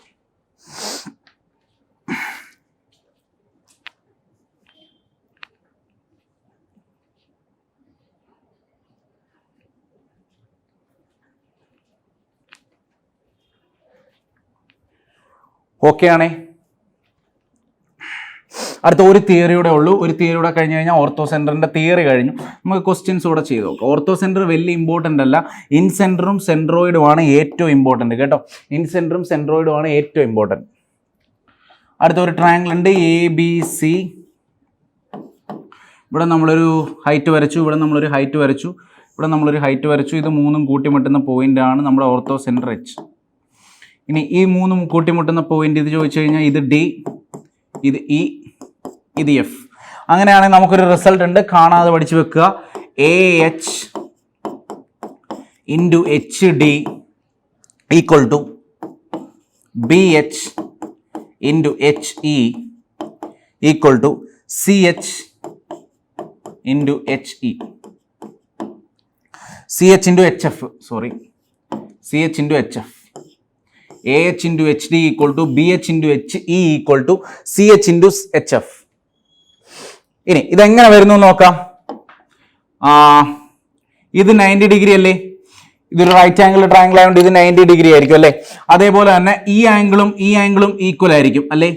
ഓക്കെ ആണേ. അടുത്ത ഒരു തിയറിയുടെ ഉള്ളൂ. ഒരു തിയറിയുടെ കഴിഞ്ഞ് കഴിഞ്ഞാൽ ഓർത്തോ സെന്ററിന്റെ തിയറി കഴിഞ്ഞു. നമുക്ക് ക്വസ്റ്റ്യൻസ് കൂടെ ചെയ്ത് നോക്കാം. ഓർത്തോ സെന്റർ വലിയ ഇമ്പോർട്ടൻ്റ് അല്ല. ഇൻ സെന്ററും സെൻട്രോയിഡുമാണ് ഏറ്റവും ഇമ്പോർട്ടൻറ്റ് കേട്ടോ. ഇൻ സെന്ററും സെൻട്രോയിഡുമാണ് ഏറ്റവും ഇമ്പോർട്ടൻറ്റ്. അടുത്ത ഒരു ട്രയാങ്കിൾ ഉണ്ട് ABC. ഇവിടെ നമ്മളൊരു ഹൈറ്റ് വരച്ചു, ഇവിടെ നമ്മളൊരു ഹൈറ്റ് വരച്ചു, ഇവിടെ നമ്മളൊരു ഹൈറ്റ് വരച്ചു. ഇത് മൂന്നും കൂട്ടിമുട്ടുന്ന പോയിന്റാണ് നമ്മുടെ ഓർത്തോ സെന്റർ H. ഇനി ഈ മൂന്നും കൂട്ടിമുട്ടുന്ന പോയിന്റ് ഇത് ചോദിച്ചു കഴിഞ്ഞാൽ ഇത് D, ഇത് E, ഇത് F. അങ്ങനെയാണെങ്കിൽ നമുക്കൊരു റിസൾട്ട് ഉണ്ട്, കാണാതെ പഠിച്ചു വെക്കുക. AH into HD equal to BH into HE equal to CH into HE. CH into HF, sorry, CH into HF. AH into HD equal to BH into HE equal to CH into HF. ഇനി ഇതെങ്ങനെ വരുന്നു നോക്കാം. ഇത് 90 ഡിഗ്രി അല്ലേ? ഇതൊരു റൈറ്റ് ആംഗിൾ ട്രയാംഗിൾ ആയതുകൊണ്ട് ഇത് 90 ഡിഗ്രി ആയിരിക്കും അല്ലേ? അതേപോലെ തന്നെ ഈ ആംഗിളും ഈക്വൽ ആയിരിക്കും അല്ലേ?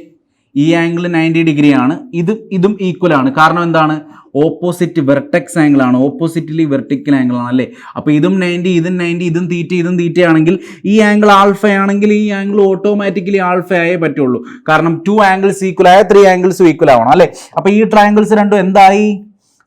ഈ ആംഗിൾ 90 ഡിഗ്രി ആണ്, ഇതും ഈക്വൽ ആണ്. കാരണം എന്താണ്? ഓപ്പോസിറ്റ് വെർട്ടെക്സ് ആംഗിൾ ആണ്, ഓപ്പോസിറ്റ്ലി വെർട്ടിക്കൽ ആംഗിൾ ആണ് അല്ലേ? അപ്പോൾ ഇതും 90, ഇതും 90, ഇതും തീറ്റ ആണെങ്കിൽ ഈ ആംഗിൾ ആൽഫ ആണെങ്കിൽ ഈ ആംഗിൾ ഓട്ടോമാറ്റിക്കലി ആൽഫ ആയേ പറ്റുള്ളൂ. കാരണം 2 ആംഗിൾസ് ഈക്വൽ ആയ 3 ആംഗിൾസും ഈക്വൽ ആവണം അല്ലേ? അപ്പോൾ ഈ ട്രയാംഗിൾസ് രണ്ടും എന്തായി?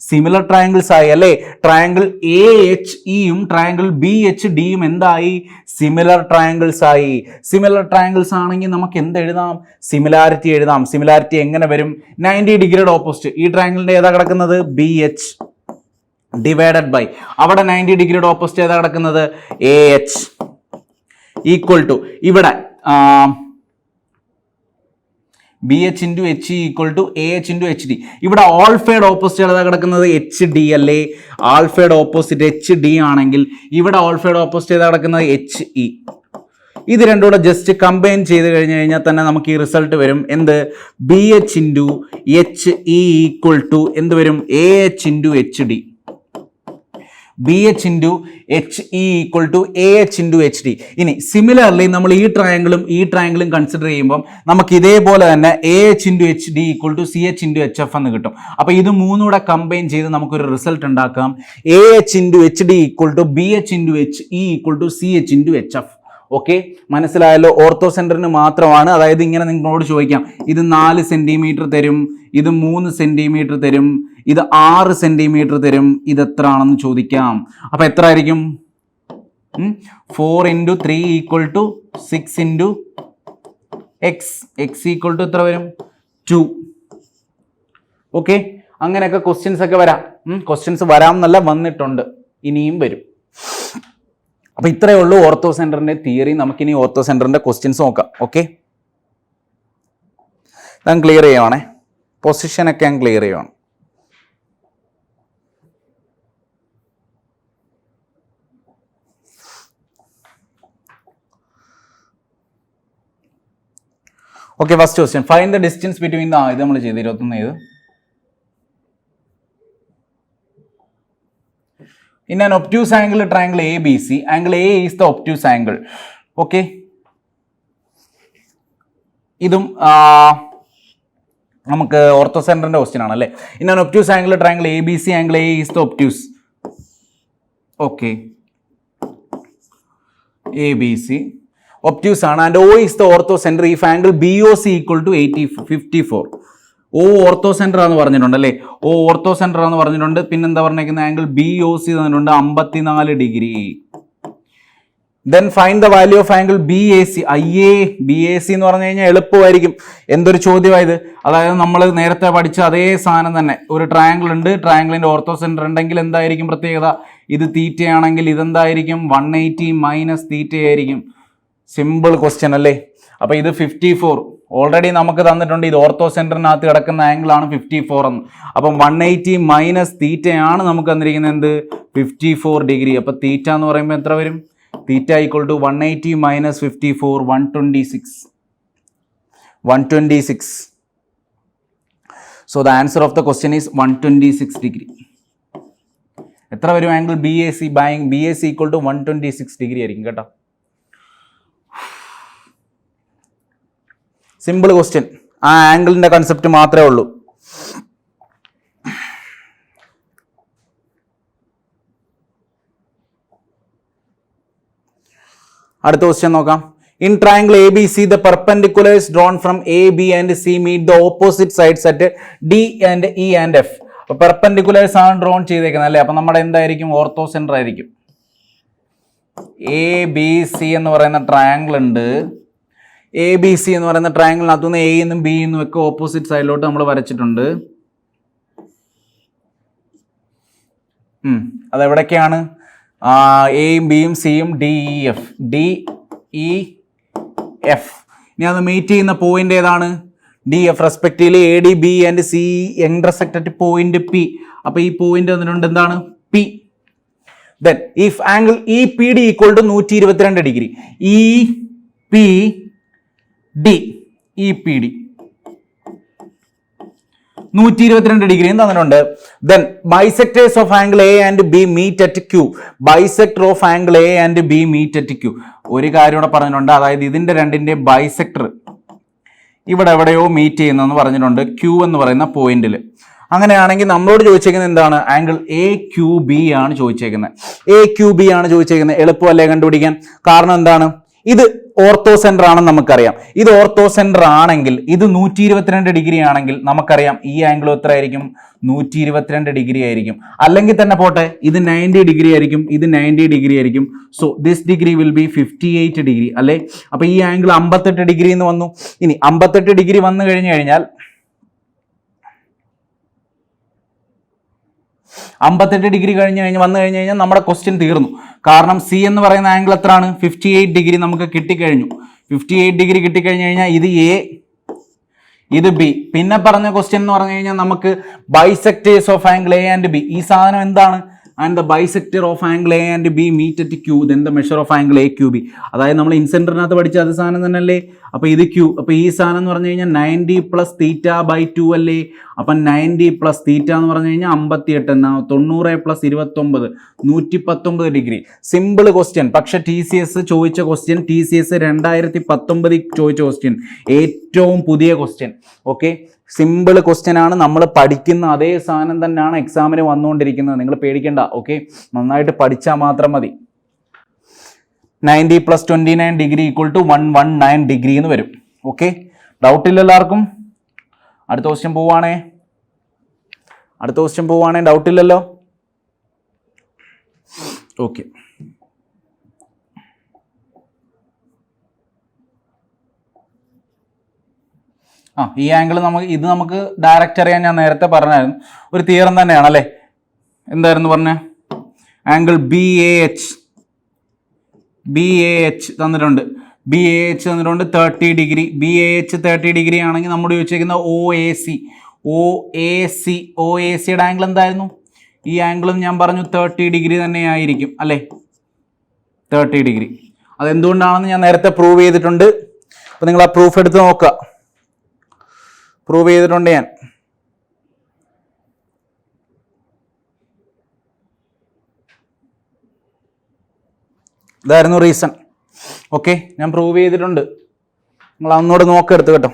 സിമിലർ ട്രയാംഗിൾസ് ആയി അല്ലേ? ട്രയാംഗിൾ AHEയും ട്രയാംഗിൾ BHDയും എന്തായി? സിമിലർ ട്രയാംഗിൾസ് ആയി. സിമിലർ ട്രയാംഗിൾസ് ആണെങ്കിൽ നമുക്ക് എന്ത് എഴുതാം? സിമിലാരിറ്റി എഴുതാം. സിമിലാരിറ്റി എങ്ങനെ വരും? 90 ഡിഗ്രിയുടെ ഓപ്പോസിറ്റ്. ഈ ട്രയാംഗിളിന്റെ ഏതാ കിടക്കുന്നത്? BH. ഡിവൈഡഡ് ബൈ അവിടെ 90 ഡിഗ്രിയുടെ ഓപ്പോസിറ്റ് ഏതാ കിടക്കുന്നത് AH ഈക്വൽ ടു ഇവിടെ BH into HE equal to AH into HD. ഇവിടെ ആൽഫയുടെ ഓപ്പോസിറ്റ് ഏതാ കിടക്കുന്നത് HD അല്ലേ? ആൽഫയുടെ ഓപ്പോസിറ്റ് HD ആണെങ്കിൽ ഇവിടെ ആൽഫയുടെ ഓപ്പോസിറ്റ് ഏതാ കിടക്കുന്നത് HE. ഇത് രണ്ടും കൂടെ ജസ്റ്റ് കമ്പൈൻ ചെയ്ത് കഴിഞ്ഞ് കഴിഞ്ഞാൽ തന്നെ നമുക്ക് ഈ റിസൾട്ട് വരും. എന്ത്? BH into HE equal to എന്ത് വരും? AH into HD. BH into HE equal to AH into HD. ഇനി സിമിലർലി നമ്മൾ ഈ ട്രയാങ്കിളും കൺസിഡർ ചെയ്യുമ്പോൾ നമുക്ക് ഇതേപോലെ തന്നെ AH into HD equal to CH into HF എന്ന് കിട്ടും. അപ്പോൾ ഇത് മൂന്നും കൂടെ കമ്പൈൻ ചെയ്ത് നമുക്കൊരു റിസൾട്ട് ഉണ്ടാക്കാം. AH into HD equal to BH into HE equal to CH into HF. Okay, മനസ്സിലായല്ലോ? ഓർത്തോ സെന്ററിന് മാത്രമാണ്. അതായത് ഇങ്ങനെ നിങ്ങളോട് ചോദിക്കാം, ഇത് 4 സെന്റിമീറ്റർ തരും, ഇത് 3 സെന്റിമീറ്റർ തരും, ഇത് 6 സെന്റിമീറ്റർ തരും, ഇത് എത്ര ആണെന്ന് ചോദിക്കാം. അപ്പൊ എത്ര ആയിരിക്കും? 4 into 3 equal to 6 into x equal to എത്ര വരും? 2. ഓക്കെ, അങ്ങനെയൊക്കെ ക്വസ്റ്റ്യൻസ് ഒക്കെ വരാം. ക്വസ്റ്റ്യൻസ് വരാം എന്നല്ല, വന്നിട്ടുണ്ട്, ഇനിയും വരും. അപ്പൊ ഇത്രയേ ഉള്ളൂ ഓർത്തോ സെന്ററിന്റെ തിയറി. നമുക്കിനി ഓർത്തോ സെന്ററിന്റെ ക്വസ്റ്റ്യൻസ് നോക്കാം. ഓക്കെ, ഞാൻ ക്ലിയർ ചെയ്യുവാണേ, പൊസിഷനൊക്കെ ഞാൻ ക്ലിയർ ചെയ്യുവാണ്. Okay, first question, find the distance between the ഇത് നമ്മൾ ചെയ്ത് 21 ചെയ്ത് in an obtuse angle triangle ABC, angle A is the obtuse angle. Okay, ഇതും നമുക്ക് ഓർത്തോ സെന്ററിന്റെ ക്വസ്റ്റ്യൻ ആണ് അല്ലേ? in an obtuse angle triangle ABC, angle A is the obtuse. Okay, ABC obtuse ആണ് and O is the ortho center if angle BOC equal to 54. ഓ ഓർത്തോ സെന്റർ ആണെന്ന് പറഞ്ഞിട്ടുണ്ട് അല്ലേ? ഓ ഓർത്തോ സെന്റർ ആണെന്ന് പറഞ്ഞിട്ടുണ്ട്. പിന്നെന്താ പറഞ്ഞേക്കുന്നത്? ആംഗിൾ BOC തന്നിട്ടുണ്ട് 54 degree. Then find the value of angle BAC. BAC എന്ന് പറഞ്ഞു കഴിഞ്ഞാൽ എളുപ്പമായിരിക്കും. എന്തൊരു ചോദ്യമായത്? അതായത് നമ്മൾ നേരത്തെ പഠിച്ച അതേ സാധനം തന്നെ. ഒരു ട്രയാങ്കിൾ ഉണ്ട്, ട്രയാങ്കിളിന്റെ ഓർത്തോ സെന്റർ ഉണ്ടെങ്കിൽ എന്തായിരിക്കും പ്രത്യേകത? ഇത് തീറ്റയാണെങ്കിൽ ഇതെന്തായിരിക്കും? 180 മൈനസ് തീറ്റ ആയിരിക്കും. സിമ്പിൾ ക്വസ്റ്റ്യൻ അല്ലേ? അപ്പൊ ഇത് 54 ഓൾറെഡി നമുക്ക് തന്നിട്ടുണ്ട്. ഇത് ഓർത്തോ സെന്ററിനകത്ത് കിടക്കുന്ന ആംഗിൾ ആണ് 54 എന്ന്. അപ്പം 180 മൈനസ് തീറ്റയാണ് നമുക്ക് തന്നിരിക്കുന്നത്. എന്ത്? 54 ഡിഗ്രി. അപ്പൊ തീറ്റ എന്ന് പറയുമ്പോൾ എത്ര വരും? തീറ്റ ഈക്വൽ ടു 180 മൈനസ് 54, 126. So the answer of the question is 126 degree. എത്ര വരും angle BAC? BAC equal to 126 degree ആയിരിക്കും കേട്ടോ. Simple question. ആ ആംഗിളിന്റെ കൺസെപ്റ്റ് മാത്രമേ ഉള്ളൂ. അടുത്ത ക്വസ്റ്റ്യൻ നോക്കാം. In triangle ABC, the perpendiculars drawn from A, B and C meet the opposite sides at D and E and F. അപ്പൊ പെർപെൻഡിക്കുലേഴ്സ് ആണ് ഡ്രോൺ ചെയ്തേക്കുന്നത് അല്ലേ? അപ്പൊ നമ്മുടെ എന്തായിരിക്കും? ഓർത്തോ സെന്റർ ആയിരിക്കും. ABC എന്ന് പറയുന്ന ട്രയാങ്കിൾ ഉണ്ട്. ABC എന്ന് പറയുന്ന ട്രയാങ്കിളിനകത്തുനിന്ന് A എന്നും B എന്നും ഒക്കെ ഓപ്പോസിറ്റ് സൈഡിലോട്ട് നമ്മൾ വരച്ചിട്ടുണ്ട്. അതെവിടൊക്കെയാണ്? എയും ബിയും സിയും DEF. ഇനി അത് മീറ്റ് ചെയ്യുന്ന പോയിന്റ് ഏതാണ്? DF. Respectively AD, B and C intersect at point P. അപ്പൊ ഈ പോയിന്റ് വന്നിട്ടുണ്ട് എന്താണ്? P. Then if angle EPD equal to 122 degree, EPD 122 degree തന്നിട്ടുണ്ട്. Then bisectors of angle A and B meet at Q. Bisector of angle A and B meet at Q. ഒരു കാര്യം ഇവിടെ പറഞ്ഞിട്ടുണ്ട്. അതായത് ഇതിന്റെ രണ്ടിന്റെ ബൈസെക്ടർ ഇവിടെ എവിടെയോ മീറ്റ് ചെയ്യുന്നെന്ന് പറഞ്ഞിട്ടുണ്ട്, Q എന്ന് പറയുന്ന പോയിന്റിൽ. അങ്ങനെയാണെങ്കിൽ നമ്മളോട് ചോദിച്ചേക്കുന്നത് എന്താണ്? ആംഗിൾ AQB ആണ് ചോദിച്ചേക്കുന്നത്. AQB ആണ് ചോദിച്ചേക്കുന്നത്. എളുപ്പമല്ലേ കണ്ടുപിടിക്കാൻ? കാരണം എന്താണ്? ഇത് ഓർത്തോ സെന്റർ ആണെന്ന് നമുക്കറിയാം. ഇത് ഓർത്തോ സെന്റർ ആണെങ്കിൽ, ഇത് 122 ഡിഗ്രി ആണെങ്കിൽ നമുക്കറിയാം ഈ ആംഗിൾ എത്ര ആയിരിക്കും? 122 ഡിഗ്രി ആയിരിക്കും. അല്ലെങ്കിൽ തന്നെ പോട്ടെ, ഇത് 90 ഡിഗ്രി ആയിരിക്കും, ഇത് 90 ഡിഗ്രി ആയിരിക്കും. So this degree will be 58 degree അല്ലേ? അപ്പൊ ഈ ആംഗിൾ 58 ഡിഗ്രി എന്ന് വന്നു. ഇനി 58 ഡിഗ്രി വന്നു കഴിഞ്ഞു കഴിഞ്ഞാൽ 58 ഡിഗ്രി വന്നു കഴിഞ്ഞ് കഴിഞ്ഞാൽ നമ്മുടെ ക്വസ്റ്റ്യൻ തീർന്നു. കാരണം സി എന്ന് പറയുന്ന ആംഗിൾ എത്രയാണ്? 58 ഡിഗ്രി നമുക്ക് കിട്ടിക്കഴിഞ്ഞു. 58 ഡിഗ്രി കിട്ടിക്കഴിഞ്ഞ് കഴിഞ്ഞാൽ ഇത് എ, ഇത് ബി. പിന്നെ പറഞ്ഞ ക്വസ്റ്റ്യൻ എന്ന് പറഞ്ഞു കഴിഞ്ഞാൽ നമുക്ക് bisectors of angle A and B. ഈ സാധനം എന്താണ്? And the bisector of angle A and B meet at Q, then the measure of angle A Q B. അതായത് നമ്മൾ ഇൻസെൻറ്ററിനകത്ത് പഠിച്ച അത് സാധനം തന്നെ അല്ലേ? അപ്പോൾ ഇത് ക്യൂ. അപ്പോൾ ഈ സാധനം എന്ന് പറഞ്ഞു കഴിഞ്ഞാൽ 90 + θ/2 അല്ലേ? അപ്പം 90 + θ എന്ന് പറഞ്ഞു കഴിഞ്ഞാൽ 58, 90 + 29, 119 ഡിഗ്രി. Simple question. പക്ഷെ TCS ചോദിച്ച ക്വസ്റ്റ്യൻ, TCS 2019 ചോദിച്ച ക്വസ്റ്റ്യൻ, ഏറ്റവും പുതിയ ക്വസ്റ്റ്യൻ. ഓക്കെ, സിമ്പിൾ ക്വസ്റ്റ്യൻ ആണ്. നമ്മൾ പഠിക്കുന്ന അതേ സാധനം തന്നെയാണ് എക്സാമിന് വന്നുകൊണ്ടിരിക്കുന്നത്. നിങ്ങൾ പേടിക്കേണ്ട. ഓക്കെ, നന്നായിട്ട് പഠിച്ചാൽ മാത്രം മതി. 90 + 29 ഡിഗ്രി = 119 ഡിഗ്രി എന്ന് വരും. ഓക്കെ, ഡൗട്ട് ഇല്ല എല്ലാവർക്കും? അടുത്ത ക്വസ്റ്റ്യൻ പോവാണേ. ഡൗട്ട് ഇല്ലല്ലോ? ഓക്കെ, ഈ ആംഗിൾ നമുക്ക് ഡയറക്റ്റ് അറിയാൻ ഞാൻ നേരത്തെ പറഞ്ഞായിരുന്നു. ഒരു തിയറം തന്നെയാണ് അല്ലേ? എന്തായിരുന്നു പറഞ്ഞ? ആംഗിൾ BAH തന്നിട്ടുണ്ട്. BAH തന്നിട്ടുണ്ട് 30 ഡിഗ്രി. BAH 30 ഡിഗ്രി ആണെങ്കിൽ നമ്മൾ ചോദിച്ചിരിക്കുന്ന OACയുടെ ആംഗിൾ എന്തായിരുന്നു? ഈ ആംഗിളും ഞാൻ പറഞ്ഞു 30 ഡിഗ്രി തന്നെ ആയിരിക്കും അല്ലേ? 30 ഡിഗ്രി. അതെന്തുകൊണ്ടാണെന്ന് ഞാൻ നേരത്തെ പ്രൂവ് ചെയ്തിട്ടുണ്ട്. അപ്പോൾ നിങ്ങൾ ആ പ്രൂഫ് എടുത്ത് നോക്കുക. പ്രൂവ് ചെയ്തിട്ടുണ്ട് ഞാൻ. ഇതായിരുന്നു റീസൺ. ഓക്കെ, ഞാൻ പ്രൂവ് ചെയ്തിട്ടുണ്ട്. നിങ്ങൾ അന്നോട് നോക്കെടുത്ത് കേട്ടോ.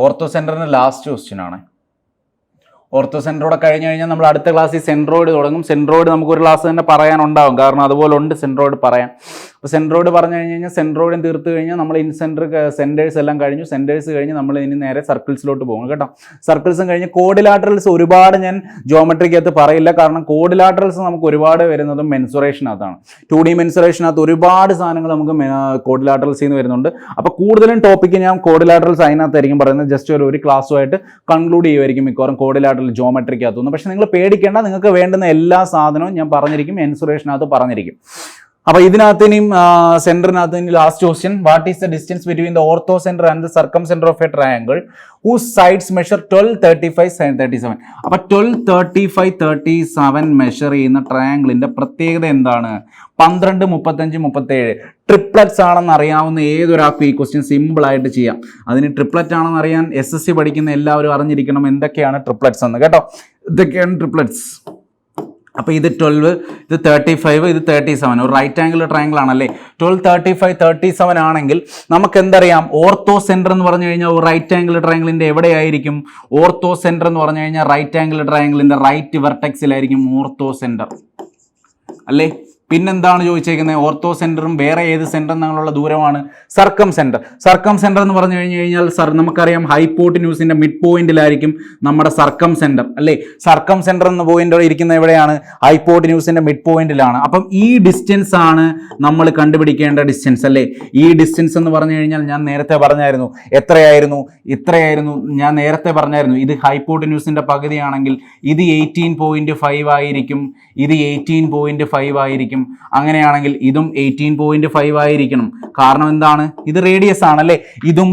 ഓർത്തോ സെൻറ്ററിൻ്റെ ലാസ്റ്റ് ക്വസ്റ്റ്യൻ ആണ്. ഓർത്തോ സെൻട്രോയിഡ് കഴിഞ്ഞ് കഴിഞ്ഞാൽ നമ്മൾ അടുത്ത ക്ലാസ്സിൽ സെൻട്രോയിഡ് തുടങ്ങും. സെൻട്രോയിഡ് നമുക്കൊരു ക്ലാസ് തന്നെ പറയാനുണ്ടാവും, കാരണം അതുപോലെ ഉണ്ട് സെൻട്രോയിഡ് പറയാൻ. അപ്പോൾ സെൻട്രോയിഡ് പറഞ്ഞു കഴിഞ്ഞ് കഴിഞ്ഞാൽ സെൻട്രോയിഡും തീർത്ത് കഴിഞ്ഞാൽ നമ്മൾ സെൻറ്റേഴ്സ് എല്ലാം കഴിഞ്ഞു. സെൻറ്റേഴ്സ് കഴിഞ്ഞ് നമ്മൾ ഇനി നേരെ സർക്കിൾസിലോട്ട് പോകും കേട്ടോ. സർക്കിൾസും കഴിഞ്ഞ് കോഡിലാറ്ററൽസ് ഒരുപാട് ഞാൻ ജോമെട്രിക്കകത്ത് പറയില്ല, കാരണം കോഡിലാറ്ററൽസ് നമുക്ക് ഒരുപാട് വരുന്നതും മെൻസുറേഷനകത്താണ്. 2D മെൻസുറേഷനകത്ത് ഒരുപാട് സാധനങ്ങൾ നമുക്ക് കോഡിലാറ്ററൽസിൽ നിന്ന് വരുന്നുണ്ട്. അപ്പോൾ കൂടുതലും ടോപ്പിക്ക് ഞാൻ കോഡിലാറ്ററൽസ് അതിനകത്തായിരിക്കും പറയുന്നത്. ജസ്റ്റ് ഒരു ക്ലാസ്സുമായിട്ട് കൺക്ലൂഡ് ചെയ്യുമായിരിക്കും മിക്കവാറും കോഡിലാറ്ററൽ ജോമെട്രിക്കകത്തുനിന്ന്. പക്ഷെ നിങ്ങൾ പേടിക്കേണ്ട, നിങ്ങൾക്ക് വേണ്ടുന്ന എല്ലാ സാധനവും ഞാൻ പറഞ്ഞിരിക്കും, മെൻസുറേഷനകത്ത് പറഞ്ഞിരിക്കും. അപ്പോൾ ഇതിനകത്ത് ഇനിയും സെന്ററിനകത്ത് ഇനി last question, what is the distance between the orthocentre and the circumcentre of a triangle whose sides measure 12, 35, 37. അപ്പോൾ 12, 35, 37 മെഷർ ചെയ്യുന്ന ട്രയാങ്കിളിന്റെ പ്രത്യേകത എന്താണ്? 12, 35, 37 ട്രിപ്ലറ്റ്സ് ആണെന്ന് അറിയാവുന്ന ഏതൊരാൾക്കും ഈ ക്വസ്റ്റ്യൻ സിമ്പിൾ ആയിട്ട് ചെയ്യാം. അതിന് ട്രിപ്ലറ്റ് ആണെന്ന് അറിയാൻ SSC പഠിക്കുന്ന എല്ലാവരും അറിഞ്ഞിരിക്കണം എന്തൊക്കെയാണ് ട്രിപ്ലറ്റ്സ് എന്ന് കേട്ടോ. ഇതൊക്കെയാണ് ട്രിപ്ലറ്റ്സ്. അപ്പോൾ ഇത് 12, ഇത് 35, ഇത് 37. ഒരു റൈറ്റ് ആംഗിൾ ട്രയാങ്കിൾ ആണല്ലേ. 12, 35, 37 ആണെങ്കിൽ നമുക്ക് എന്തറിയാം? ഓർത്തോ സെന്റർ എന്ന് പറഞ്ഞു കഴിഞ്ഞാൽ ഒരു റൈറ്റ് ആംഗിൾ ട്രയാങ്കിളിന്റെ എവിടെയായിരിക്കും? ഓർത്തോ സെന്റർ എന്ന് പറഞ്ഞു കഴിഞ്ഞാൽ റൈറ്റ് ആംഗിൾ ട്രയാങ്കിളിന്റെ റൈറ്റ് വെർട്ടെക്സിലായിരിക്കും ഓർത്തോ സെന്റർ അല്ലേ? പിന്നെന്താണ് ചോദിച്ചേക്കുന്നത്? ഓർത്തോ സെന്ററും വേറെ ഏത് സെന്ററും തമ്മിലുള്ള ദൂരമാണ് സർക്കം സെന്റർ. സർക്കം സെന്റർ എന്ന് പറഞ്ഞു കഴിഞ്ഞാൽ നമുക്കറിയാം ഹൈപ്പോട്ടിന്യൂസിന്റെ മിഡ് പോയിന്റിലായിരിക്കും നമ്മുടെ സർക്കം സെന്റർ അല്ലേ? സർക്കം സെന്റർ എന്ന പോയിന്റ് ഇരിക്കുന്ന എവിടെയാണ്? ഹൈപ്പോട്ടിന്യൂസിന്റെ മിഡ് പോയിന്റിലാണ്. അപ്പം ഈ ഡിസ്റ്റൻസ് ആണ് നമ്മൾ കണ്ടുപിടിക്കേണ്ട ഡിസ്റ്റൻസ് അല്ലേ? ഈ ഡിസ്റ്റൻസ് എന്ന് പറഞ്ഞു കഴിഞ്ഞാൽ ഞാൻ നേരത്തെ പറഞ്ഞായിരുന്നു ഇത്രയായിരുന്നു. ഞാൻ നേരത്തെ പറഞ്ഞായിരുന്നു ഇത് ഹൈപ്പോട്ടിന്യൂസിന്റെ പകുതിയാണെങ്കിൽ ഇത് 18.5 ആയിരിക്കും, ഇത് 18.5 ആയിരിക്കും. അങ്ങനെയാണെങ്കിൽ ഇതും 18.5 ആയിരിക്കണം. കാരണം എന്താണ്? ഇത് റേഡിയസ് ആണല്ലേ? ഇതും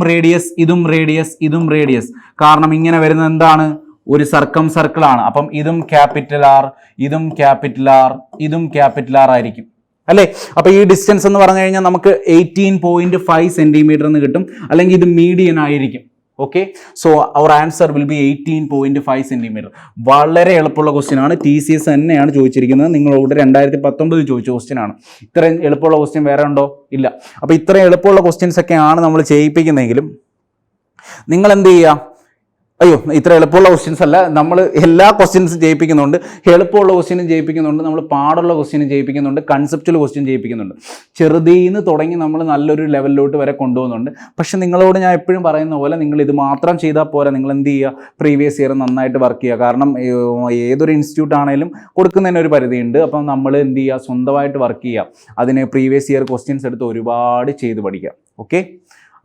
റേഡിയസ്. കാരണം ഇങ്ങനെ വരുന്നത് എന്താണ്? ഒരു സർക്കം സർക്കിൾ ആണ്. അപ്പം ഇതും ക്യാപിറ്റൽ R, ഇതും ക്യാപിറ്റൽ R ആയിരിക്കും അല്ലേ? അപ്പൊ ഈ ഡിസ്റ്റൻസ് എന്ന് പറഞ്ഞു കഴിഞ്ഞാൽ നമുക്ക് 18.5 സെന്റിമീറ്റർ എന്ന് കിട്ടും, അല്ലെങ്കിൽ ഇത് മീഡിയൻ ആയിരിക്കും. Okay, so our answer will be 18.5 centimetre. വളരെ എളുപ്പമുള്ള ക്വസ്റ്റ്യൻ ആണ്. TCS തന്നെയാണ് ചോദിച്ചിരിക്കുന്നത്. നിങ്ങളോട് 2019 ചോദിച്ച ക്വസ്റ്റ്യൻ ആണ്. ഇത്രയും എളുപ്പമുള്ള ക്വസ്റ്റ്യൻ വേറെ ഉണ്ടോ? ഇല്ല. അപ്പോൾ ഇത്രയും എളുപ്പമുള്ള ക്വസ്റ്റ്യൻസ് ഒക്കെയാണ് നമ്മൾ ചെയ്യിപ്പിക്കുന്നതെങ്കിലും നിങ്ങൾ എന്ത് ചെയ്യുക? അയ്യോ, ഇത്ര എളുപ്പമുള്ള ക്വസ്റ്റ്യൻസ് അല്ല. നമ്മൾ എല്ലാ ക്വസ്റ്റ്യൻസും ജയിപ്പിക്കുന്നുണ്ട്. എളുപ്പമുള്ള ക്വസ്റ്റ്യനും ജയിപ്പിക്കുന്നുണ്ട്, നമ്മൾ പാടുള്ള ക്വസ്റ്റ്യനും ജയിപ്പിക്കുന്നുണ്ട്, കൺസെപ്റ്റുവൽ ക്വസ്റ്റ്യൻ ജയിപ്പിക്കുന്നുണ്ട്. ചെറുതീന്ന് തുടങ്ങി നമ്മൾ നല്ലൊരു ലെവലിലോട്ട് വരെ കൊണ്ടുപോകുന്നുണ്ട്. പക്ഷെ നിങ്ങളോട് ഞാൻ എപ്പോഴും പറയുന്ന പോലെ നിങ്ങൾ ഇത് മാത്രം ചെയ്താൽ പോരാ. നിങ്ങൾ എന്ത് ചെയ്യുക, പ്രീവിയസ് ഇയർ നന്നായിട്ട് വർക്ക് ചെയ്യുക. കാരണം ഏതൊരു ഇൻസ്റ്റിറ്റ്യൂട്ട് ആണെങ്കിലും കൊടുക്കുന്നതിന് ഒരു പരിധിയുണ്ട്. അപ്പം നമ്മൾ എന്ത് ചെയ്യുക, സ്വന്തമായിട്ട് വർക്ക് ചെയ്യുക. അതിന് പ്രീവിയസ് ഇയർ ക്വസ്റ്റ്യൻസ് എടുത്ത് ഒരുപാട് ചെയ്ത് പഠിക്കുക. ഓക്കെ,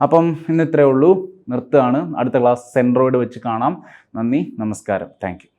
അപ്പം ഇന്ന് ഇത്രയേ ഉള്ളൂ. നിർത്തുകയാണ്. അടുത്ത ക്ലാസ് സെൻട്രോയിഡ് വെച്ച് കാണാം. നന്ദി, നമസ്കാരം, താങ്ക് യു.